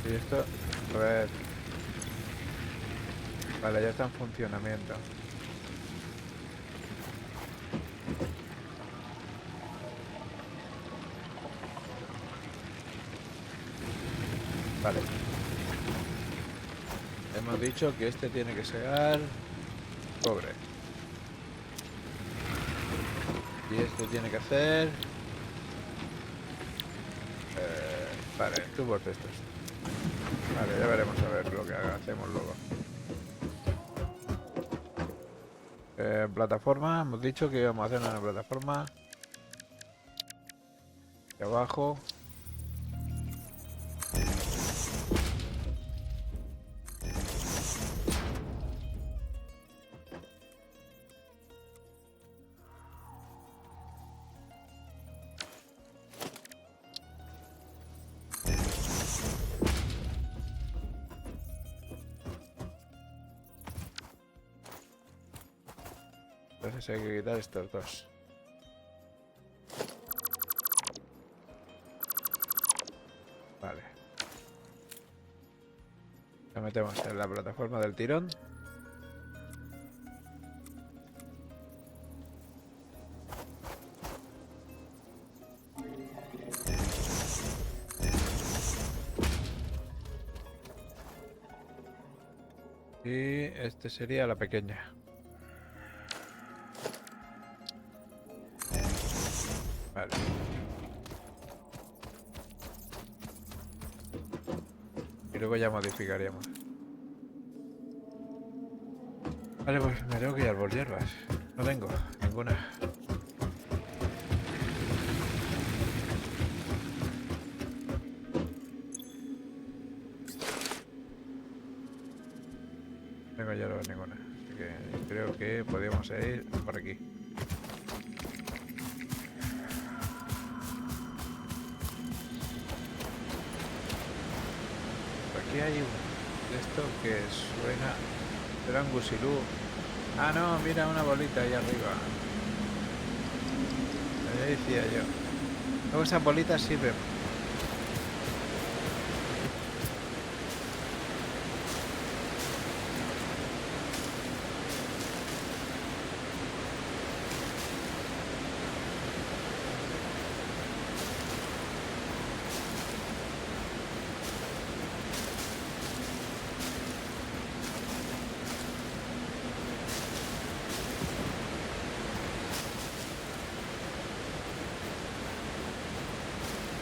Y esto, a ver. Vale, ya está en funcionamiento. Vale. Hemos dicho que este tiene que ser cobre. Y este tiene que hacer... vale, tubos de estos. Vale, ya veremos a ver lo que hacemos luego. Plataforma, hemos dicho que íbamos a hacer una plataforma. De abajo. Entonces hay que quitar estos dos. Vale. Lo metemos en la plataforma del tirón. Y este sería la pequeña. Vale. Y luego ya modificaríamos. Vale, pues me tengo que ir por hierbas. No tengo ninguna. No tengo hierbas ninguna. Así que creo que podríamos ir por aquí. Aquí hay un de esto que suena Trangusilú. Ah, no, mira una bolita ahí arriba. Ya decía yo. Luego esas bolitas sirven.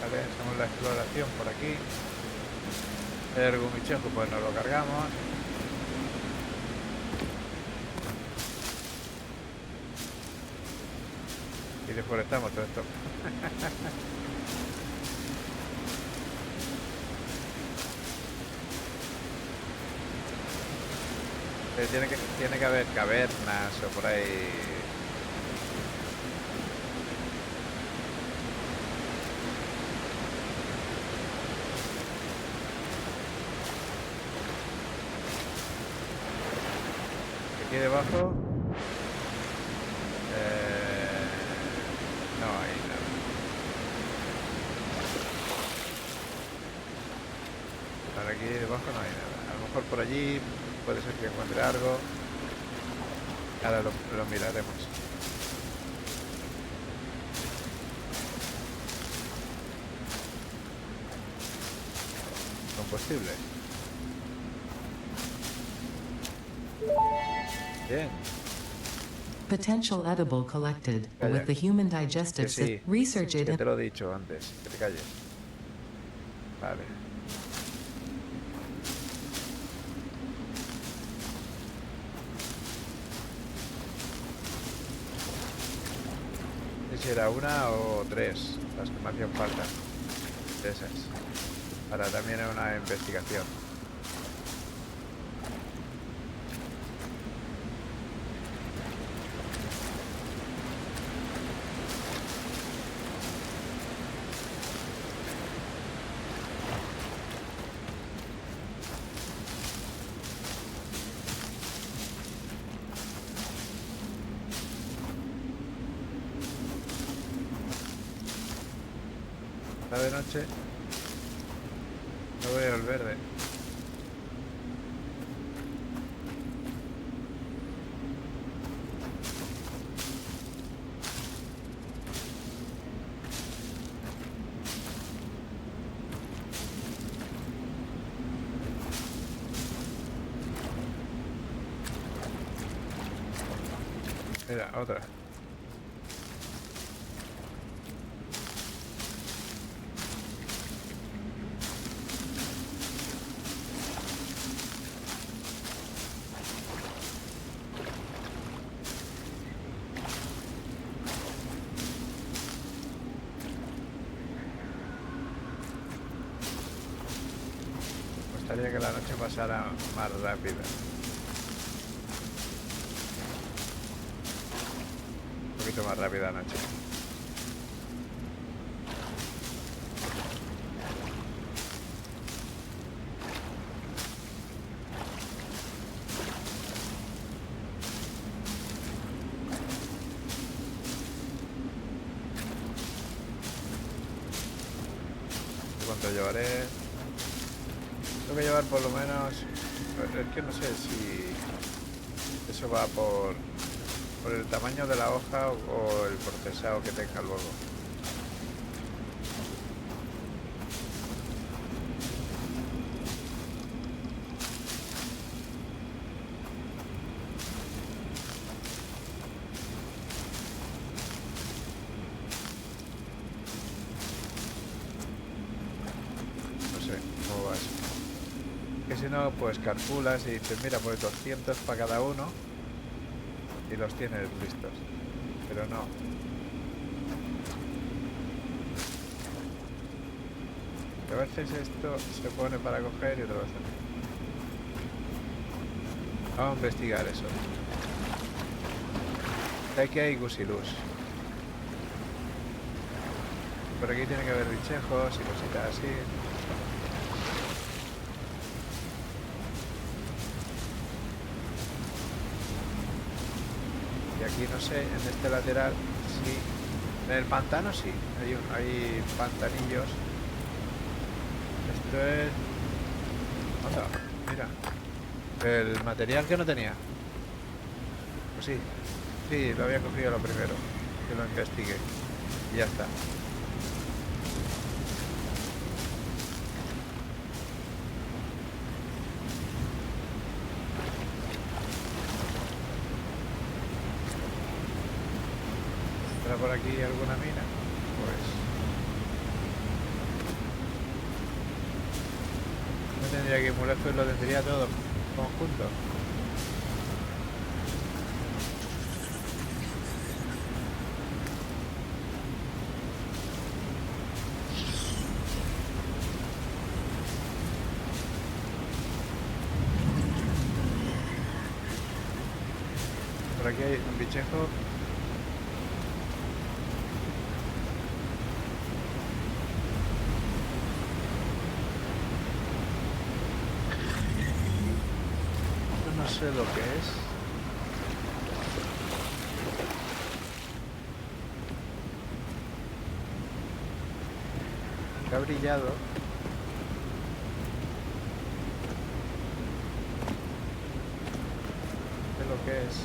Vale, hacemos la exploración por aquí. El gumichoco pues nos lo cargamos. Y deforestamos todo esto. Tiene que haber cavernas o por ahí. Aquí debajo no hay nada. Para aquí debajo no hay nada. A lo mejor por allí puede ser que encuentre algo. Ahora lo miraremos. posible. Bien. Potential edible collected. Calla. With the human Que digestive sí. system. Research it Que in te lo he dicho antes. Que te calles. Vale. No sé si era una o tres las que me hacían falta. De esas. Para también una investigación. Está de noche. No veo el verde. Mira, otra. Me gustaría que la noche pasara más rápida. Un poquito más rápida la noche. ¿Cuánto llevaré? Tengo que llevar por lo menos... Es que no sé si eso va por el tamaño de la hoja o el procesado que tenga luego. No sé cómo va eso. Que si no, pues calculas y dices, mira, pues 200 para cada uno y los tienes listos. Pero no. A veces esto se pone para coger y otra vez no. Vamos a investigar eso. Aquí hay gusilus. Por aquí tiene que haber bichejos y cositas así. Y aquí no sé, en este lateral sí. En el pantano sí, hay pantanillos. Esto es... Anda, mira. El material que no tenía. Pues sí, sí, lo había cogido lo primero. Que lo investigué. Y ya está. ¿Estará por aquí alguna mina? Pues... no tendría que ir muy lejos y lo tendría todo conjunto. Por aquí hay un bichejo. No sé lo que es. Que ha brillado. No sé lo que es.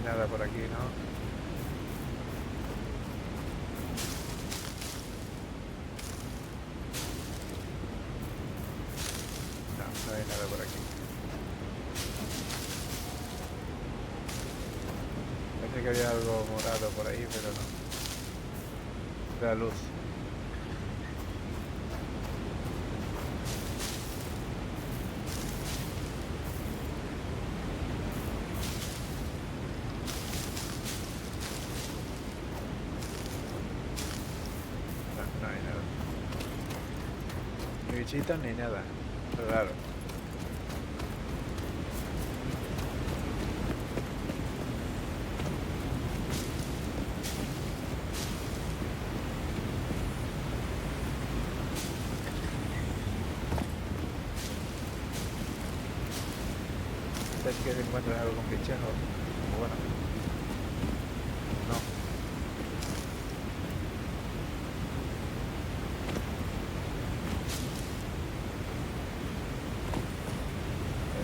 hay nada por aquí, ¿no? No, no hay nada por aquí. Pensé que había algo morado por ahí, pero no. La luz. No, no hay nada. Ni bichitos ni nada. Raro. ¿Sabes que se encuentras algo con bichejo? Bueno. No.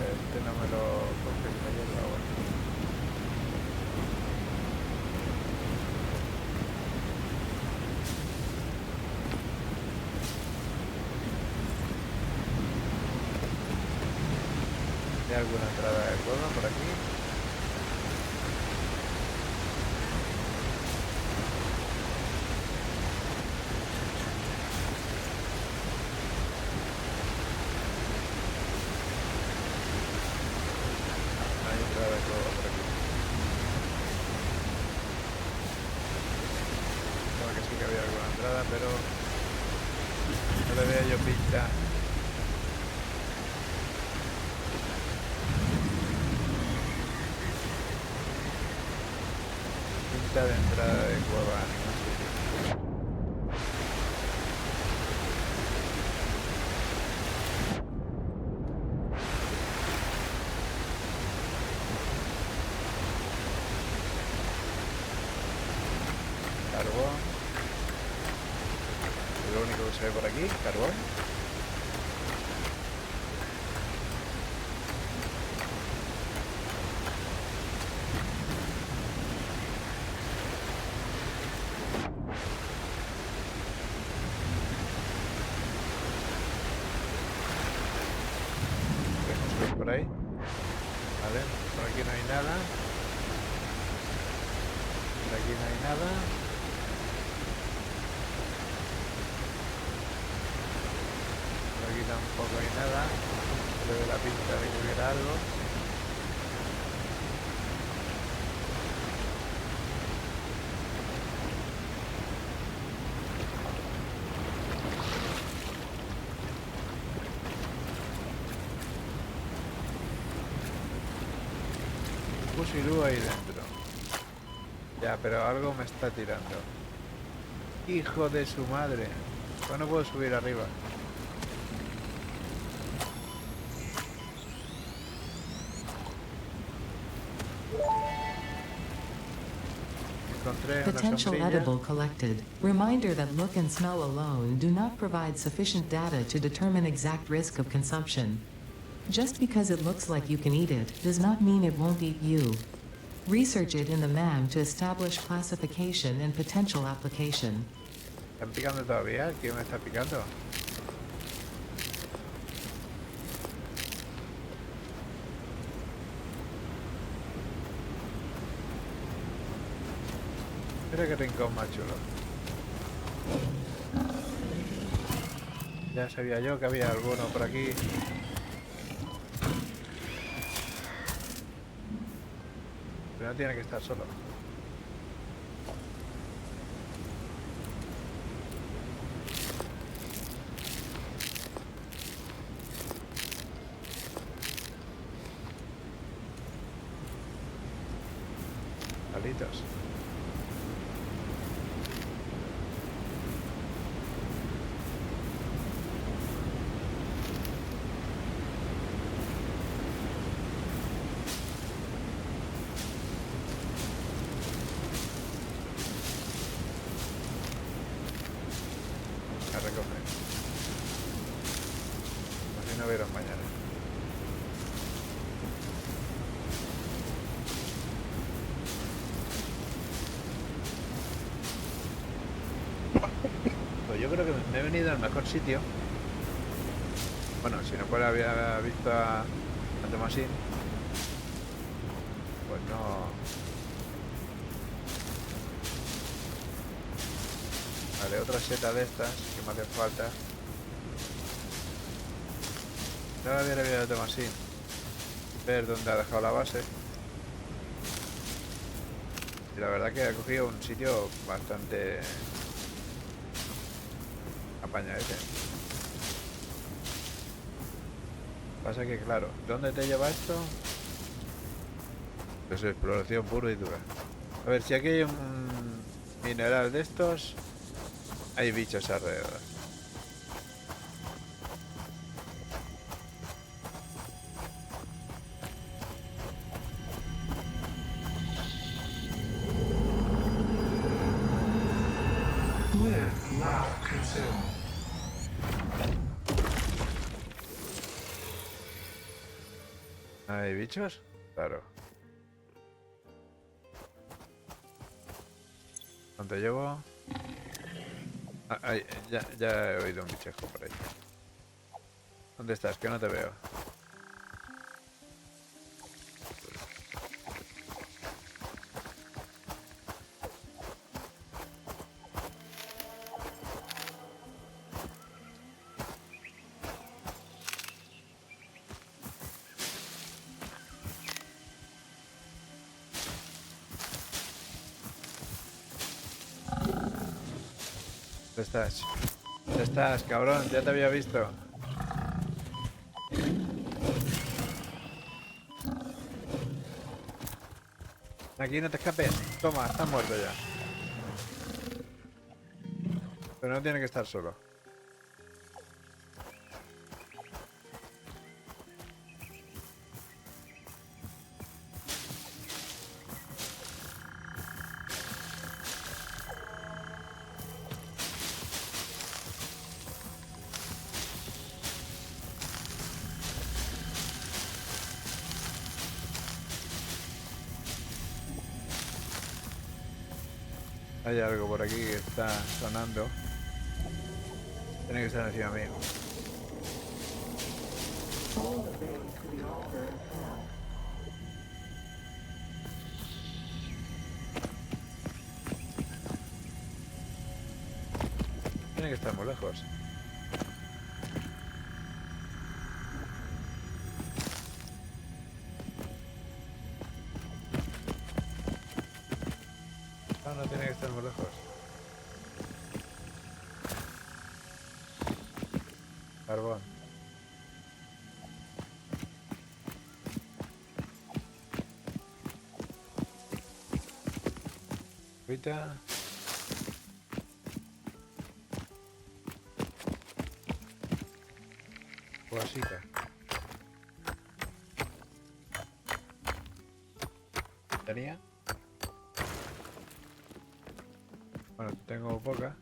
Este no me lo confirma yo, pero bueno. ¿Hay alguna entrada de cueva por aquí? No hay entrada de cueva por aquí. Creo que sí que había alguna entrada, pero no le veo yo pinta. Pinta de entrada de cueva a ningún sitio. Carbón. Es lo único que se ve por aquí, carbón. Podemos subir por ahí. Vale, por aquí no hay nada. Por aquí no hay nada. Por aquí tampoco hay nada. Le doy la pinta de que hubiera algo. Fusilú ahí dentro. Ya, pero algo me está tirando. Hijo de su madre. Pues no puedo subir arriba. Encontré una Potential sombrilla. edible collected. Reminder that look and smell alone do not provide sufficient data to determine exact risk of consumption. Just because it looks like you can eat it does not mean it won't eat you. Research it in the MAM to establish classification and potential application. ¿Están picando todavía? ¿Quién me está picando? Mira qué rincón más chulo. Ya sabía yo que había alguno por aquí. Pero no tiene que estar solo. Palitos. A recoger. Así no vieron mañana. creo que me he venido al mejor sitio. Bueno, si no fuera había visto a Tomasín, pues no. Vale, otra seta de estas que me hacen falta. No la había visto a Tomasín. Ver dónde ha dejado la base. Y la verdad que ha cogido un sitio bastante apañadete. Pasa que, claro, ¿dónde te lleva esto? Pues exploración pura y dura. A ver, si aquí hay un mineral de estos, hay bichos alrededor. Live, laugh, consume. ¿Hay bichos? Claro. ¿Dónde llevo? Ah, ahí, ya he oído un bichejo por ahí. ¿Dónde estás? Que no te veo. ¿Dónde estás? ¿Dónde estás, cabrón? Ya te había visto. Aquí no te escapes. Toma, estás muerto ya. Pero no tiene que estar solo. Hay algo por aquí que está sonando. Tiene que estar encima mío. Tiene que estar muy lejos. No, no tiene que estar muy lejos. Carbón. Ahorita. Guasita. ¿Tenía? Bueno, tengo poca.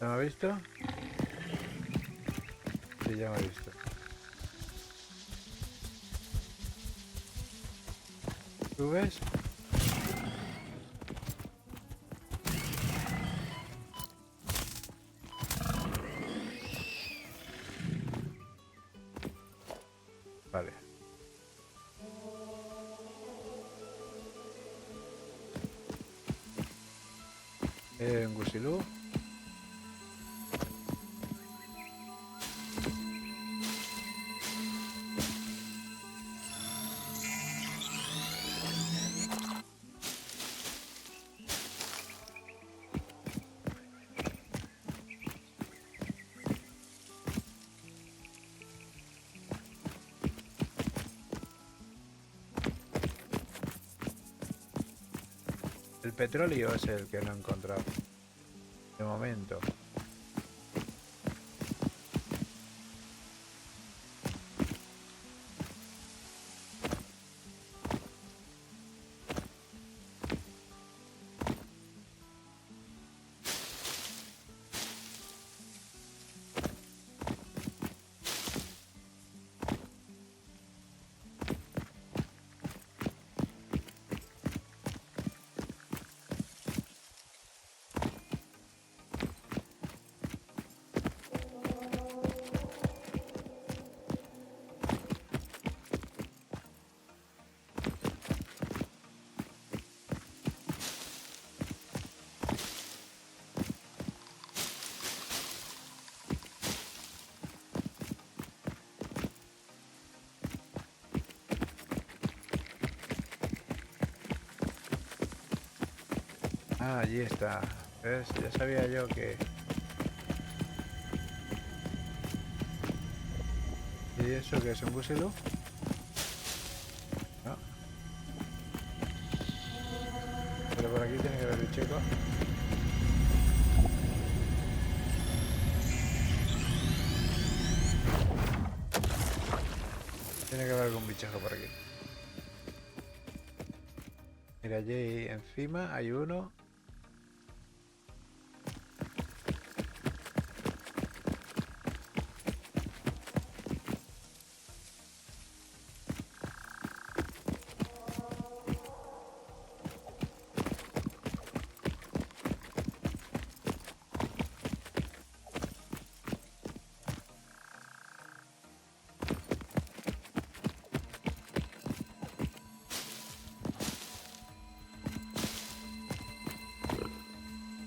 ¿No me ha visto? Sí, ya me ha visto. ¿Tú ves? Vale. En Gusilú. El petróleo es el que no he encontrado. De momento. Ah, allí está. ¿Ves? Ya sabía yo que... ¿Y eso qué es? ¿Un Gusilú? No. Pero por aquí tiene que haber bicheco. Tiene que haber algún bichejo por aquí. Mira, allí encima hay uno.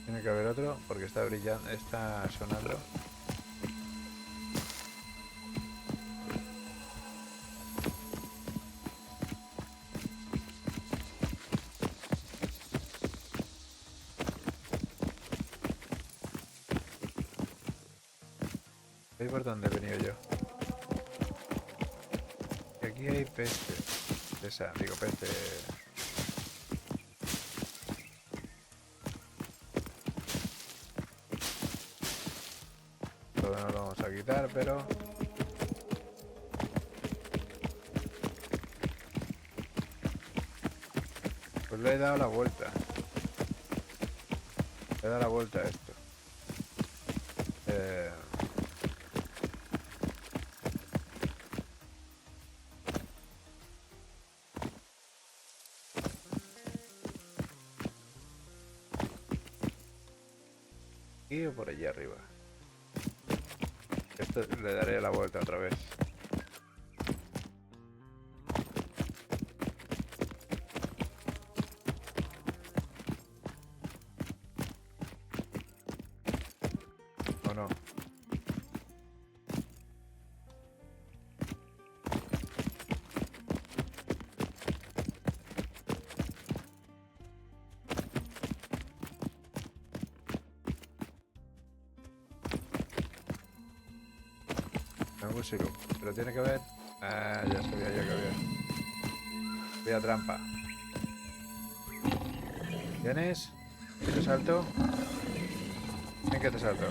Tiene que haber otro porque está brillando, está sonando. ¿Veis por dónde he venido yo? Y aquí hay peces. Esa, digo peces. Todo no lo vamos a quitar, pero... Pues le he dado la vuelta. Le he dado la vuelta a esto. Aquí o por allí arriba. Esto le daré la vuelta otra vez. ¿O no? Un Gusilú. Pero tiene que ver... Ah, ya sabía yo que había. Había trampa. ¿Tienes? ¿Te salto? ¿En qué te salto?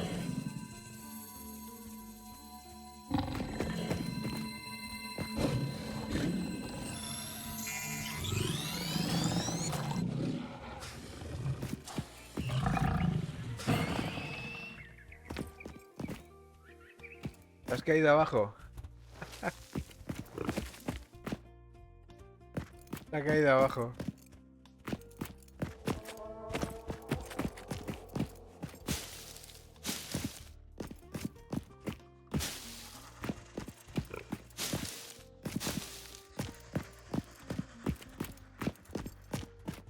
¿Te has caído abajo? Se ha caído abajo.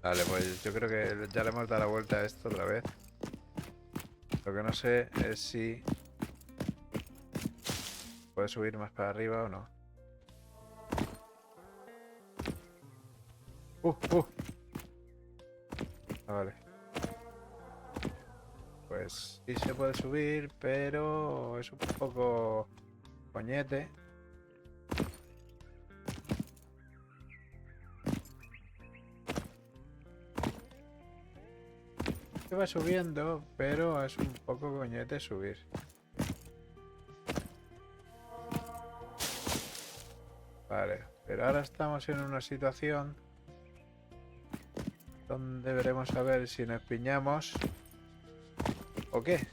Vale, pues yo creo que ya le hemos dado la vuelta a esto otra vez. Lo que no sé es si puede subir más para arriba o no. Ah, vale. Pues sí se puede subir, pero es un poco coñete. Se va subiendo, pero es un poco coñete subir. Vale, pero ahora estamos en una situación donde veremos a ver si nos piñamos o qué.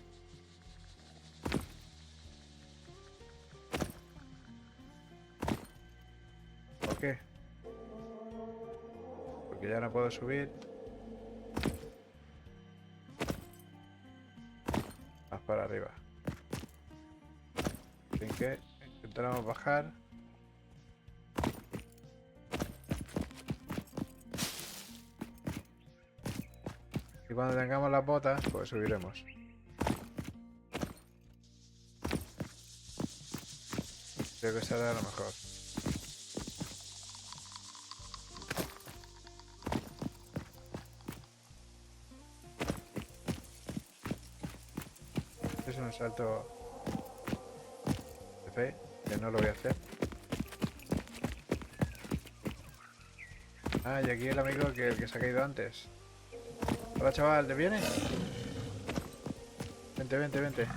¿O qué? Porque ya no puedo subir. Más para arriba. Así que intentaremos bajar. Y cuando tengamos las botas, pues subiremos. Creo que será lo mejor. un salto de fe, que no lo voy a hacer. Ah, y aquí el amigo que se ha caído antes. Hola chaval, ¿te vienes? Vente, vente, vente.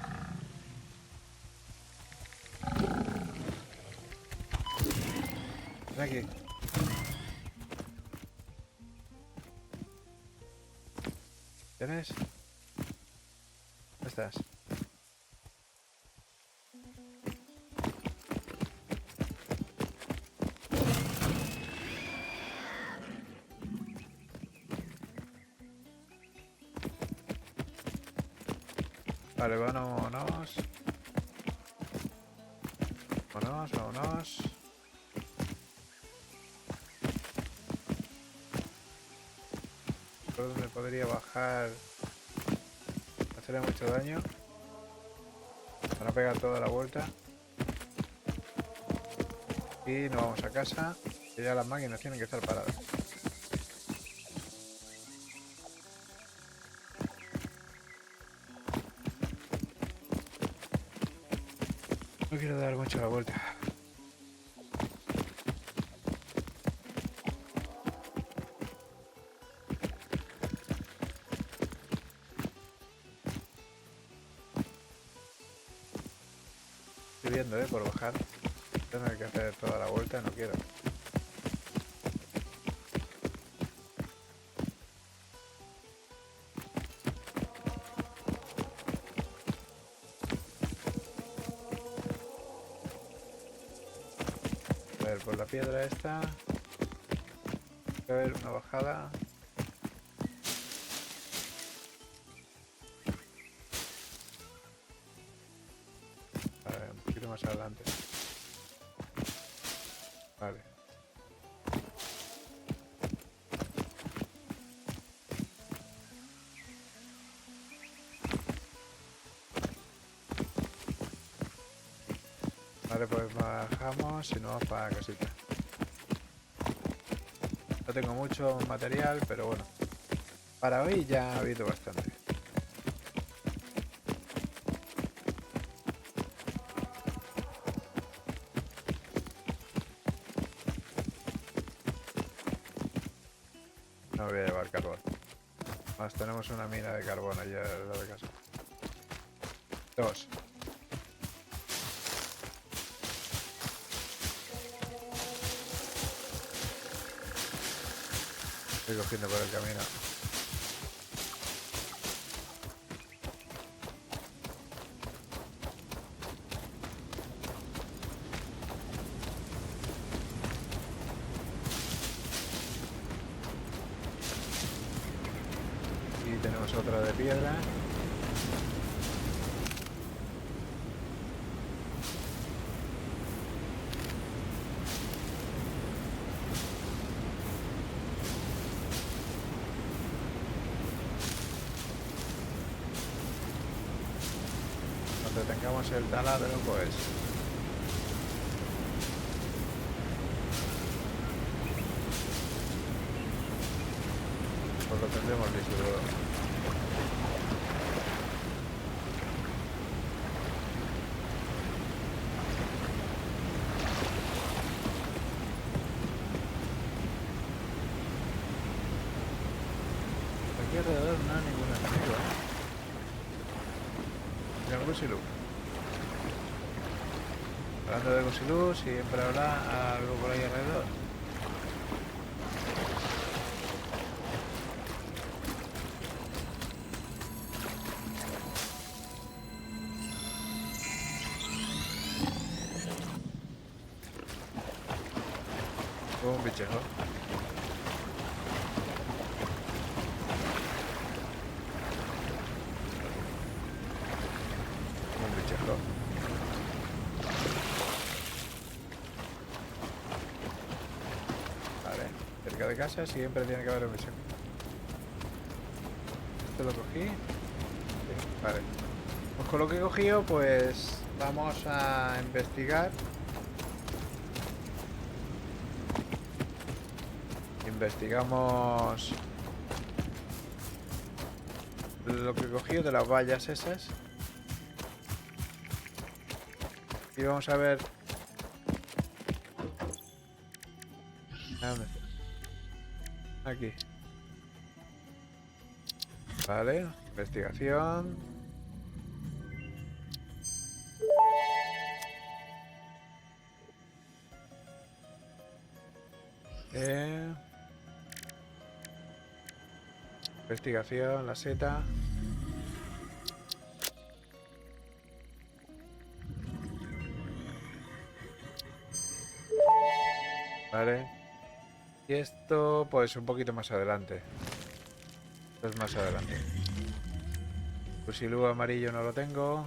Ven aquí. ¿Tienes? ¿Dónde estás? Vale, vámonos. Vámonos, vámonos. ¿Por dónde podría bajar? Hacerle mucho daño. Para pegar toda la vuelta. Y nos vamos a casa. Que ya las máquinas tienen que estar paradas. No quiero dar mucho la vuelta. Estoy viendo, por bajar. Tengo que hacer toda la vuelta, no quiero. A ver, por la piedra esta. A ver, una bajada. A ver, un poquito más adelante. Vale. Vale, pues bajamos y nos vamos para casita. No tengo mucho material, pero bueno. Para hoy ya ha habido bastante. No voy a llevar carbón. Más tenemos una mina de carbón allá al lado de casa. 2. Estoy cogiendo por el camino. Y tenemos otra de piedra. Cuando tengamos el taladro, pues lo tendremos listo luego. Aquí alrededor no hay ningún enemigo, Mira el Gusilú. Hablando de Gusilú, siempre habrá algo por ahí alrededor. Un bichejo. Un bichejo. Vale. Cerca de casa siempre tiene que haber un bichejo. ¿Esto lo cogí? Sí, vale. Pues con lo que he cogido, pues vamos a investigar. Investigamos lo que he cogido de las vallas esas. Y vamos a ver. ¿A dónde? Aquí. Vale, investigación. Investigación, la seta. Vale. Y esto, pues un poquito más adelante. Esto es más adelante. Fusilú amarillo no lo tengo.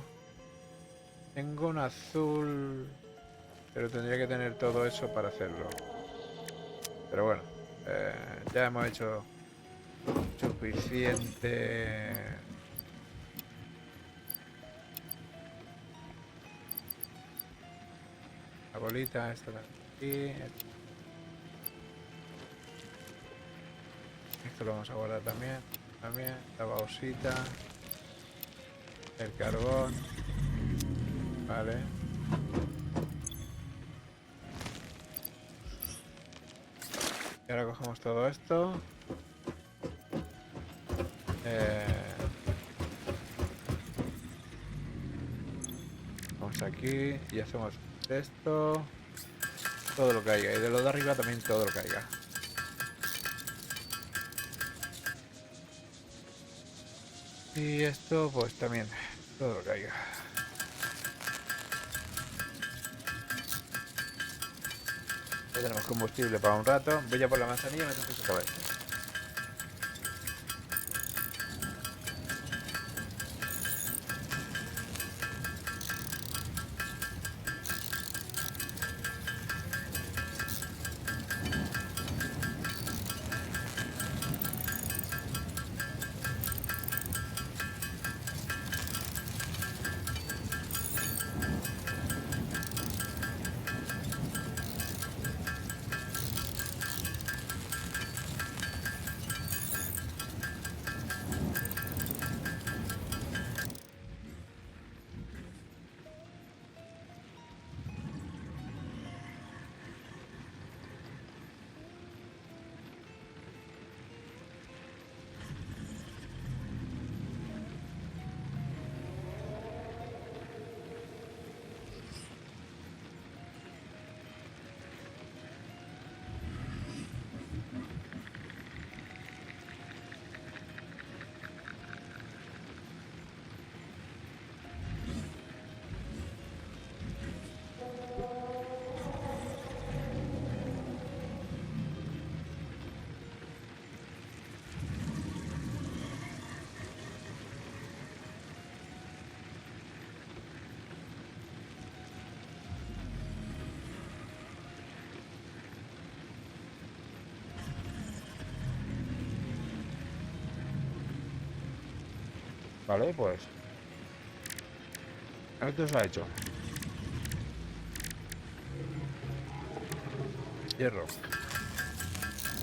Tengo un azul, pero tendría que tener todo eso para hacerlo. Pero bueno, ya hemos hecho suficiente. La bolita, esta de aquí. Esto lo vamos a guardar también. La bausita. El carbón. Vale. Y ahora cogemos todo esto. Vamos aquí y hacemos esto. Todo lo que caiga. Y de lo de arriba también todo lo que caiga. Y esto pues también. Todo lo que caiga. Ya tenemos combustible para un rato. Voy a por la manzanilla y me tengo que sacar esto. Vale, pues. Esto se ha hecho. Hierro.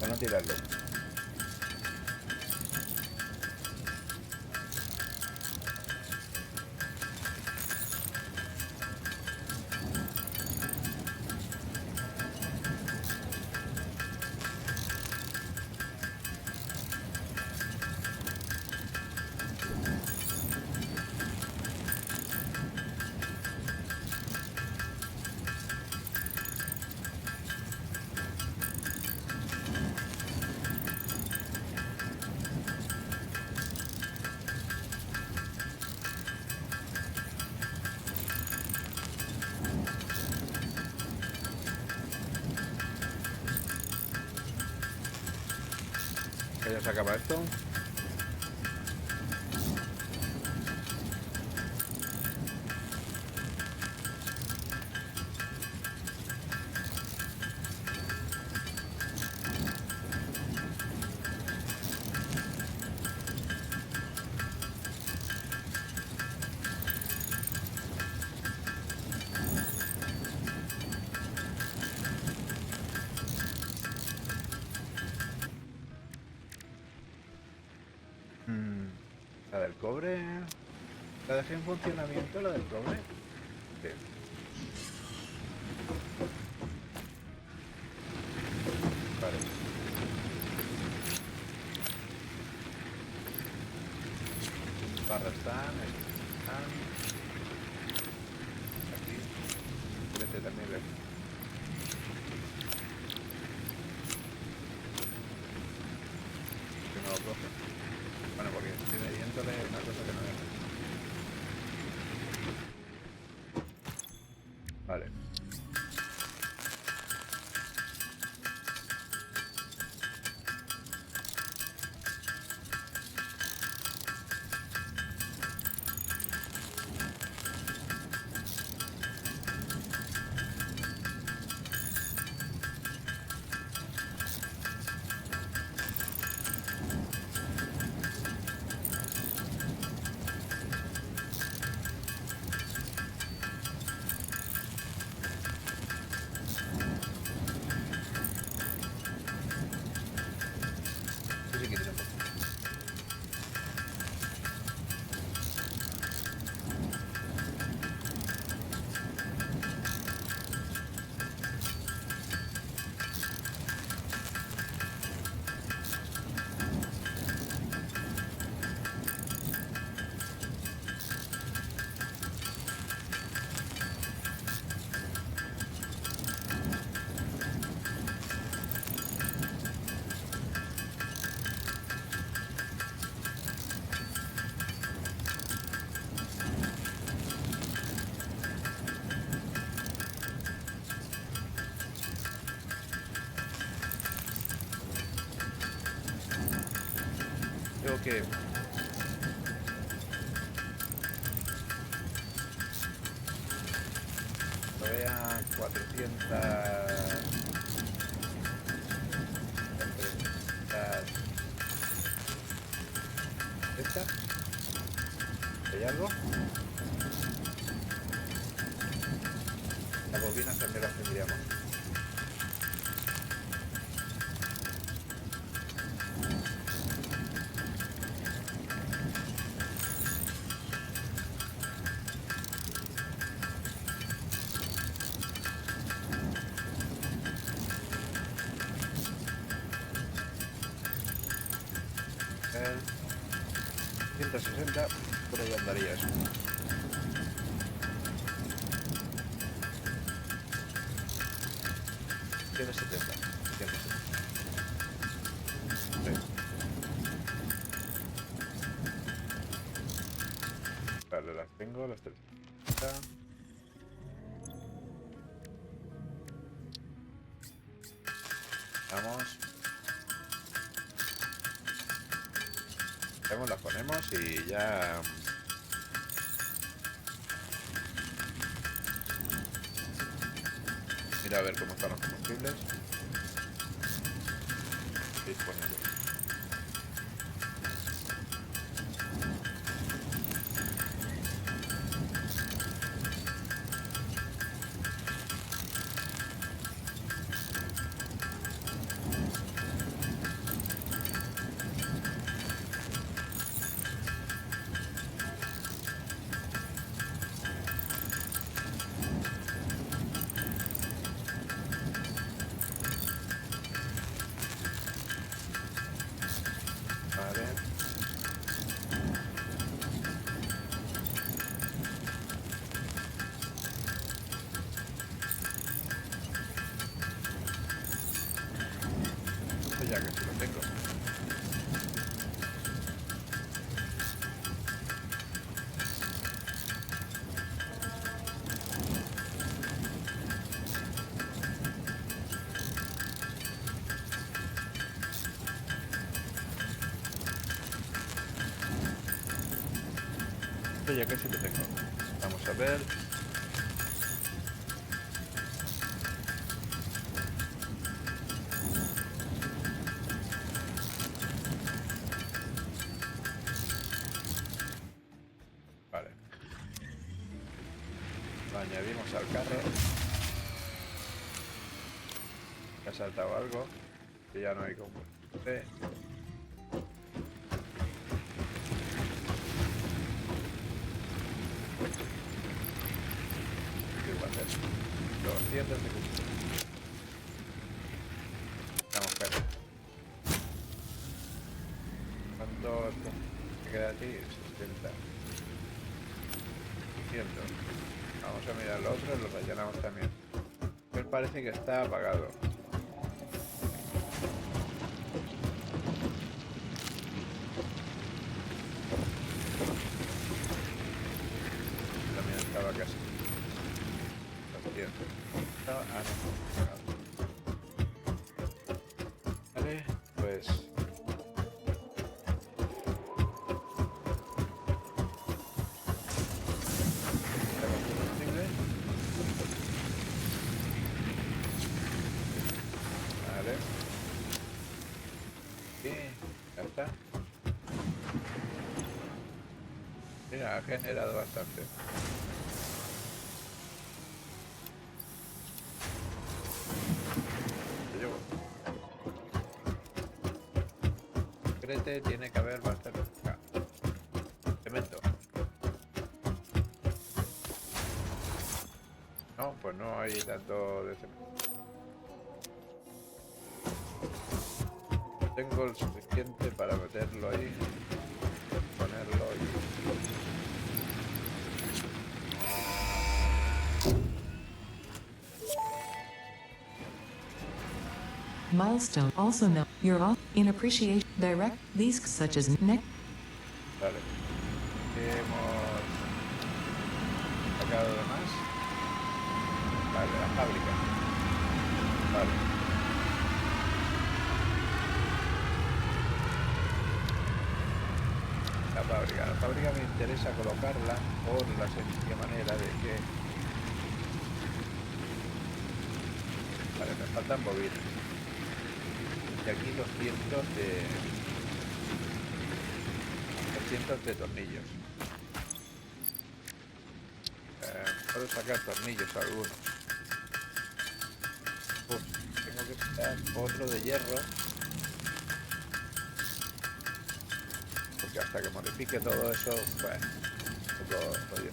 Para no tirarlo. Que ya se acaba esto. La del cobre. La dejé en funcionamiento, la del cobre. Sí. barras están aquí. Vete también de aquí. Que no lo coge. Bueno, porque tiene viéndole una cosa que no es. Vale. Sí, sí que tiene un poco. Tengo que... Lo vea 400... 300... ¿Esta? ¿Hay algo? Las bobinas también las tendríamos. El 160, por ahí andaría eso. Tiene 70. 170. Sí. Vale, las tengo, las 30. Vamos. Las ponemos y ya... Mira a ver cómo están los combustibles. Disponibles. Vale. Esto ya que sí lo tengo. Esto ya casi lo tengo. Vamos a ver. Vale. Lo añadimos al carro. Me ha saltado algo. Que ya no hay combustible. Igual es 200 de combustible. Vamos, pero. ¿Cuánto? queda a ti? 60. 100. Vamos a mirar lo otro, lo rellenamos también. Él parece que está apagado. También estaba casi. 200. No, no, apagado. Vale, pues... Vale. Sí, ya está. Mira, ha generado bastante. Te llevo. Crete tiene que haber bastante. Ah, cemento. No, pues no hay tanto de cemento. Tengo el suficiente para meterlo ahí, ponerlo ahí. Milestone, also known, you're off in appreciation, direct, these such as neck, Vale. Hemos sacado de más. Vale, la fábrica. Vale. La fábrica me interesa colocarla por la sencilla manera de que... Vale, me faltan bobinas. Y aquí los cientos de tornillos. Puedo sacar tornillos algunos. Tengo que sacar otro de hierro. Porque hasta que modifique todo eso, pues, un poco jodido.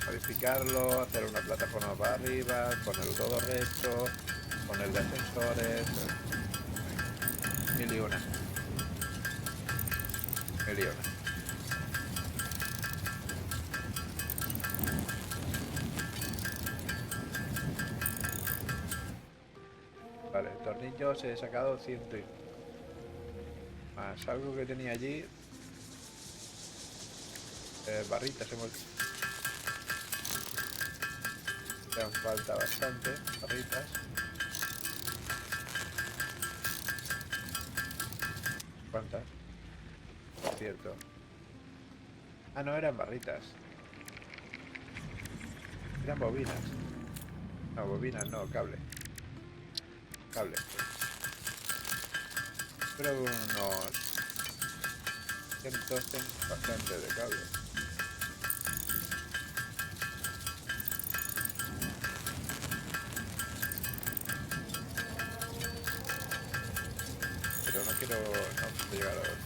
Modificarlo, hacer una plataforma para arriba, ponerlo todo recto, poner de ascensores, mil y una. Mil y una. Vale, tornillos he sacado 100 y... más algo que tenía allí. Barritas hemos... Me han falta bastante, barritas. ¿Cuántas? Por cierto. Ah, no eran barritas. Eran bobinas. No, bobinas no, cable. Cable. Creo que unos 100 tengo bastante de cable. Pero no quiero llegar a ver.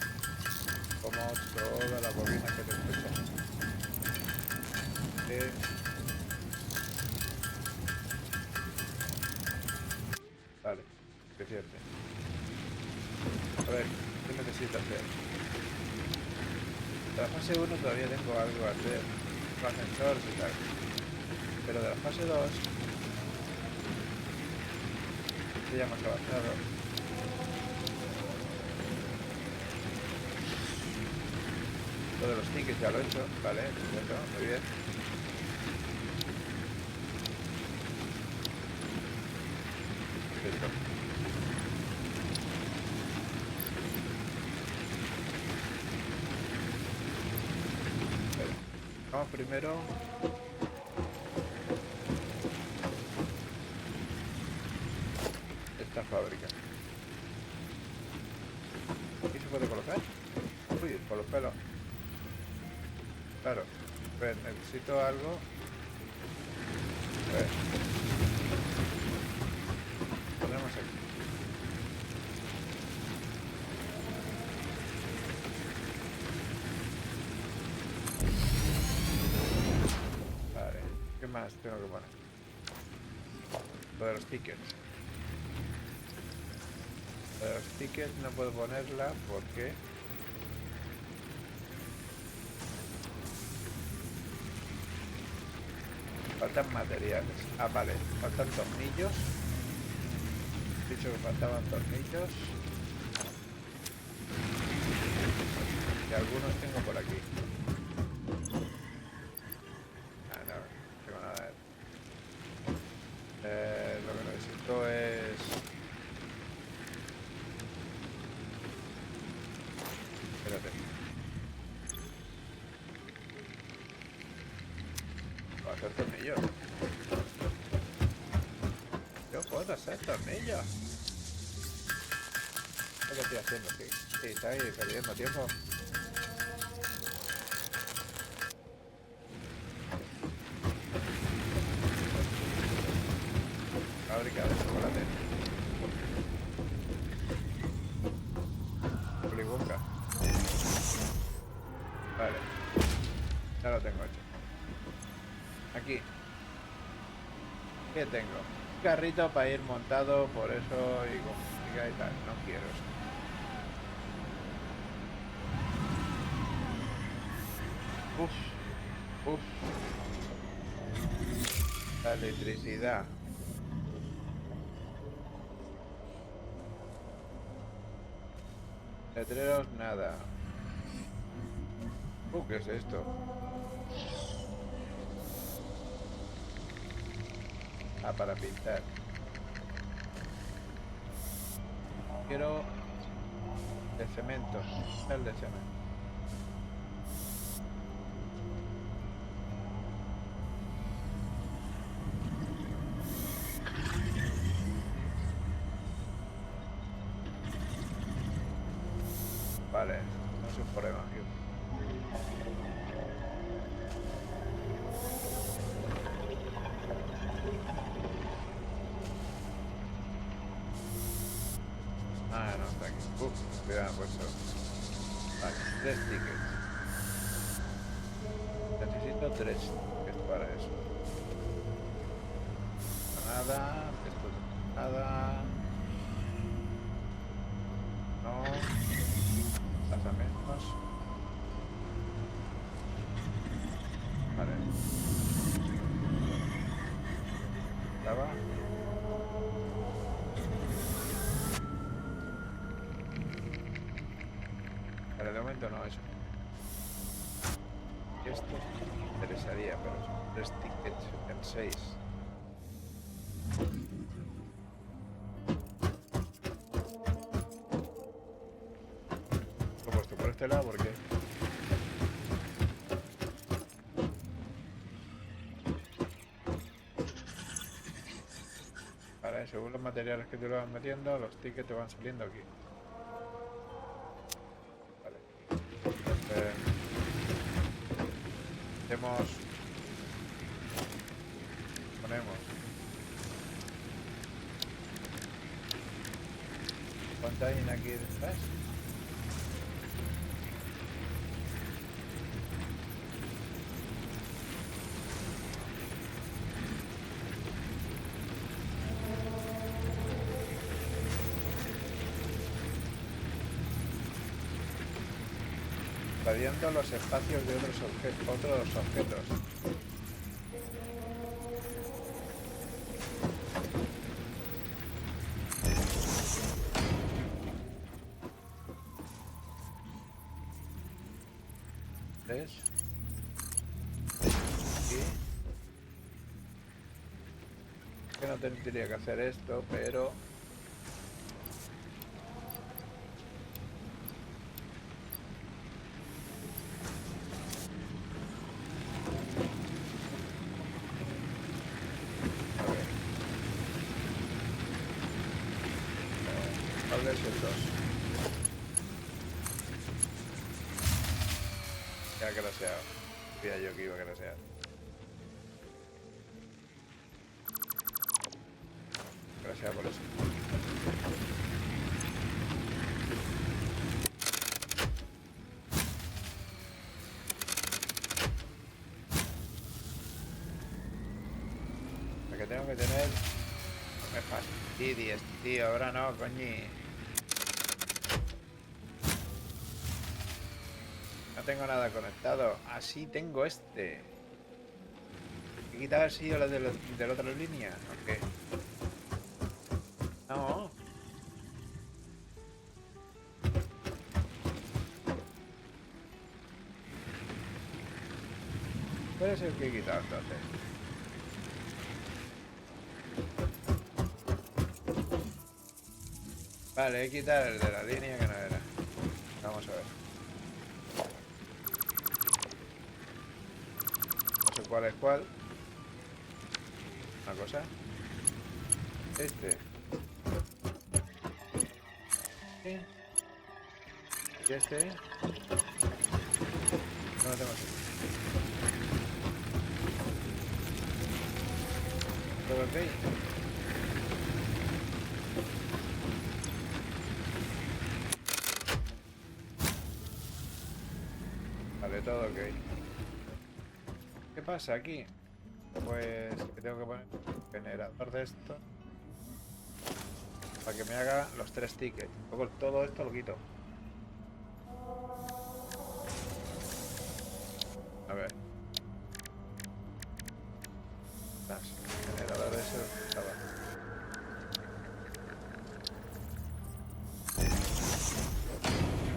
Como todas las bobinas que tengo hechas. Vale, suficiente. A ver, ¿qué necesito hacer? De la fase 1 todavía tengo algo a hacer. Los ascensores y tal. Pero de la fase 2 estoy ya más avanzado. Lo de los tickets ya lo he hecho, vale, perfecto, muy bien. Perfecto. Vale. Vamos primero. Esta fábrica. ¿Aquí se puede colocar? Uy, por los pelos. Claro, pues necesito algo. Pues, ponemos aquí. Vale, ¿qué más tengo que poner? Lo de los tickets. Lo de los tickets no puedo ponerla porque Faltan materiales. Ah, vale. Faltan tornillos. He dicho que faltaban tornillos. Y algunos tengo por aquí. Ah, no. No tengo nada. Lo que necesito es... Espérate. Voy a hacer tornillos. Yo puedo hacer tornillos. ¿Qué estoy haciendo? Sí, sí, está ahí perdiendo tiempo. Fábrica de chocolate. Willy Wonka. Vale. Ya lo tengo hecho. Aquí. ¿Qué tengo? Un carrito para ir montado, por eso y con música y tal. No quiero eso. Uf. La electricidad. Letreros, nada. ¿Qué es esto? Ah, para pintar. Quiero de cemento. El de cemento. Vale, no es un problema, tío. Ah, no, está aquí. Cuidado, pues eso. Vale, 3 tickets. Necesito 3 tickets para eso. Nada, esto nada. No. Pasamentos. Vale. Estaba. Vale, de momento no, eso. Esto me interesaría, pero son 3 tickets en 6. Lo he puesto por este lado porque... Vale, según los materiales que tú le vas metiendo, los tickets te van saliendo aquí. Vale. Ponemos contain aquí detrás. Invadiendo los espacios de otros objetos. ¿Ves? Aquí. Que no tendría que hacer esto, pero... ¿Cuál es el 2? Ya graseado. Sabía yo que iba a grasear. Graseado por eso. La que tengo que tener... No me fastidies, tío. Ahora no, coñi. No tengo nada conectado. Así tengo este. ¿He quitado el sello de la otra línea? ¿O qué? No. ¿Cuál es el que he quitado entonces? Vale, he quitado el de la línea que no era. Vamos a ver. No sé cuál es cuál. Una cosa. Este. Sí. Y este. No lo tengo así. ¿Todo ok? Vale, todo ok. ¿Qué pasa aquí? Pues que tengo que poner un generador de esto para que me haga los 3 tickets. Luego todo esto lo quito. A ver. Generador de eso estaba.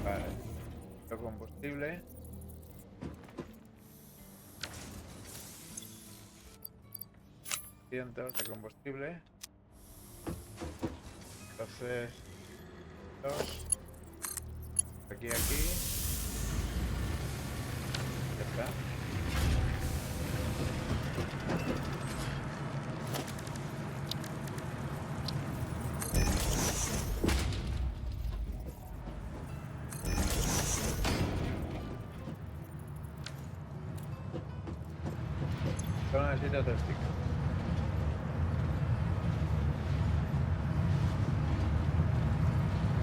Vale. El combustible. Cientos de combustible. Entonces, 2. Aquí. Ya está. Solo necesito 3 tickets.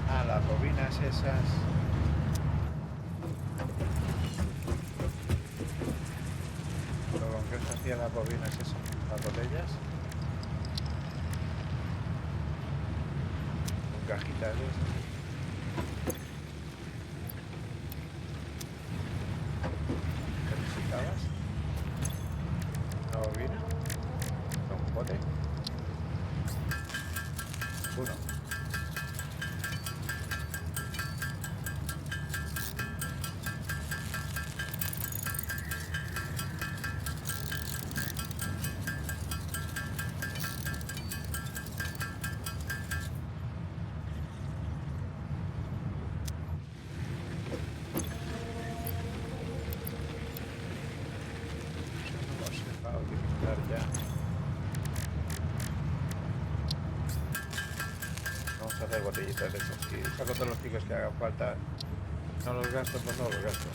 Ah, las bobinas esas. Pero ¿con qué se hacían las bobinas esas? Las botellas. Con cajitas de esas. ¿Qué necesitabas? Una bobina. Un bote. Uno. Vamos a utilizar ya. Vamos a hacer botellitas de esas. Si saco todos los tickets que hagan falta, no los gasto, pues no los gasto.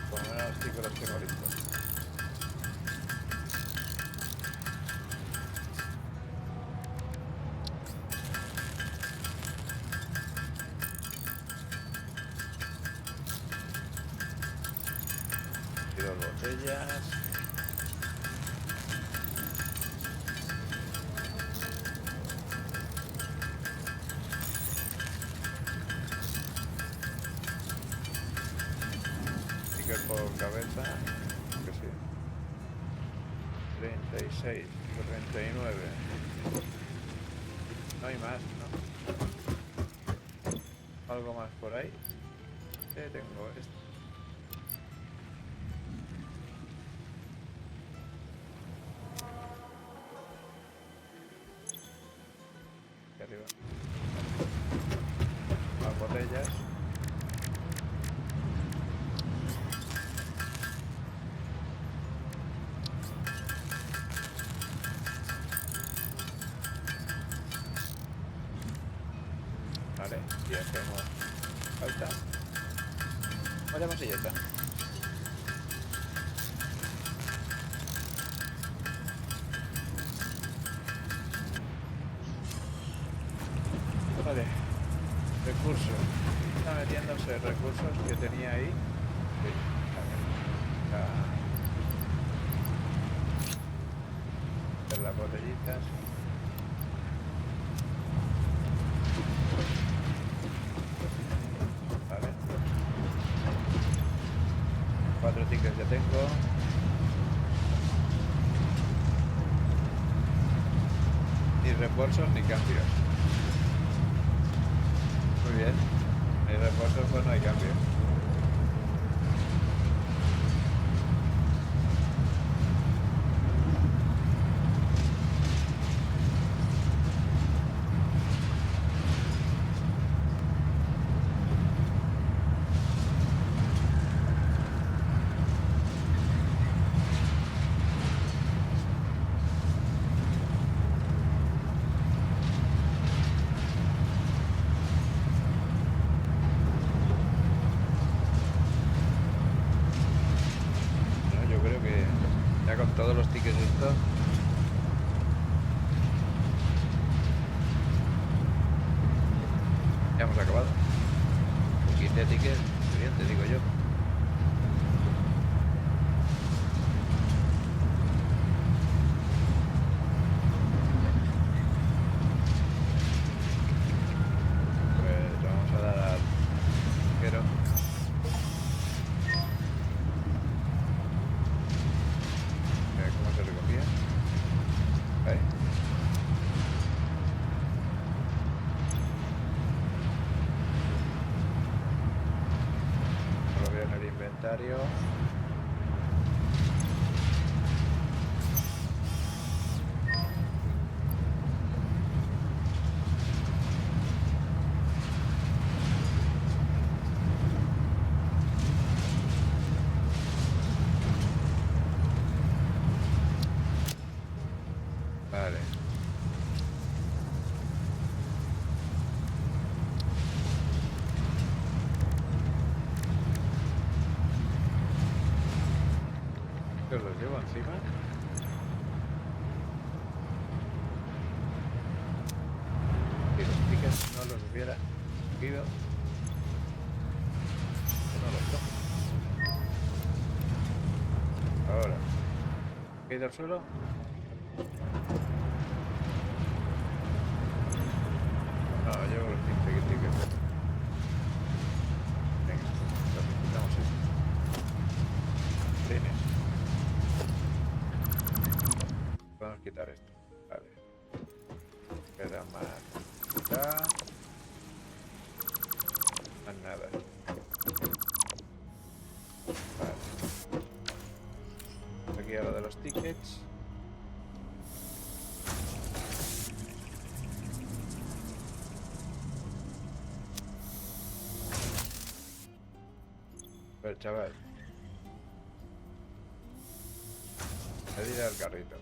Por lo menos los tickets los tengo listos. Y 2 botellas. Tickets por cabeza. Que sí. 36, 39. No hay más, ¿no? Algo más por ahí. Tengo esto. Aquí arriba. Más botellas. Vale, y hacemos falta. Vayamos y ya está. Vale, recursos. Está metiéndose recursos que tenía ahí. Sí, hacer las botellitas. Vale. 4 tickets ya tengo. ni reembolsos ni cambios. Muy bien. No hay reembolsos, pues no hay cambios. No, yo creo que ya con todos los tickets estos. Ya hemos acabado. Con 15 tickets, bien, te digo yo. Pues vamos a dar al arquero. ¿Cómo se recogía? Ahí. Lo veo en el inventario. Vale. ¿Os los llevo encima? Si los tickets no los hubiera cogido, yo no los tomo. Ahora, ¿he ido al suelo? No, llevo los 15 tickets. Venga, lo necesitamos eso. Tienes. Podemos quitar esto. Vale. Queda más. Quitar. Más nada. Vale. Aquí a lo de los tickets. A ver, chaval. Pedir al carrito.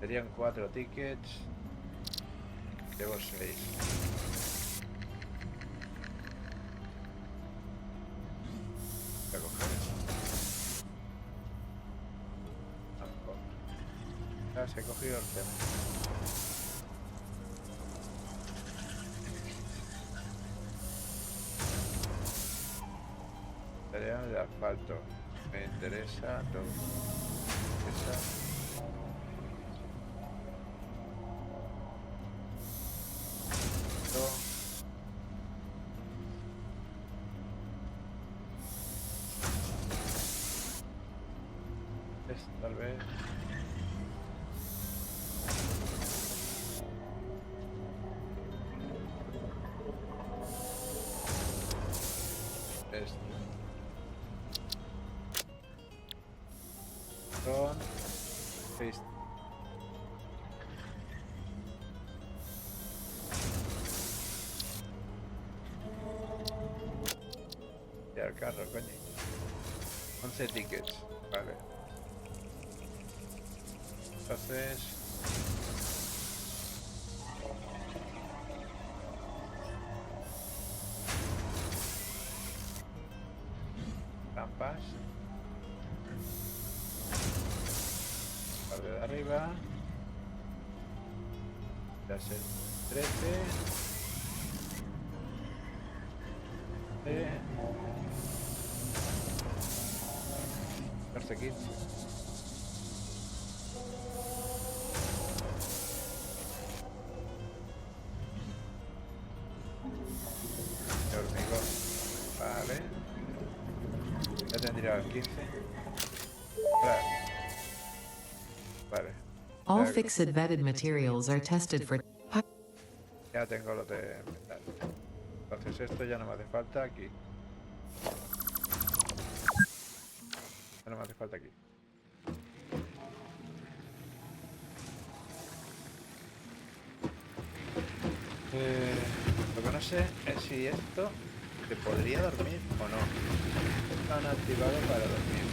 Serían 4 tickets. Llevo 6. Voy a coger eso. Tampoco. Ya se ha cogido el tema. Material de asfalto. Me interesa todo. Esa. Tal vez. Esto. Son 6. Ya el carro, coño. 11 tickets. Vale. Entonces trampas, parte de arriba, ya se 13 14, 15. De hormigón. Vale. Ya tendría 15. Vale. All fixed vetted materials are tested for Ya tengo lo de metal. Entonces esto ya no me hace falta aquí. Ya no me hace falta aquí. Lo que no sé es si esto se podría dormir o no. Están activados para dormir.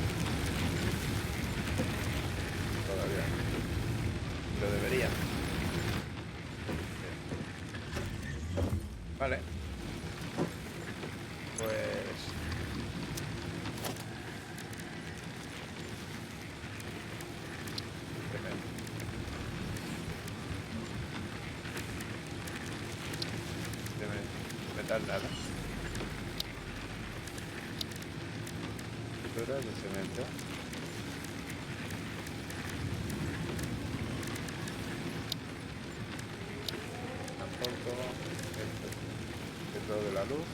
Todavía no. Lo debería. Vale. Pues... de metal nada. Estructuras de cemento. Tampoco. Esto de la luz.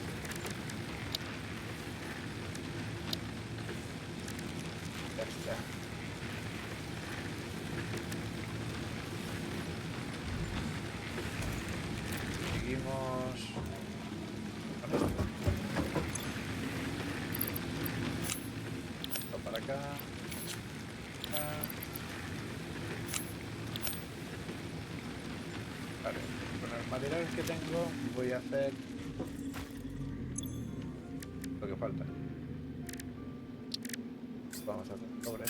Ya está. Seguimos. Para acá. Vale, con los materiales que tengo voy a hacer lo que falta. Vamos a hacer cobre.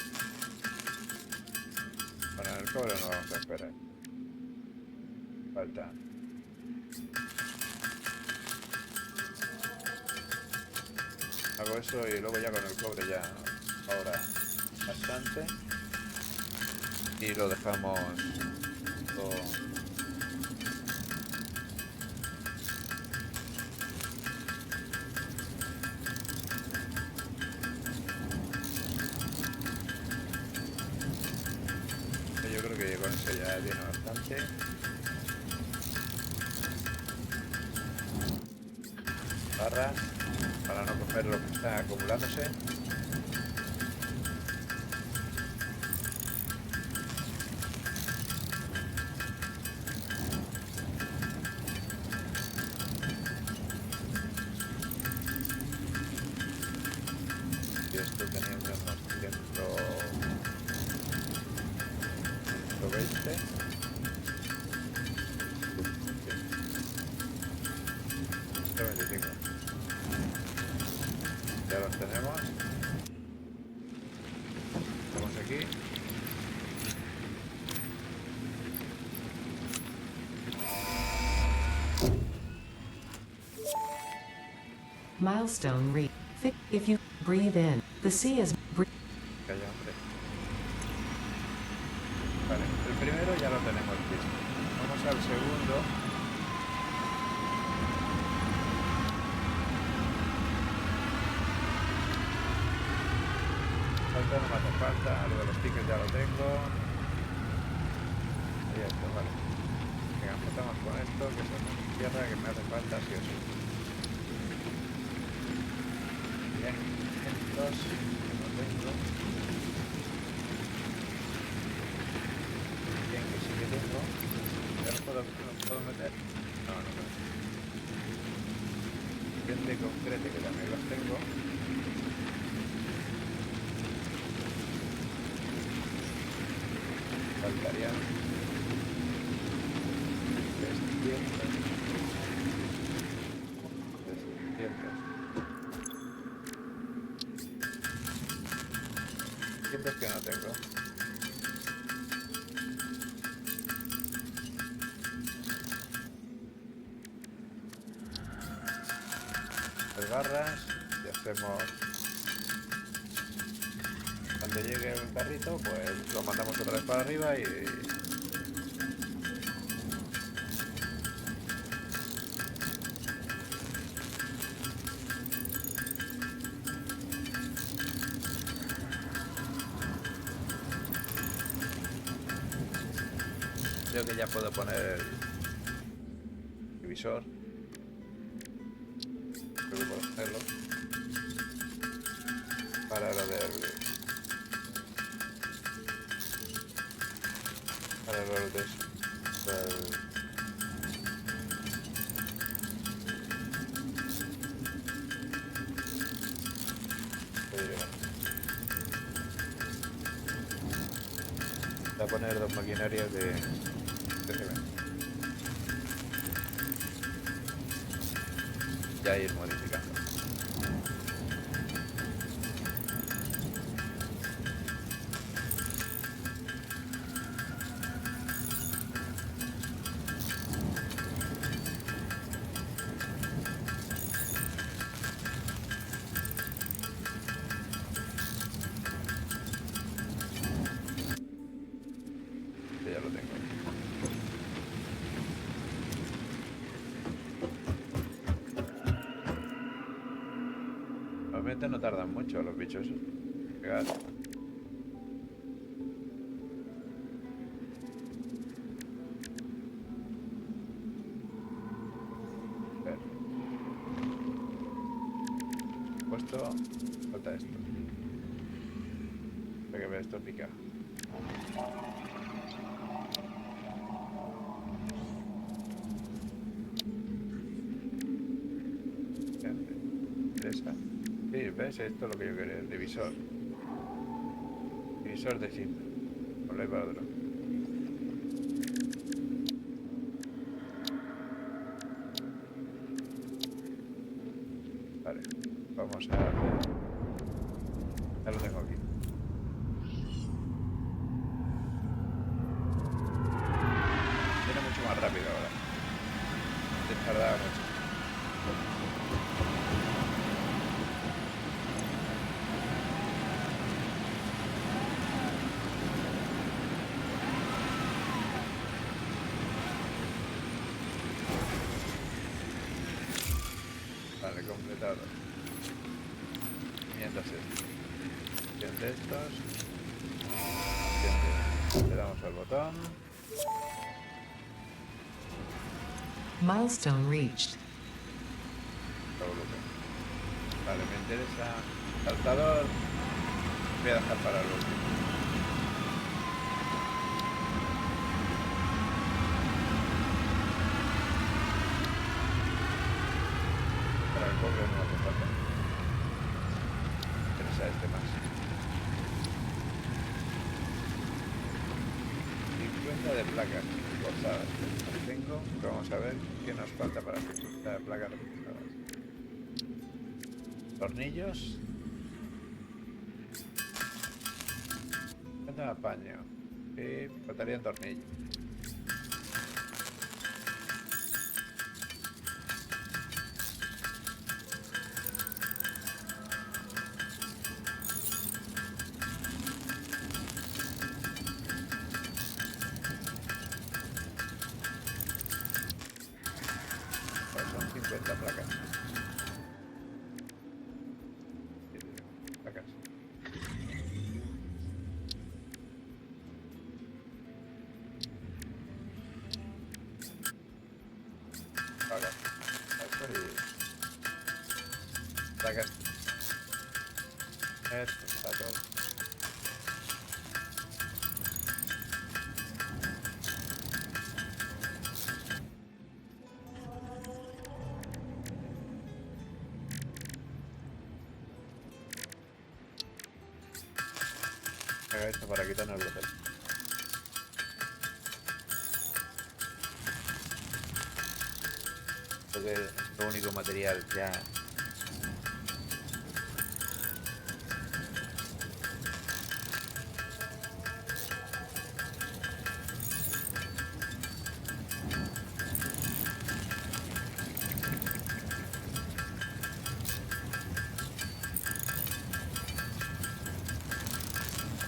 Bueno, en el cobre no vamos a esperar. Falta. Hago eso y luego ya con el cobre ya ahora bastante. Y lo dejamos todo. Yo creo que con eso ya tiene bastante. Barras para no coger lo que está acumulándose. Y esto teniendo unos 120. 125. Ya los tenemos. Vamos aquí. milestone reach. If you breathe in, the sea is Calla, hombre. Vale, el primero ya lo tenemos listo. Vamos al segundo. Falta, no me hace falta. Lo de los tickets ya lo tengo. Y esto, vale. Venga, empezamos con esto, que es una tierra que me hace falta sí o sí. Bien, estos que no tengo. Bien, que sí que tengo. ¿Ya los puedo meter? No, no puedo. Gente concreta que también los tengo. Faltarían 300. 300 que no tengo. Las barras y hacemos cuando llegue el carrito, pues lo mandamos otra vez para arriba y creo que ya puedo poner el divisor. Creo que puedo hacerlo para lo del para los dos. Para el- ¿qué diré? Voy a poner dos maquinarias de cemento. Ya ir modificando. Que ya lo tengo. Normalmente no tardan mucho los bichos en llegar. A ver. Puesto. Falta esto. Para que vea esto pica. ¿Interesa? Sí, ¿ves? Esto es lo que yo quería, el divisor. Divisor de cinta. Por la para otro. Vale, vamos a hacer. Ya lo tengo aquí. Viene mucho más rápido ahora. Antes tardaba mucho. Vale, completado. 500 estos. 100 de estos. 100 de estos. Le damos al botón. Milestone reached. Revolución. Vale, me interesa. Saltador. Voy a dejar para el último. Para el cobre no hace falta. Me interesa este más. 50 de placas reforzadas. Tengo. Vamos a ver qué nos falta para 50 de placas reforzadas. Tornillos. Falta apaño. Y faltarían tornillos. Pues son 50 placas. Placas. Placas. Esto y... placas. Esto está todo. Haga esto para quitarnos el hotel. Porque es lo único material ya.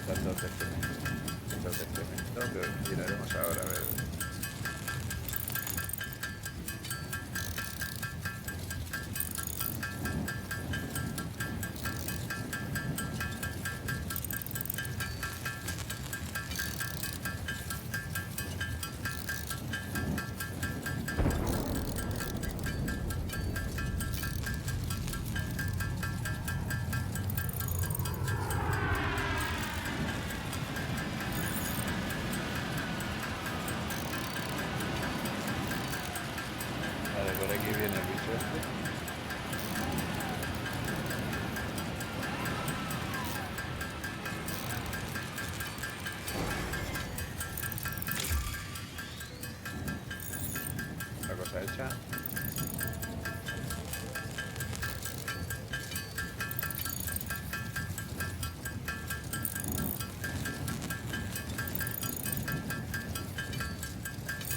Tantos de cemento que tiraremos ahora a ver. La cosa hecha.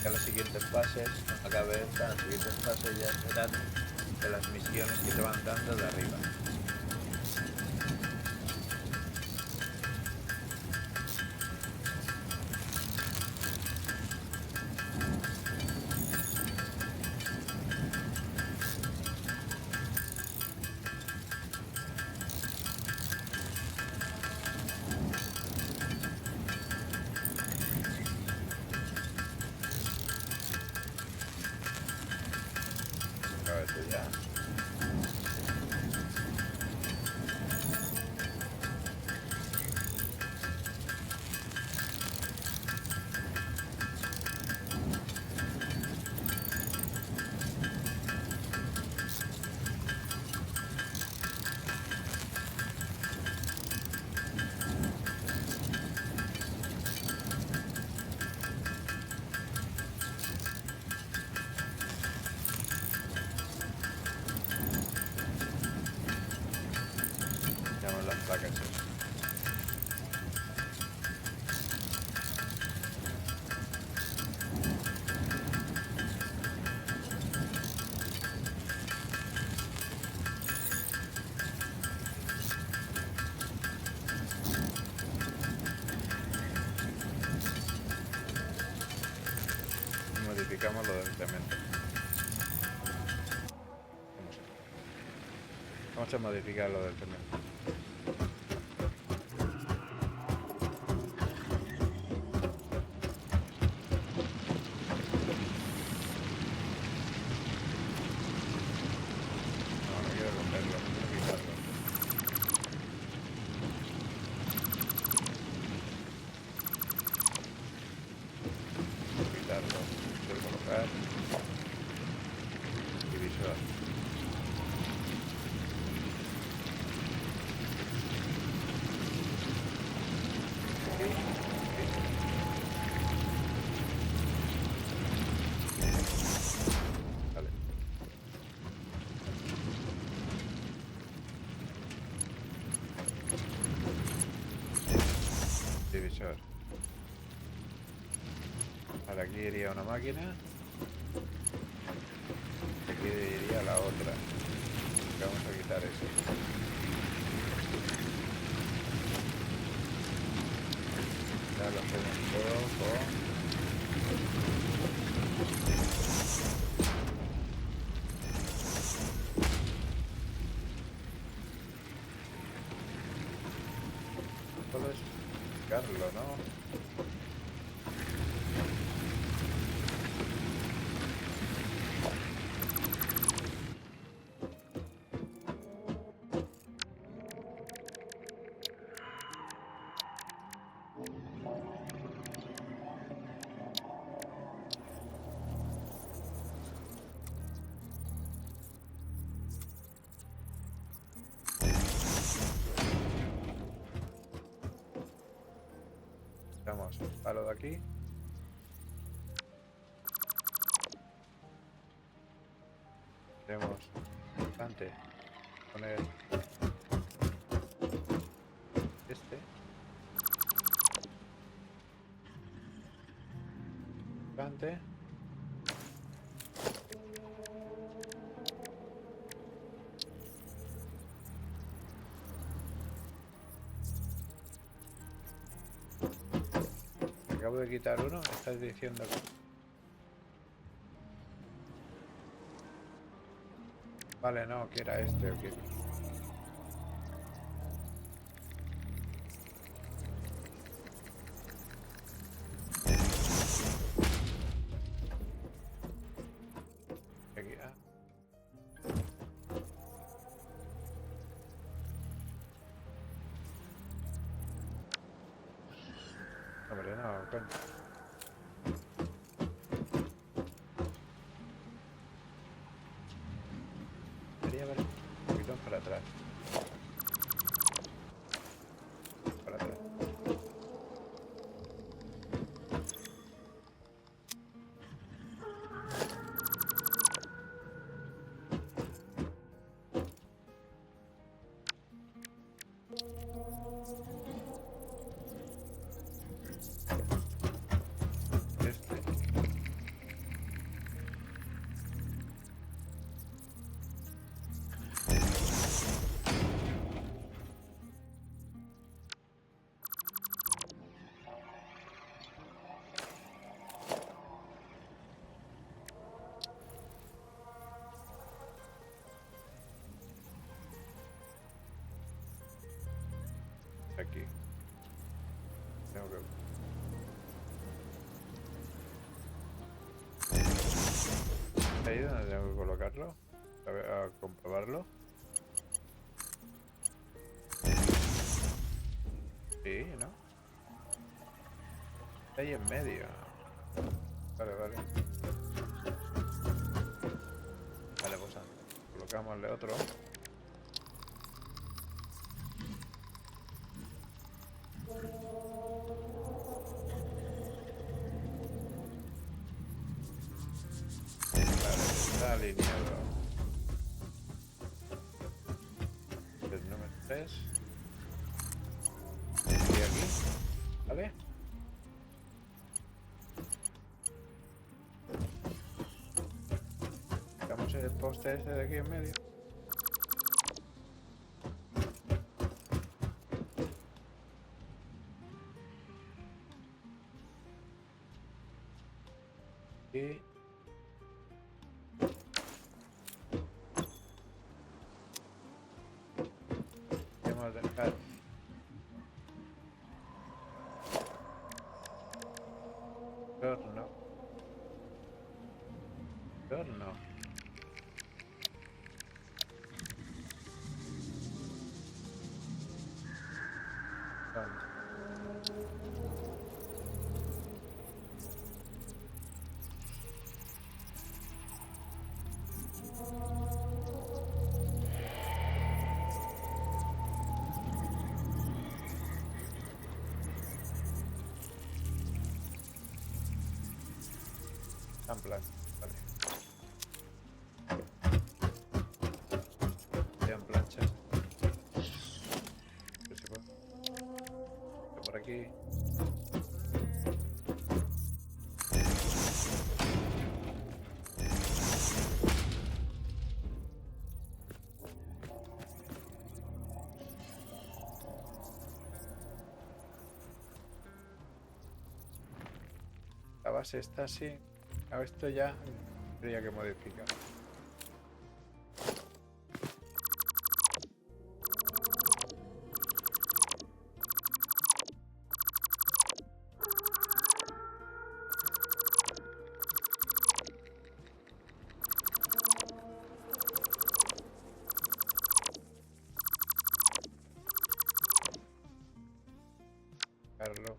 Ya las siguientes fases, cuando acabe esta, las siguientes fases ya serán de las misiones que te van dando de arriba. A ver, ya. Llaman las placas. Modificamos lo del cemento. Vamos a modificar lo del cemento. No quiero romperlo, quiero quitarlo. Quitarlo, quiero colocar divisor. Vale. Divisor. Ahora aquí iría una máquina. Aquí iría la otra. Vamos a quitar eso. Ya lo hacemos todo con... Todo es picarlo, ¿no? Quitamos el palo de aquí. Tenemos bastante. Poner este. Bastante. Acabo de quitar uno, estás diciendo que... Vale, no, que era este o qué. Aquí, ah. Hombre, no, coño. atrás. Para atrás. Este. Aquí. Tengo que... Ahí donde tengo que colocarlo. A comprobarlo. Sí, ¿no? Está ahí en medio. Vale, vale. Vale, pues colocámosle otro. Vale, está alineado. El número 3. Y aquí. ¿Vale? Sacamos el poste este de aquí en medio. Y... vamos a dejar... Torno. Torno. En plan, vale. Sean planchas. Pues se puede. Por aquí. La base está así. A esto ya tendría que modificar. Carlo.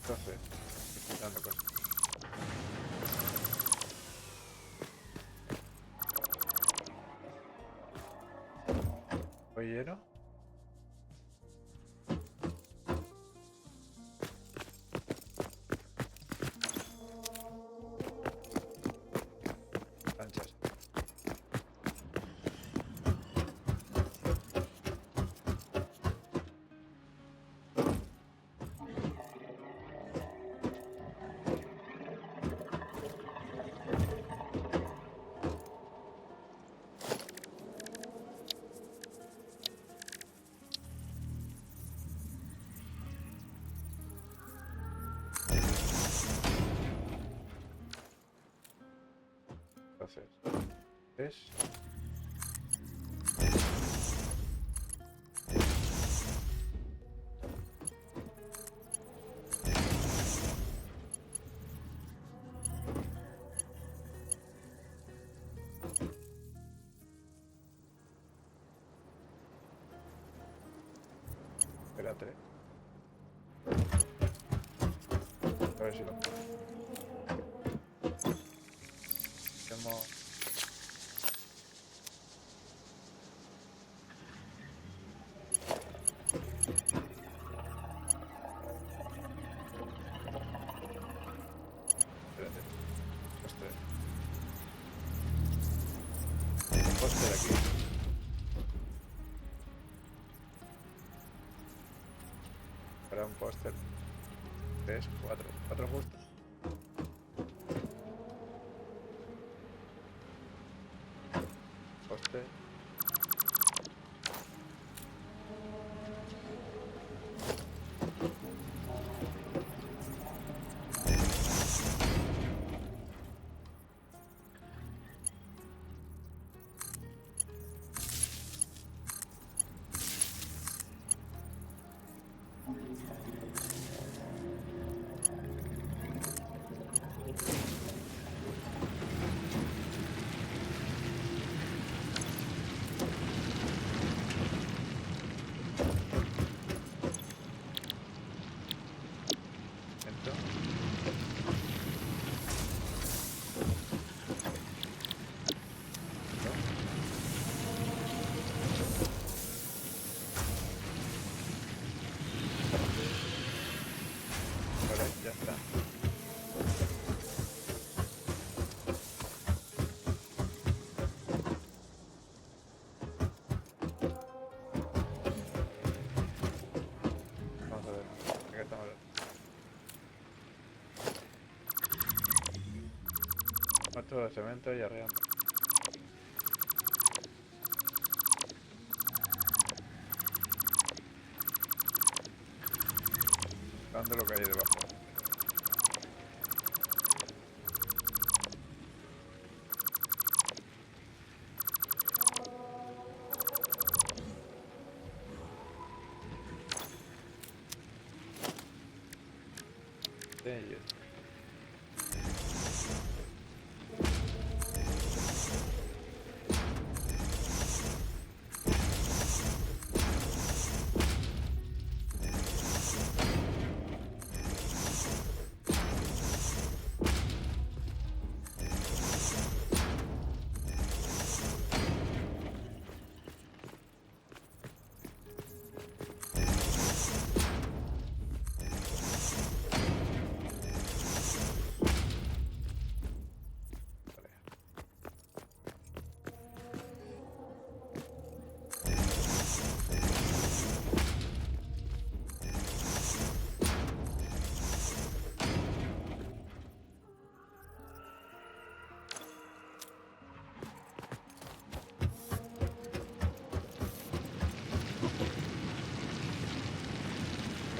Entonces, quitando cosas. Joyero. Planchas. Espérate. A ver si lo puedo. Hacemos... Espérate. Póster aquí. Para un póster. 3, 4. 4 justo. Póster. Esto. Vale, ya está. Vamos a ver. Acá estamos. Muerto de cemento y arreando. Dando lo que hay debajo. Sí,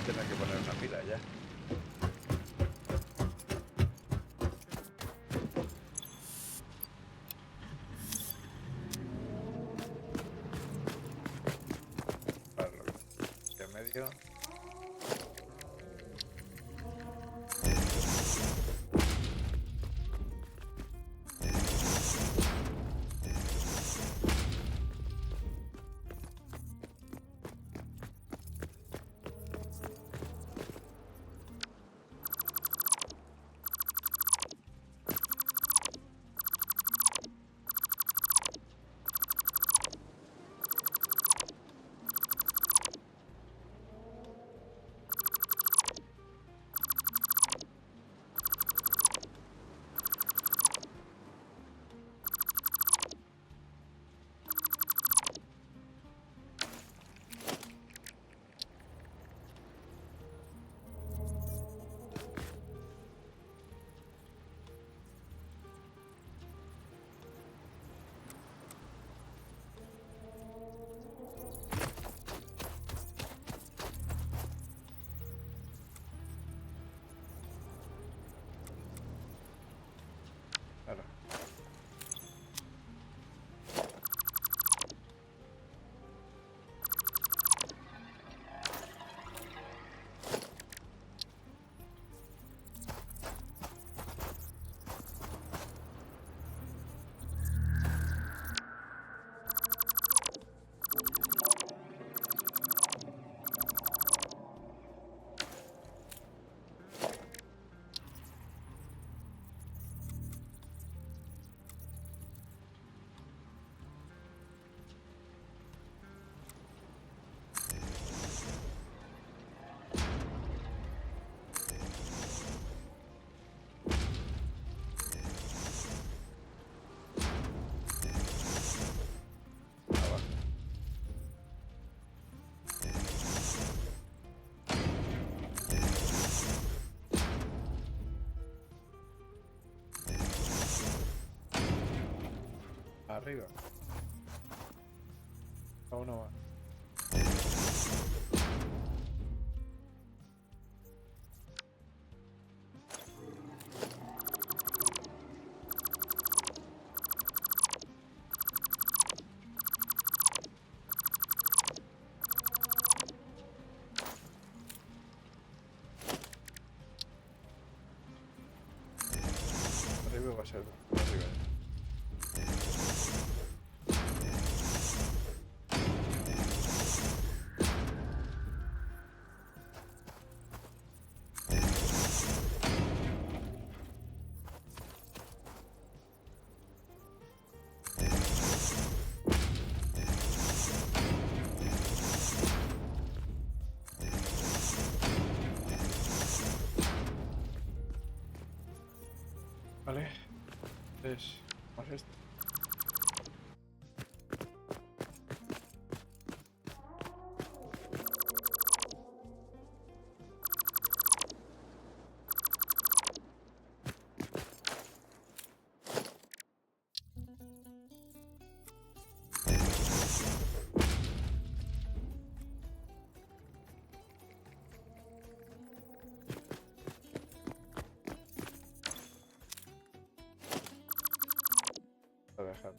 Tendrá que poner una pila ya. Para lo que medio. arriba. A uno más. Arriba va a ser. Arriba. Vale. Entonces, más esto. Lo dejar.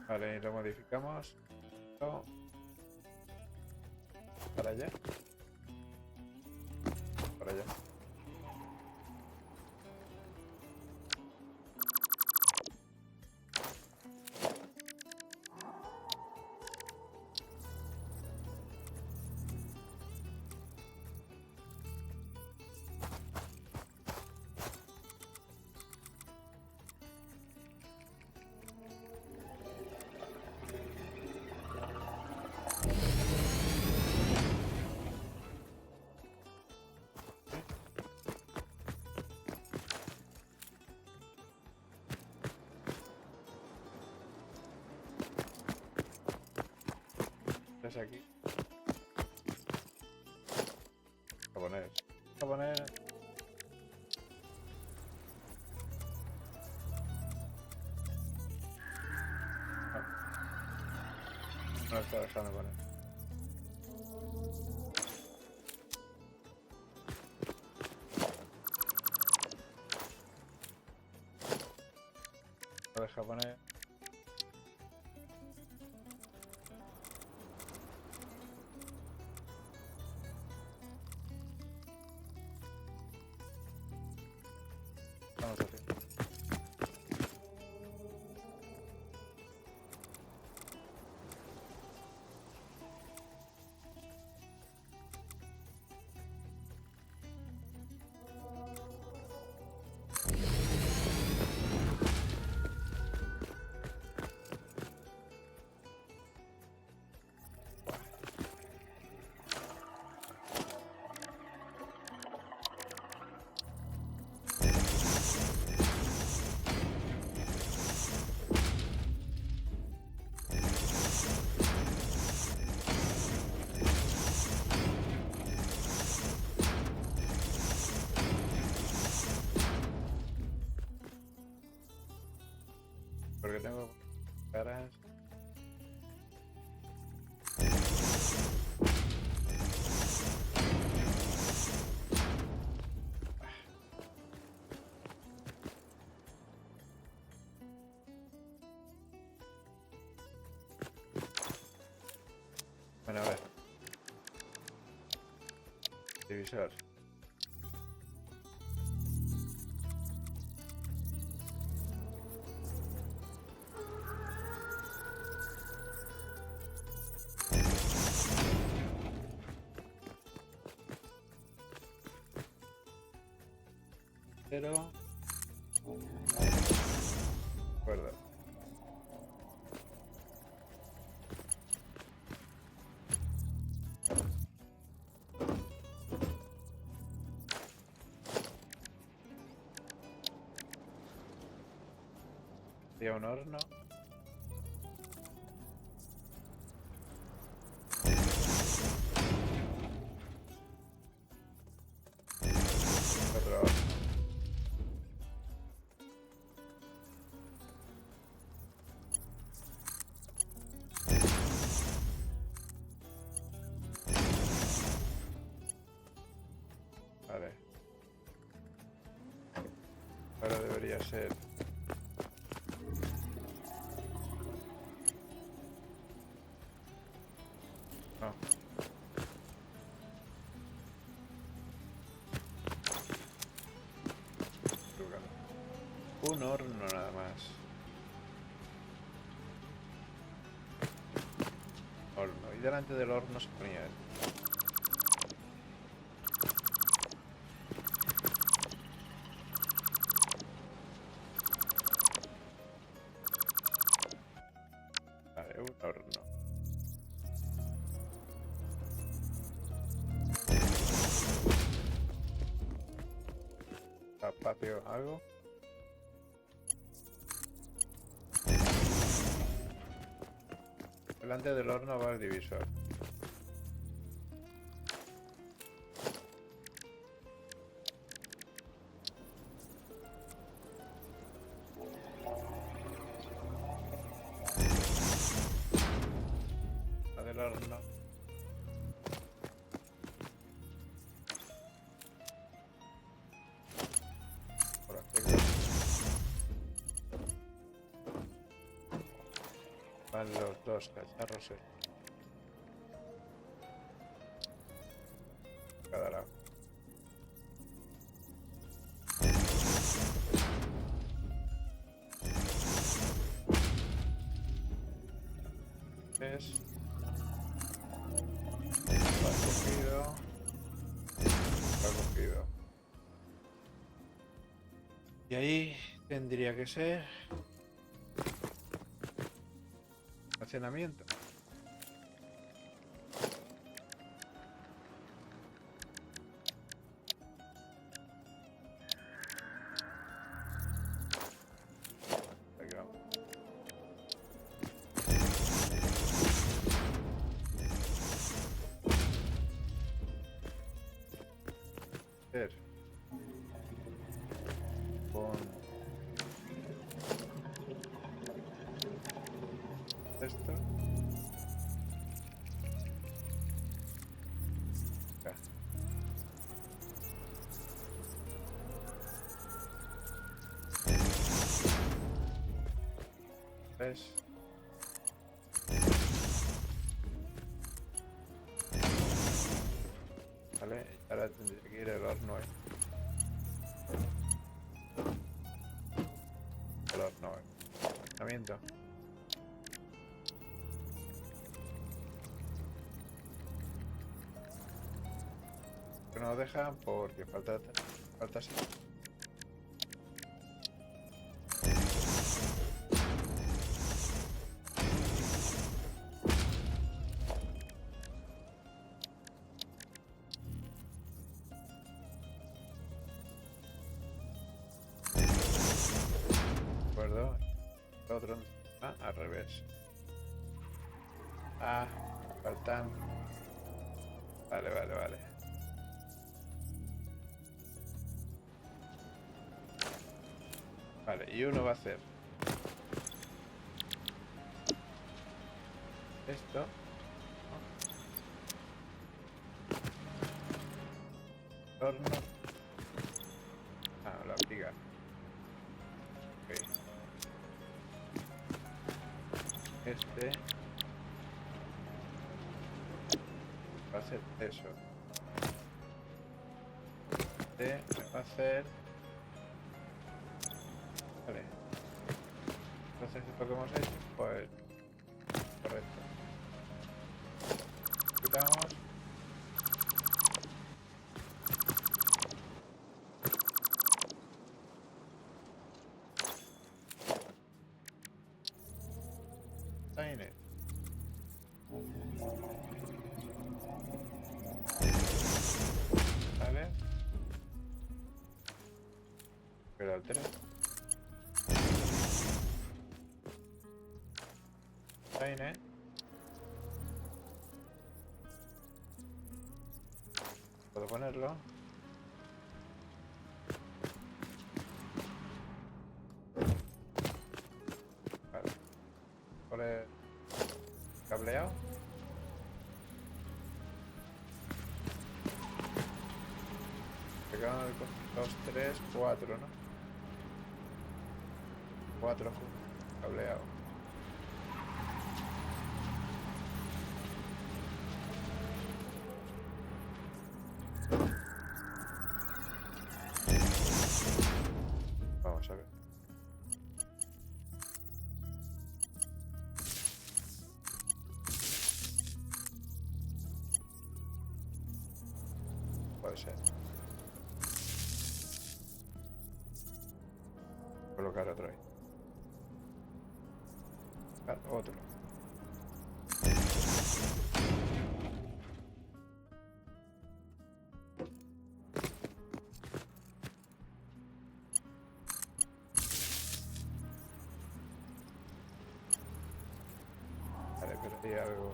Vale, y lo modificamos. Esto. Para allá. Para allá. Es aquí. Japonés. Japonés. No lo está dejando poner. Lo deja poner. Vamos a hacer. Porque tengo caras. Bueno, a ver. Divisor. Pero... Acuerdo. Sería un horno. Otro horno. Vale. Ahora debería ser. No. Un horno nada más. Horno. Y delante del horno se ponía esto. Vale, un horno. Patio, algo. Delante del horno va el divisor. La del horno. Por aquí. Van los dos cacharros. Cada lado. Es. Lo has cogido. Lo has cogido. Y ahí tendría que ser. Almacenamiento. Aquí vamos. Ver. Con esto. Ya. ¿Ves? Vale, ahora tendría que ir el horno ahí. El horno ahí. Almacenamiento. Que no dejan porque falta así. ¿De acuerdo? Otro. Ah, al revés. Ah, faltan. Vale, vale, vale. Vale, y uno va a hacer esto. Horno. Ah, la viga. Ok. Este va a ser eso. Este va a hacer. Vale. Entonces esto que hemos hecho, pues correcto. Quitamos. Tiny. Vale. Pero al 3. online, ¿eh? ¿Puedo ponerlo? Vale. Pone cableado. Pegaron 2, 3, 4, ¿no? 4 cableado. Vamos a ver. Puede ser. Colocar otro ahí. Otro. Vale, pero hay algo.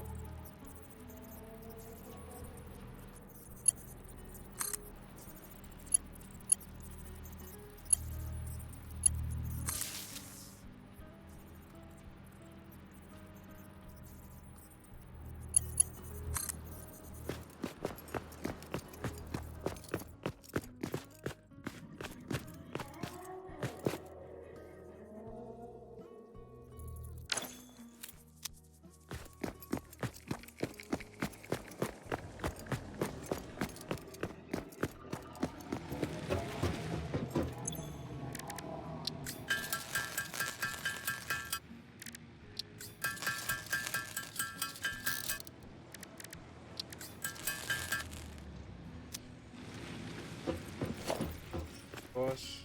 Dos.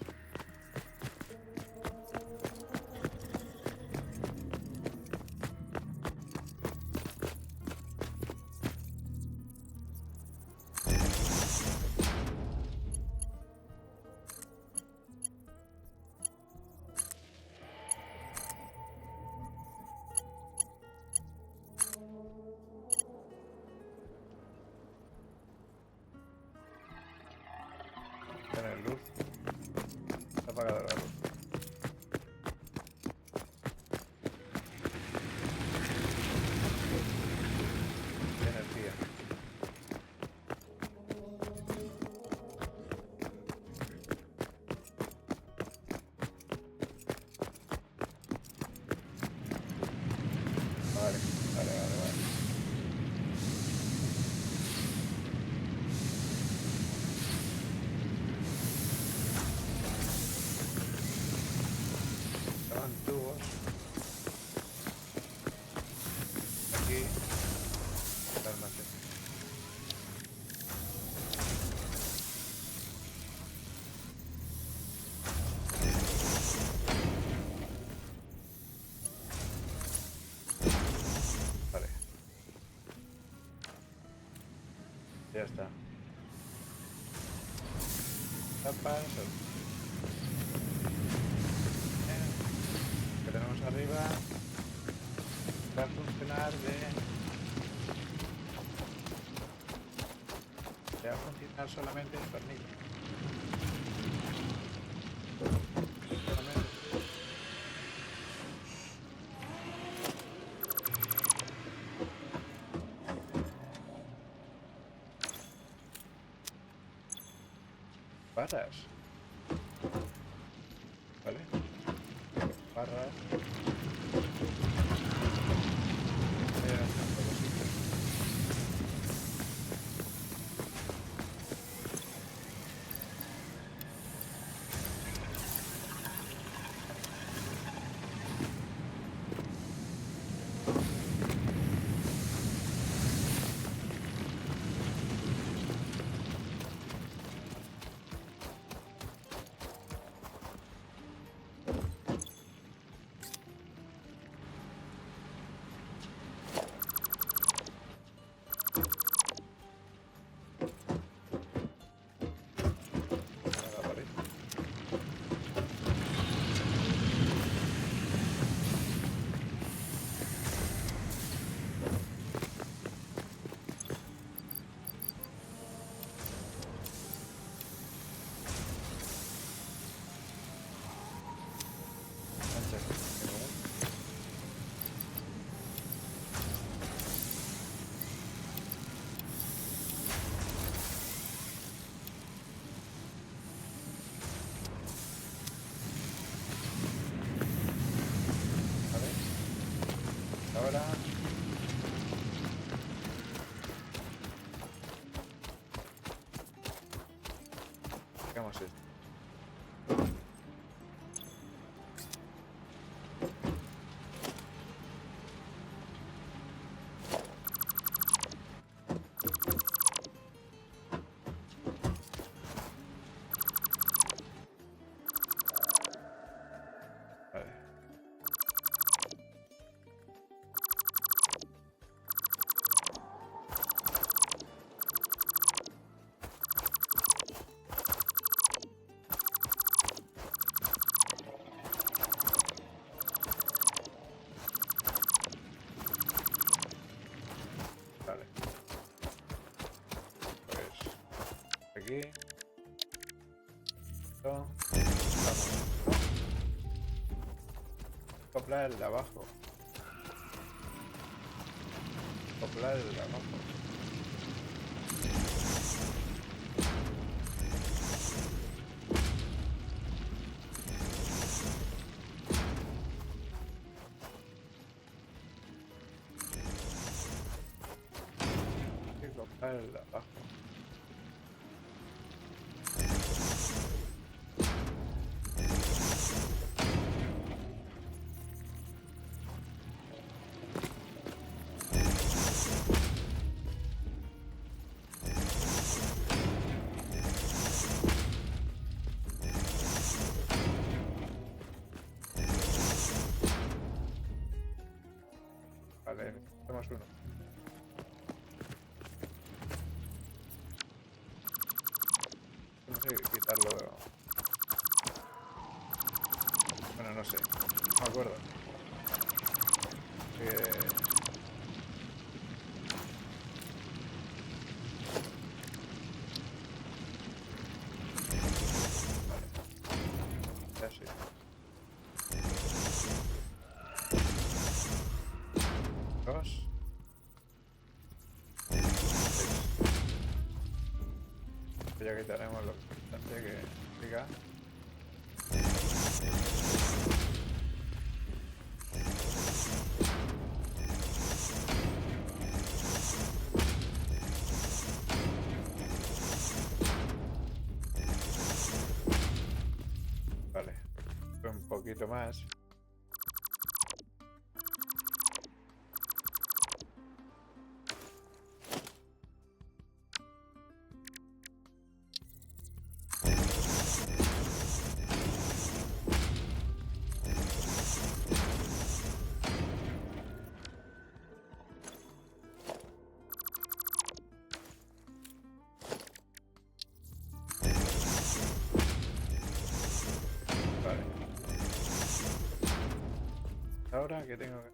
Tener luz. Está apagada la luz. Energía. Vale, vale, vale, vale. Estaban tubos. Aquí. El almacén. Vale. Ya está. Tapas. Que tenemos arriba va a funcionar va a funcionar solamente el tornillo. Solamente. Barras. Vale. Barras. ahora. Hagamos esto. Vale. Vale. Pues aquí. Esto. Vamos. Acoplar el de abajo. Acoplar el de abajo. Hay que acoplar el de abajo. Vale, hacemos uno. No sé quitarlo. Bueno, no sé. No me acuerdo. Ya sí. Dos. Seis. Ya quitaremos lo importante que diga. Vale. Un poquito más. Vale. Ahora que tengo que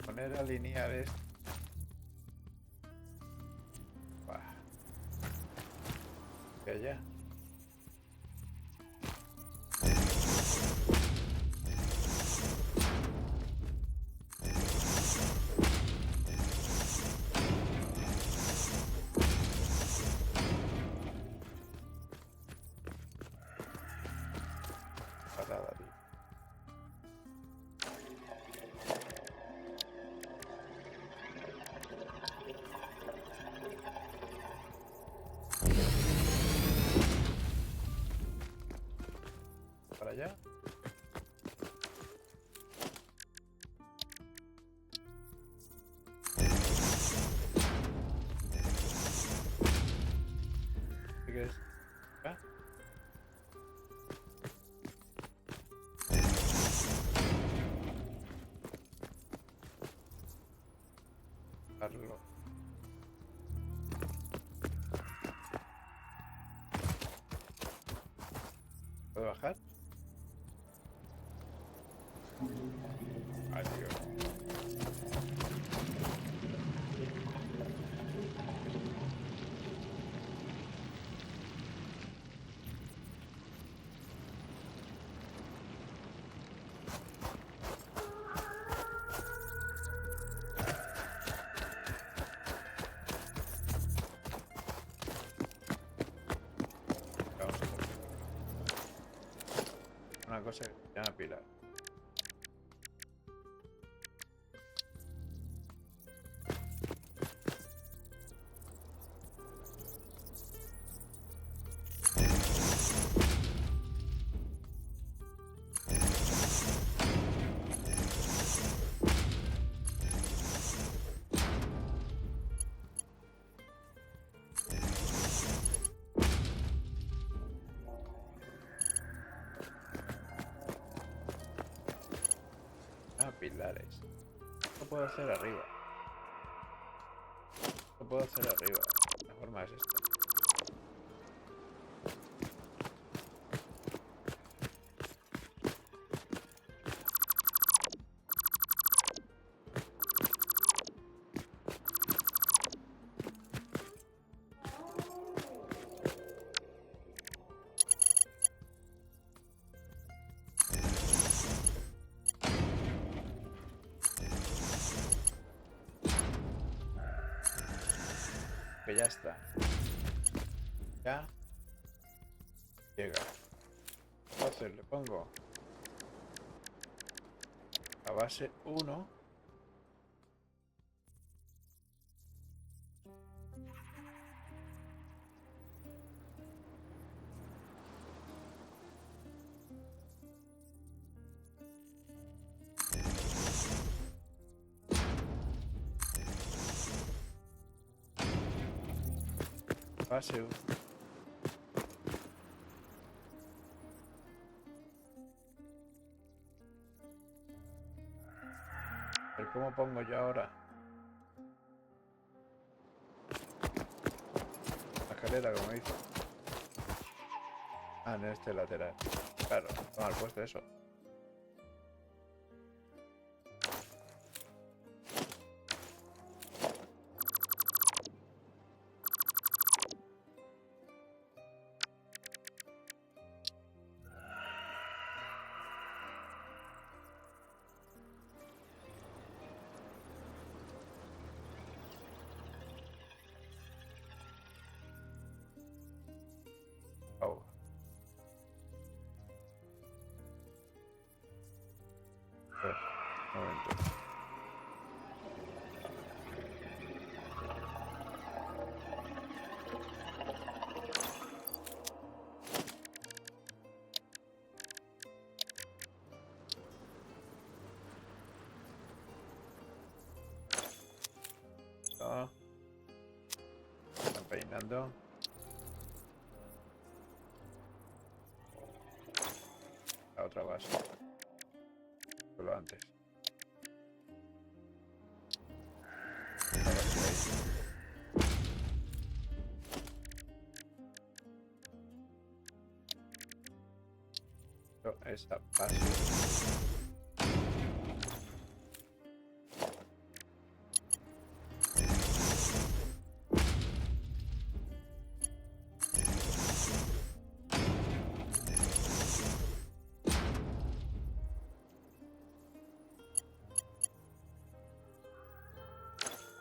poner a alinear esto. Que allá. Patada, tío. Para allá. ¿Qué quieres? ¿Acá? Darlo. ¿Puedo bajar? Ay, tío. Vamos a hacer una cosa que se llama pilar. pilares. Lo puedo hacer arriba. Lo puedo hacer arriba. La forma es esta. Que ya está. Ya llega. Entonces le pongo la base 1. Base 1. A ver cómo pongo yo ahora la escalera, como dice. Ah, en este lateral. Claro, está mal puesto eso. Oh. A ver, un momento. No. Están peinando. La otra base. Solo antes. La base ahí. Esta base.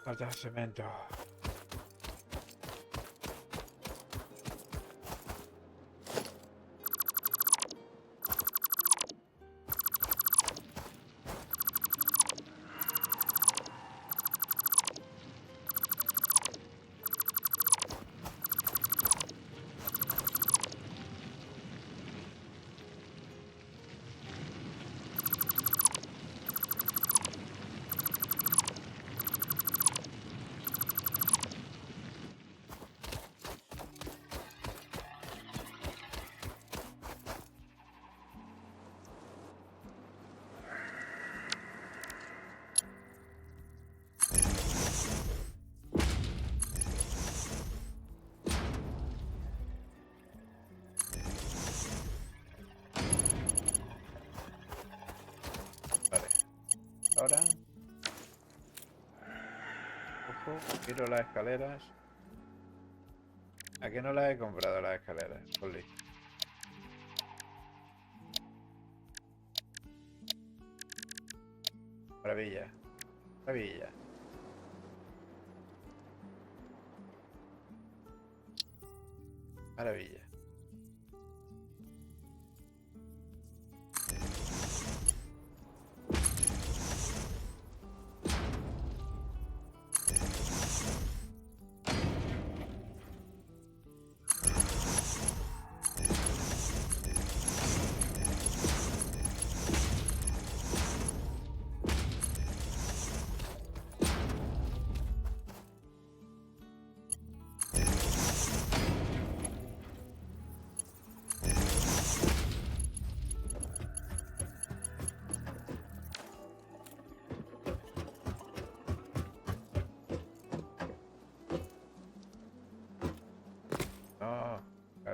Falta cemento. Vale. Ahora. Ojo, quiero las escaleras. ¿A qué no las he comprado las escaleras? Jolly. Maravilla. Maravilla. Maravilla.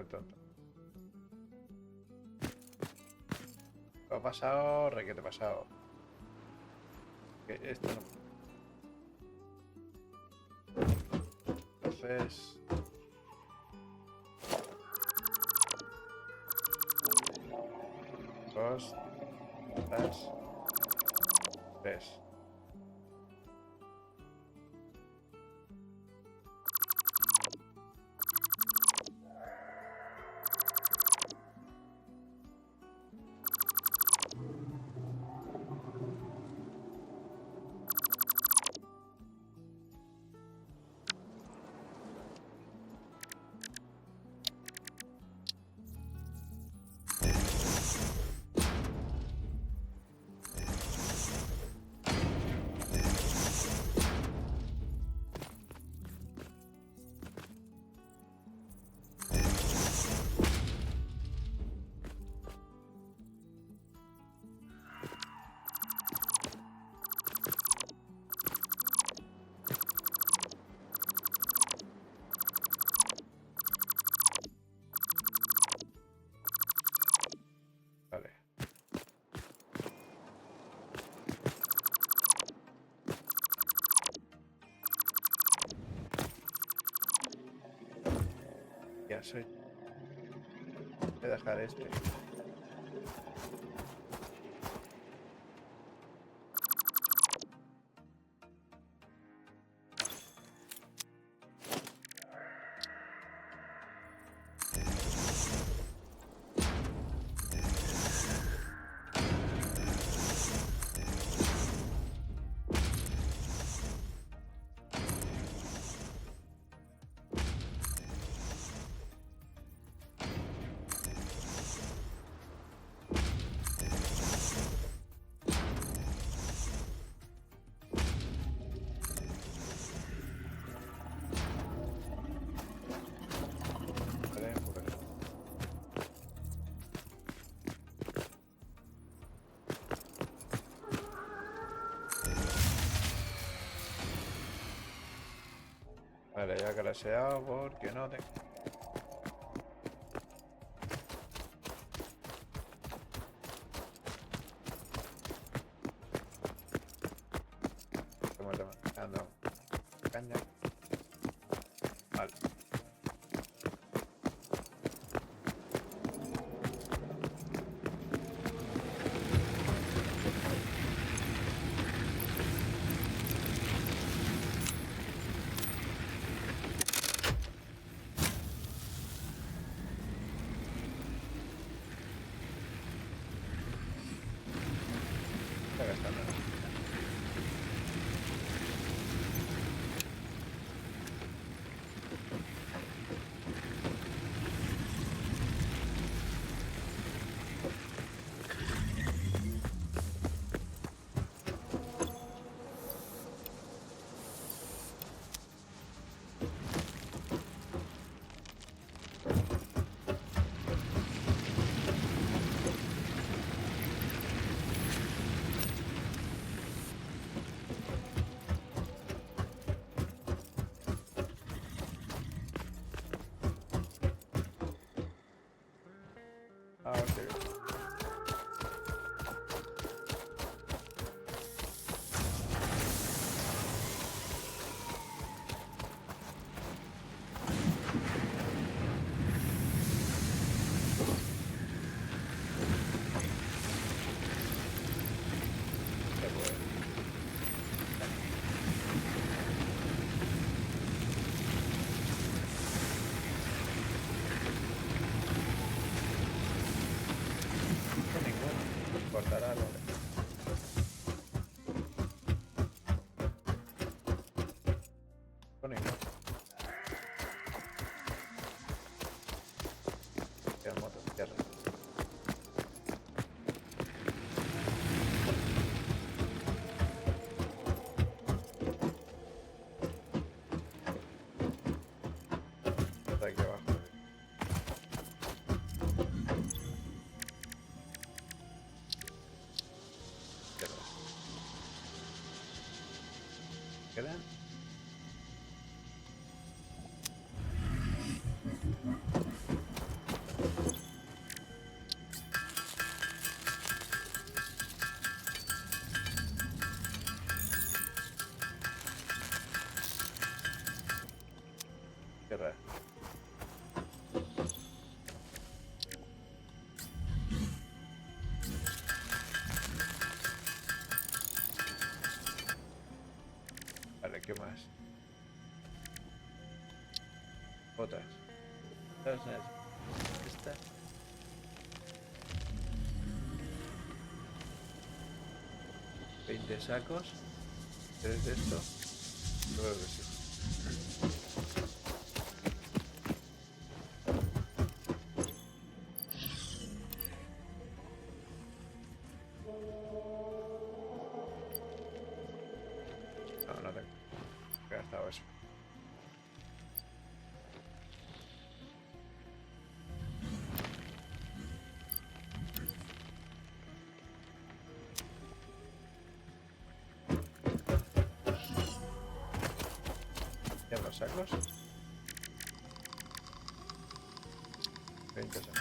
el tonto. Lo ha pasado, requete pasado. Que esto no. Entonces. Dos. Tres. Vale. Ya soy. Voy a dejar este. Vale, por aquí. Vale, ya que la he sellado porque no tengo. Toma, toma. Anda. Caña. Vale. Está gastando. ¿qué más? Botas. Esta. ¿20 sacos? ¿Tres de esto? Creo que sí. No, no tengo. He gastado eso. ¿Ya los sacos? 20 sacos.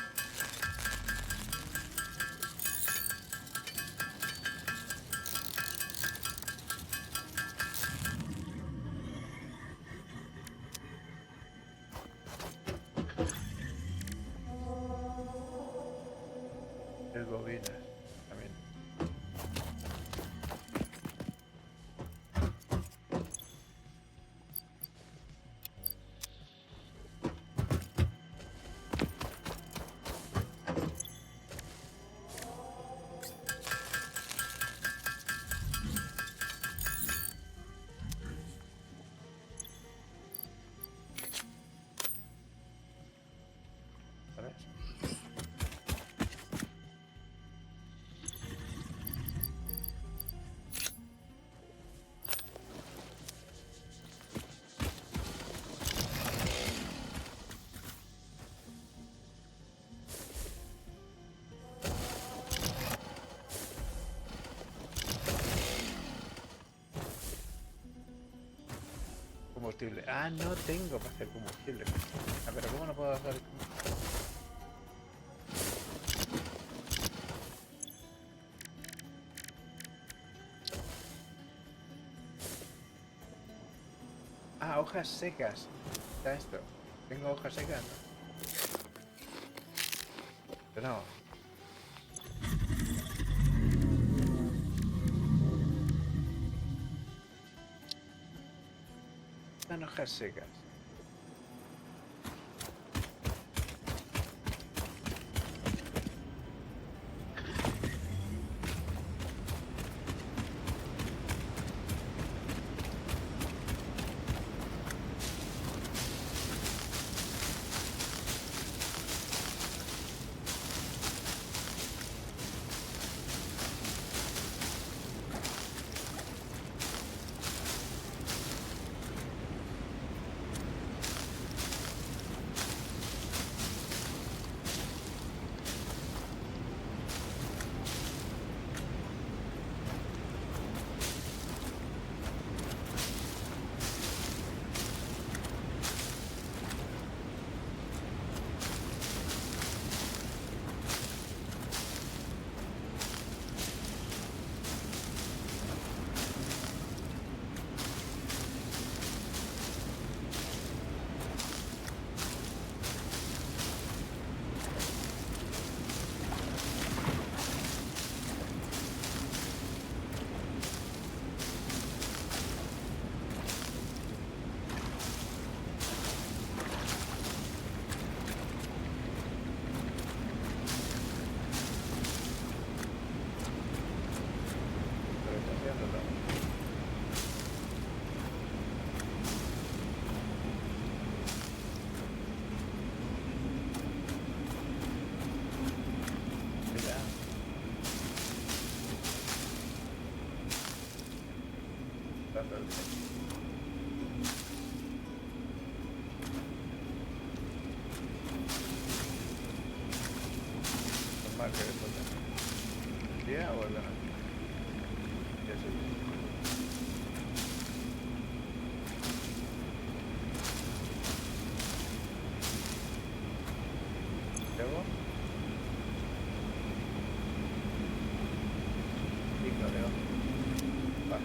El bobinas también. ¿Vale? Combustible. Ah, no tengo para hacer combustible. Ah, pero ¿cómo no puedo hacer combustible? Ah, hojas secas. Está esto. ¿Tengo hojas secas? Pero no. Están hojas secas. Pero está haciendo todo. Mira. Está todo el día. Normal que después de... ¿El día o el de la noche? Ya sí. Luego. Y clareo. Vale.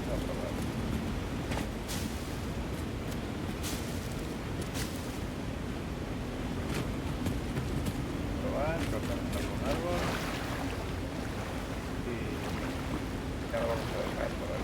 vamos a probar. Probar, cortamos algún árbol. Y ahora vamos a dejar por ahí.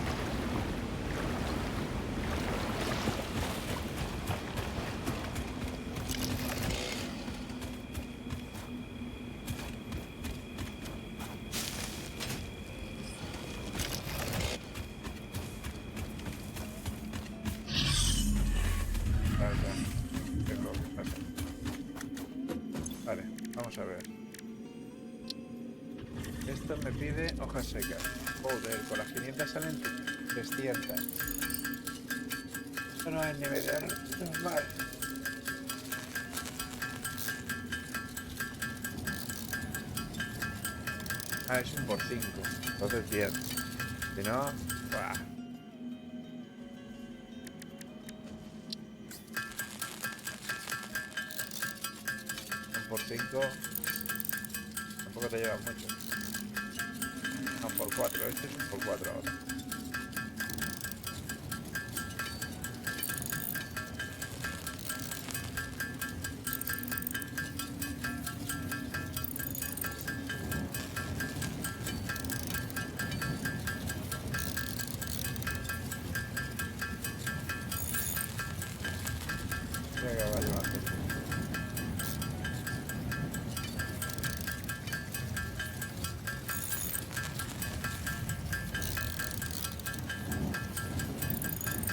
Vale, vamos a ver. Esto me pide hojas secas. Joder, con las 500 salen 300. Esto no es ni medio normal. Ah, es un por 5. Entonces 10. Si no, ¡buah! Por 5 tampoco te lleva mucho. No, por 4, este es un por 4 ahora. Venga, vale, vale.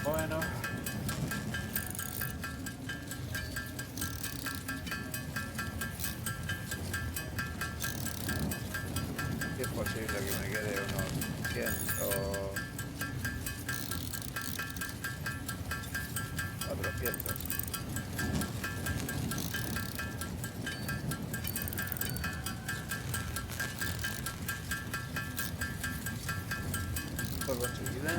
Bueno. Es posible que me quede unos 100 o 400. Por conseguida.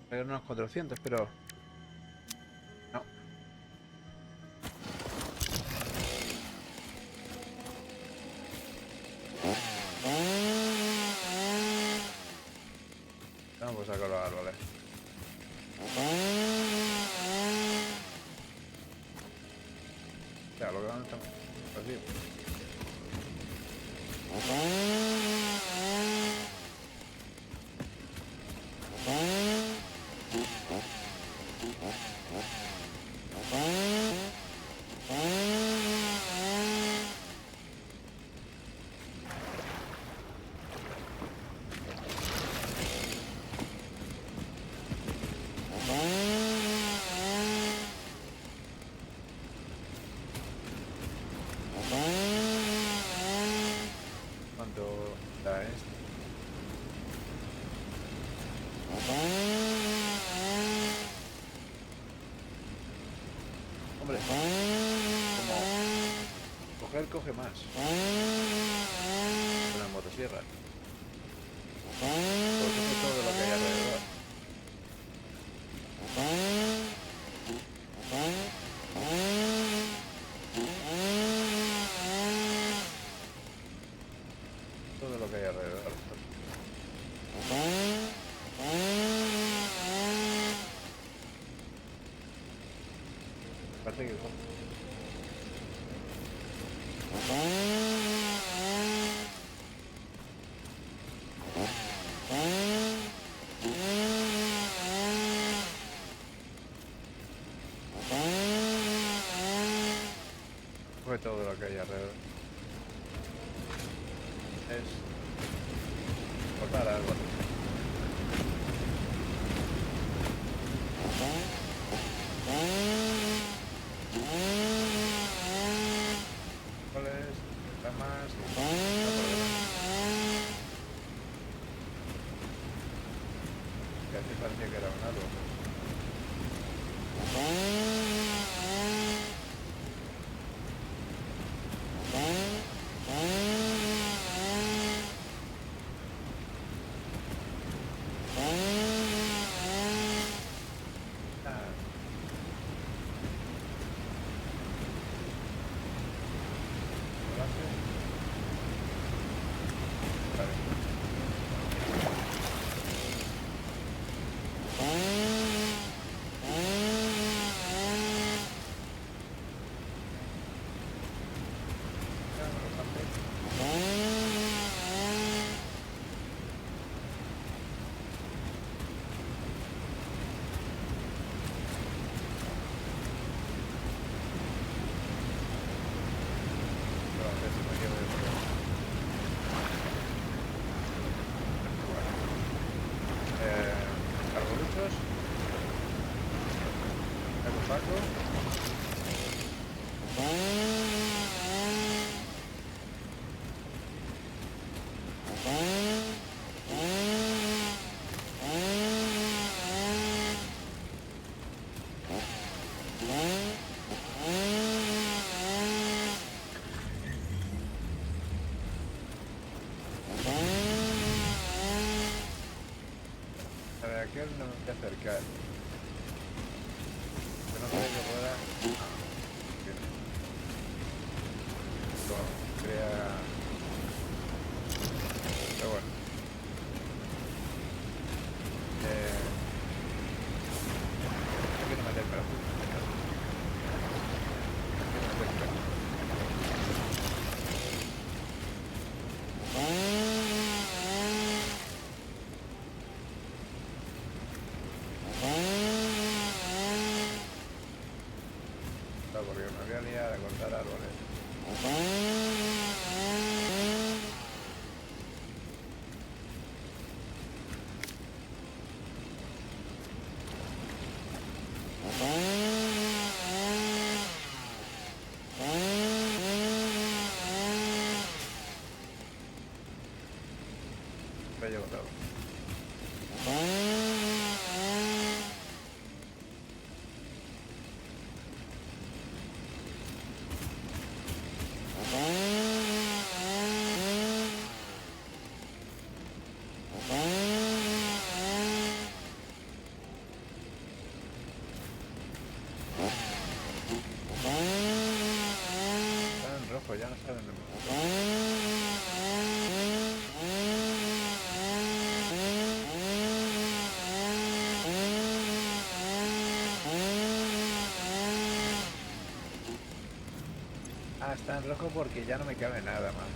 Eran unos 400, pero... no. Vamos a sacar los árboles. Ya, lo que van a estar así. ¿Cuánto da esto? Hombre, como coge más. Una motosierra. Pues eso es todo lo que hay alrededor. Todo lo que hay alrededor. Parece que coge todo lo que hay alrededor. Es cortar algo. casi parecía que era un árbol. Ah, ¿verdad? Sí. Vale. Ya, me lo pasé. No, a ver si me quedo de nuevo. Arboluchos. Paco Paco. A ver, aquel no me voy a acercar. Que no creo que pueda. Bien. Lo crea. Pero bueno. No quiero meterme la puta. No quiero meterme. No, porque me voy a liar a cortar árboles. Me llevo todo. Están en rojo, ya no saben de mí. Ah, está en rojo porque ya no me cabe nada más.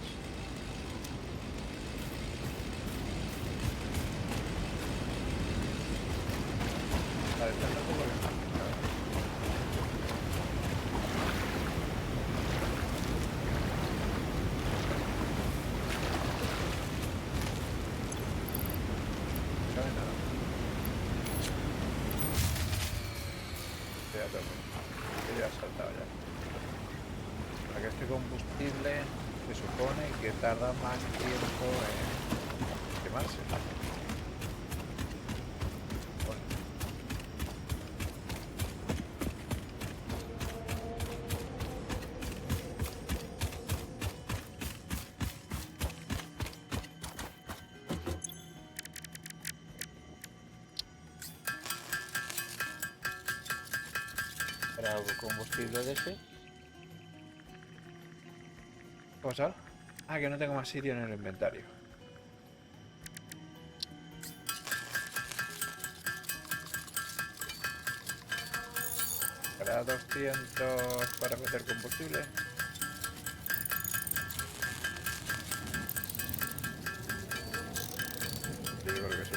Vale, está en rojo porque no me cabe. No cabe nada. Ya toco. Que ya ha saltado ya. Para que este combustible se supone que tarda más tiempo en quemarse. Bueno, para el combustible de ese. ¿Qué ha pasado? Ah, que no tengo más sitio en el inventario. Para 200 para meter combustible. Sí, yo creo que sí.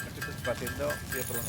Esto se está haciendo 10 por 1.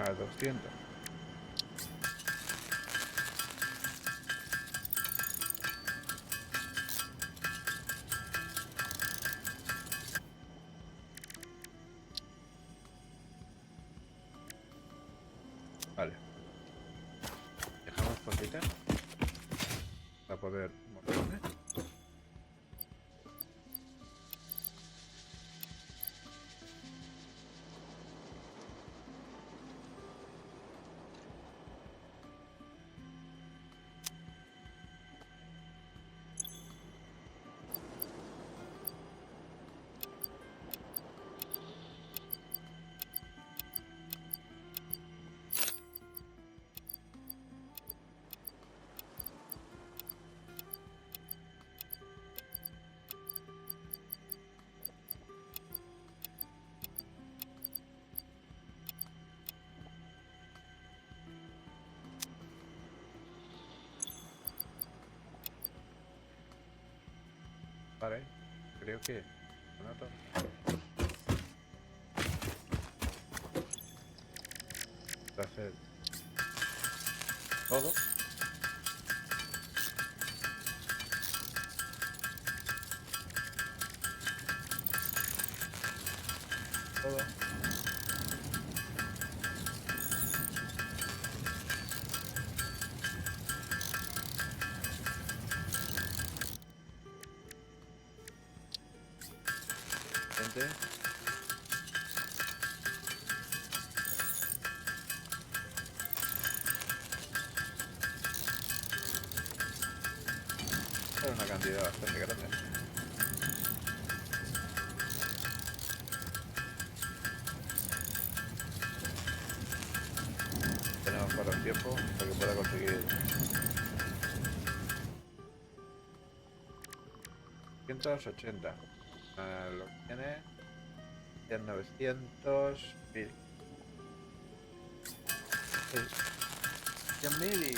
a 200. Vale. Dejamos cositas para poder moverme. Vale, creo que una torre. Va a hacer todo. Todo. Gente. Es una cantidad bastante grande. Tenemos para el tiempo para que pueda conseguir 180. Lo que tiene 900 mil. 100.000 y...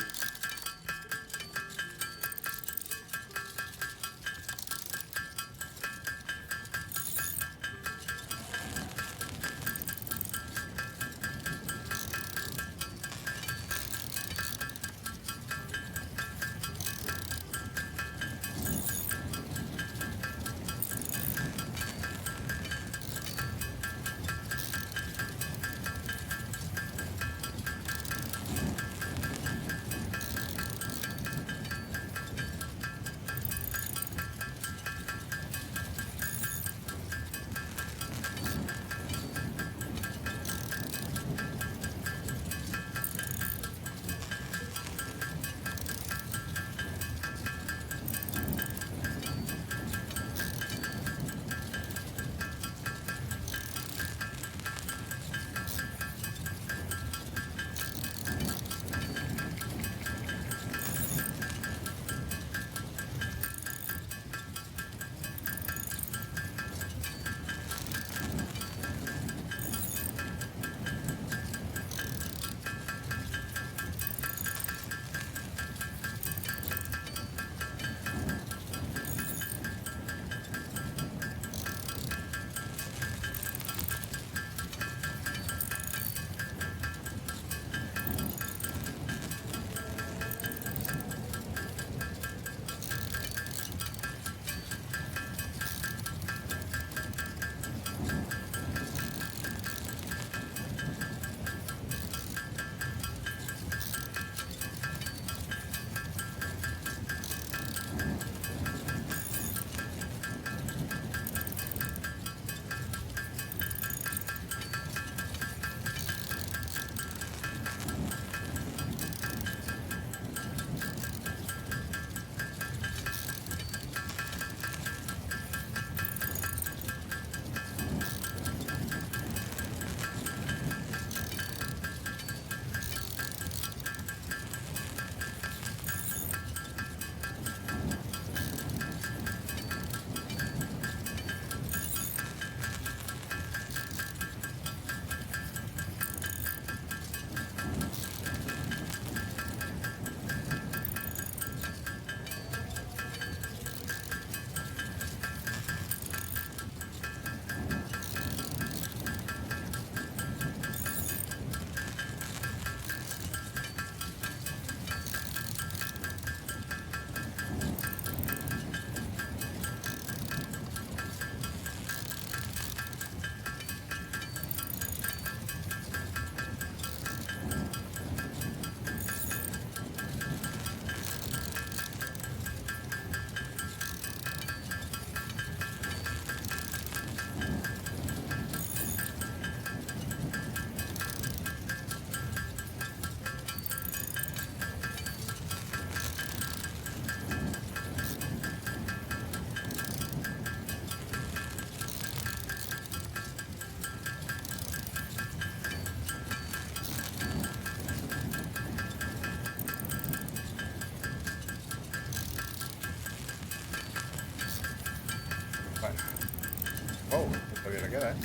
Oh, todavía le queda, ¿eh?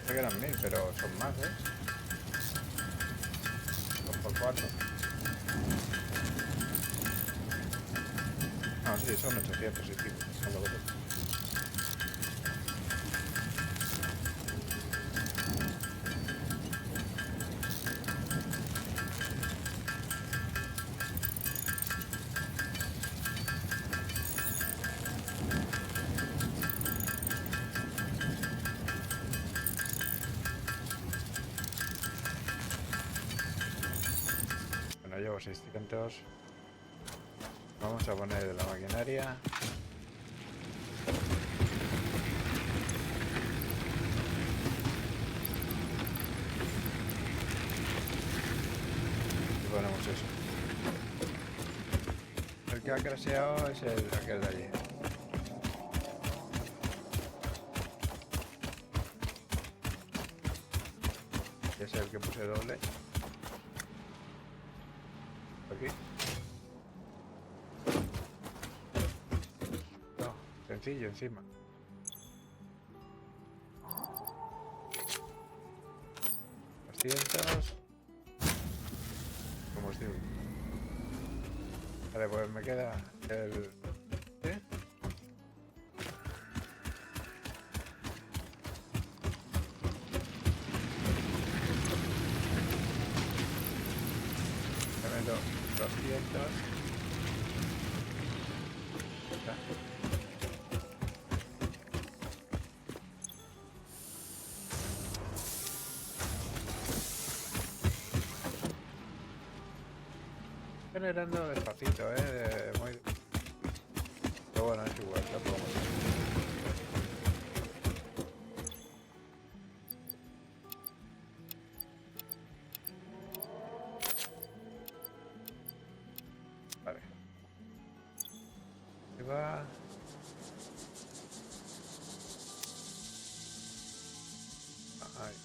Se quedan 1000, pero son más, ¿eh? 2 por 4. Ah, sí, son 800 y pico. Es lo que tengo. Bueno, llevo 600. Vamos a poner la maquinaria. Y ponemos eso. El que ha crasheado es el aquel de allí. Y es el que puse doble. Aquí. No, sencillo encima. Combustible. Vale, pues me queda el... ¿sí? Le meto 200. Ya. Generando despacito, muy... Pero bueno, es igual, tampoco. Vale. Y va... Ahí.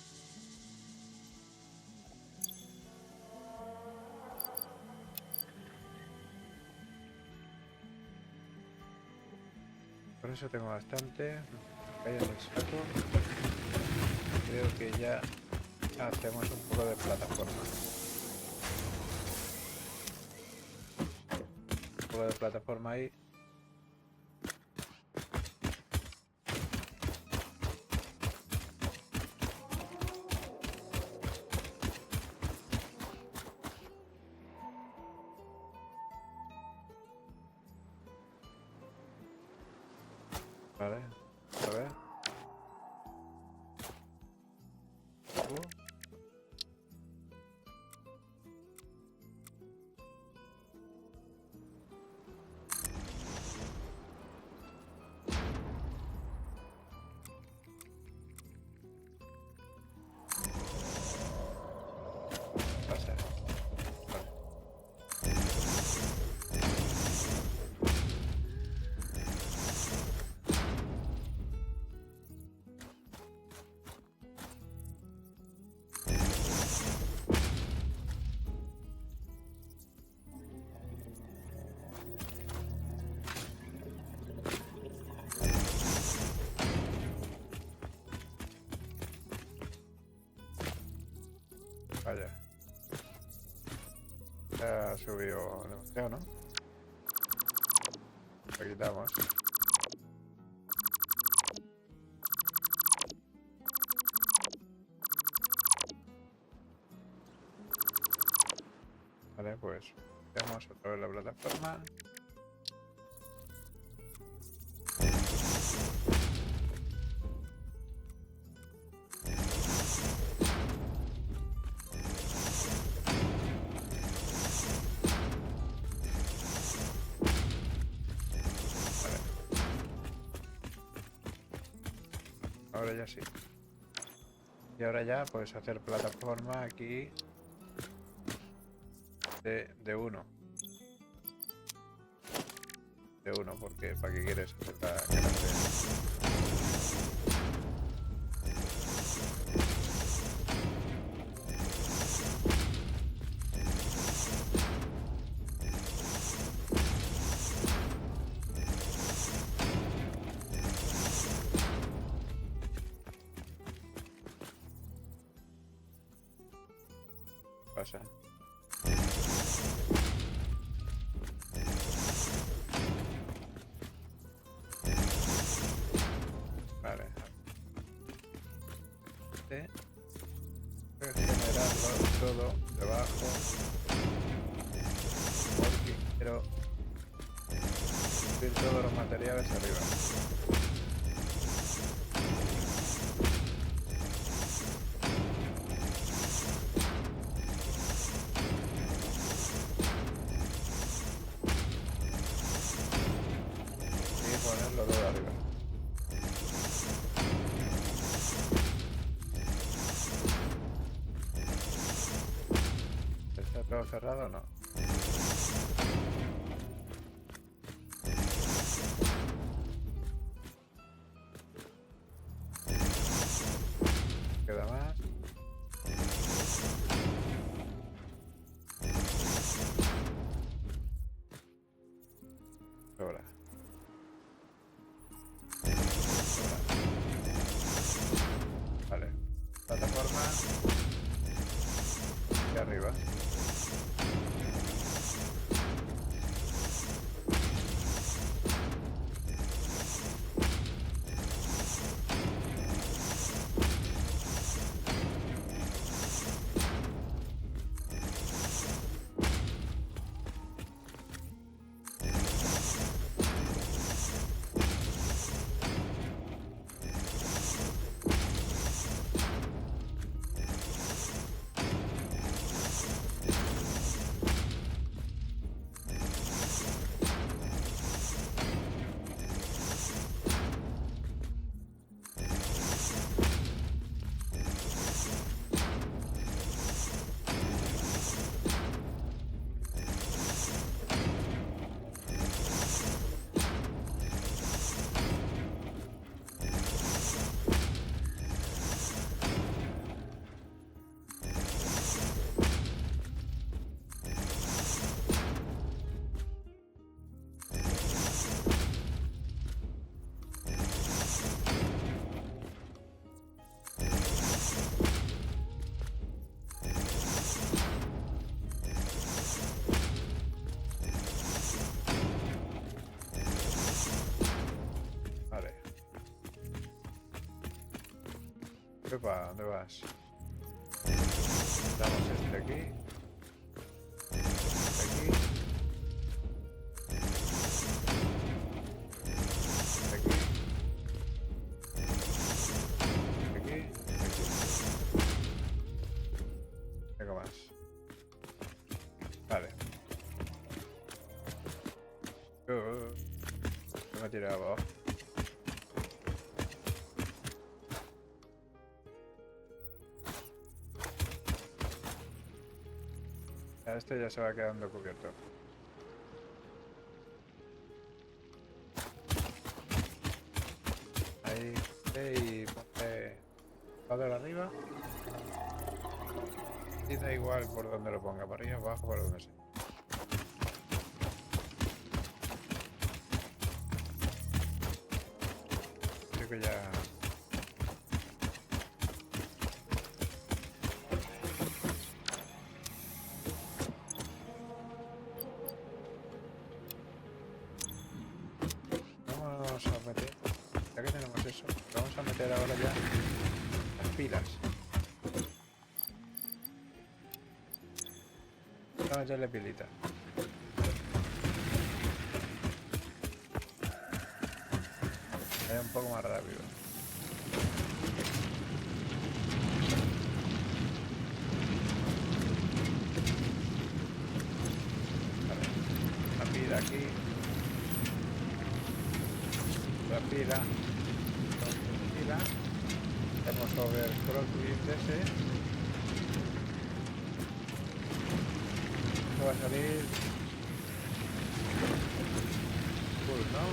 Por eso tengo bastante. Ahí en el saco. Creo que ya hacemos un poco de plataforma. Un poco de plataforma ahí. Vale, a ver. Pasa. Vale. Vaya. Ya ha subido demasiado, ¿no? Lo quitamos. Vale, pues vemos otra vez la plataforma. Ahora ya sí. Y ahora ya puedes hacer plataforma aquí de uno. De uno, porque ¿para qué quieres hacer la grande? pasa? Vale. Voy a generarlo todo debajo. Porque quiero subir todos los materiales arriba. Y ponerlo todo arriba. ¿Está todo cerrado o no? Queda más. Sobra. Vale. Plataforma. Y arriba. Vale. Epa, ¿dónde vas? Damos este aquí. Este aquí. Este aquí. Este aquí. Este aquí. Tengo más. Vale. Me he tirado abajo. Este ya se va quedando cubierto. Ahí, y ponte todo de arriba. Y da igual por donde lo ponga, para arriba, abajo, por donde sea. Creo que ya... Vamos a meter, ya que tenemos eso, vamos a meter ahora ya las pilas. Vamos a echarle pilita. Vaya un poco más rápido. Vale. La pila aquí. La pila. Hacemos over crosswind ese. Esto va a salir full, ¿no?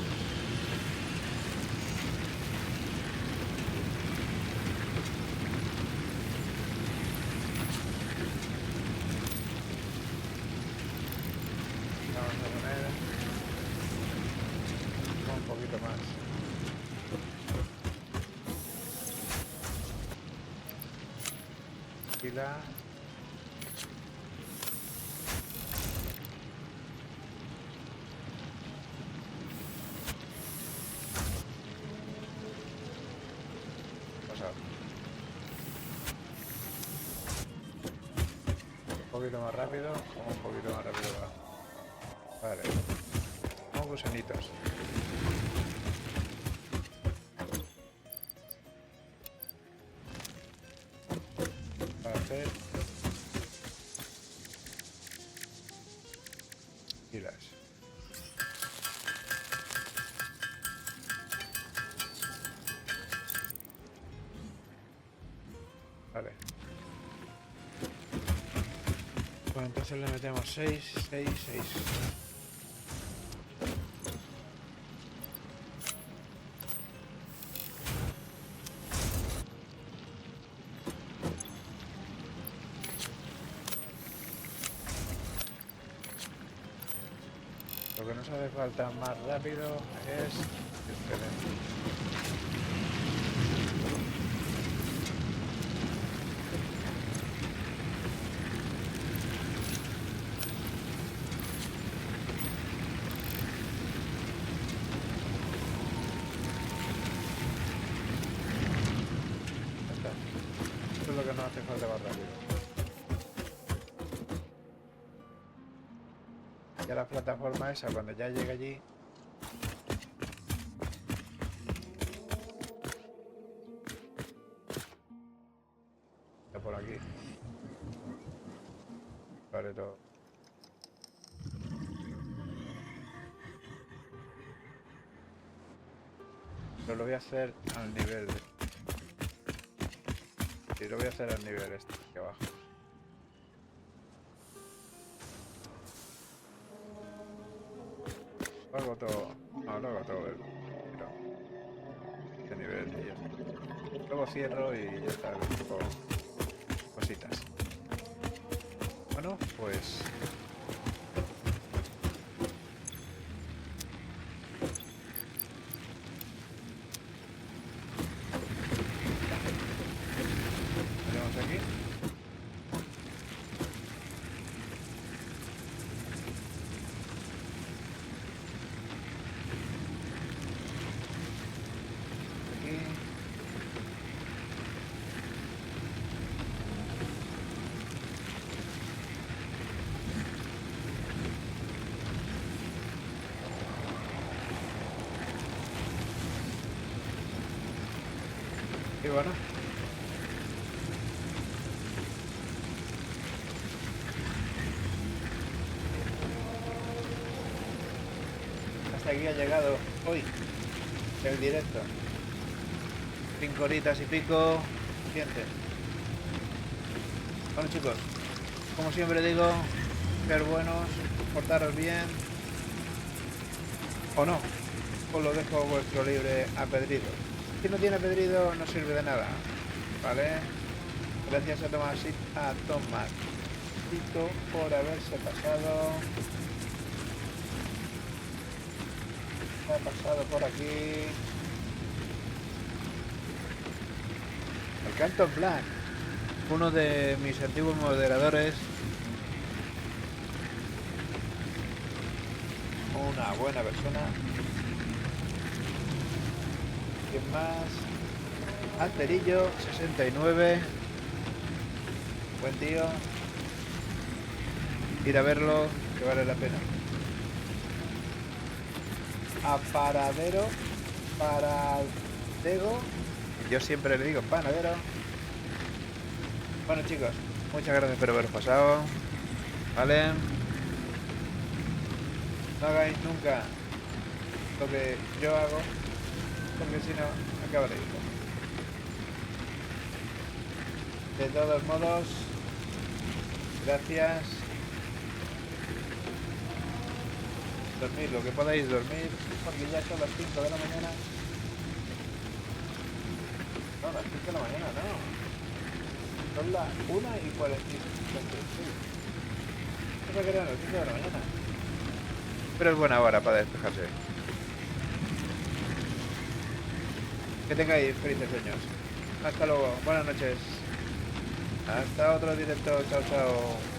Vamos a poner un poquito más. Pila. poquito más rápido. Un poquito más rápido. Vale. Vamos gusanitos. Para hacer pilas. Vale. Pues entonces le metemos 6, 6, 6. Lo que nos hace falta más rápido es excelente. Esto es lo que nos hace falta más rápido. Ya la plataforma esa, cuando ya llegue allí, está por aquí. Vale, todo. Pero lo voy a hacer al nivel de... Sí, lo voy a hacer al nivel este, aquí abajo. Lo hago todo... No, lo hago todo el... Este nivel y ya está. Luego cierro y ya está, un poco... Cositas. Bueno, pues... Tenemos aquí. Aquí. Y bueno. Hasta aquí ha llegado hoy el directo. 5 horitas y pico. Siguiente. Bueno chicos, como siempre digo, ser buenos, portaros bien. O no, os lo dejo vuestro libre albedrío. Si no tiene albedrío no sirve de nada, ¿vale? Gracias a Tomasito por haberse pasado. Se ha pasado por aquí. El Canton Black, uno de mis antiguos moderadores. Una buena persona. ¿Quién más? Alterillo 69. Buen tío. Ir a verlo, que vale la pena. A Paradero, Paradego. Yo siempre le digo panadero. Bueno chicos, muchas gracias por haberos pasado. Vale. No hagáis nunca lo que yo hago, porque si no, acabaréis. De todos modos, gracias. Dormid lo que podáis dormir, porque ya son las 5 de la mañana. No, las 5 de la mañana no. Son las 1:46. No sé qué eran las 5 de la mañana. Pero es buena hora para despejarse. Que tengáis felices sueños. Hasta luego. Buenas noches. Hasta otro directo. Chao, chao.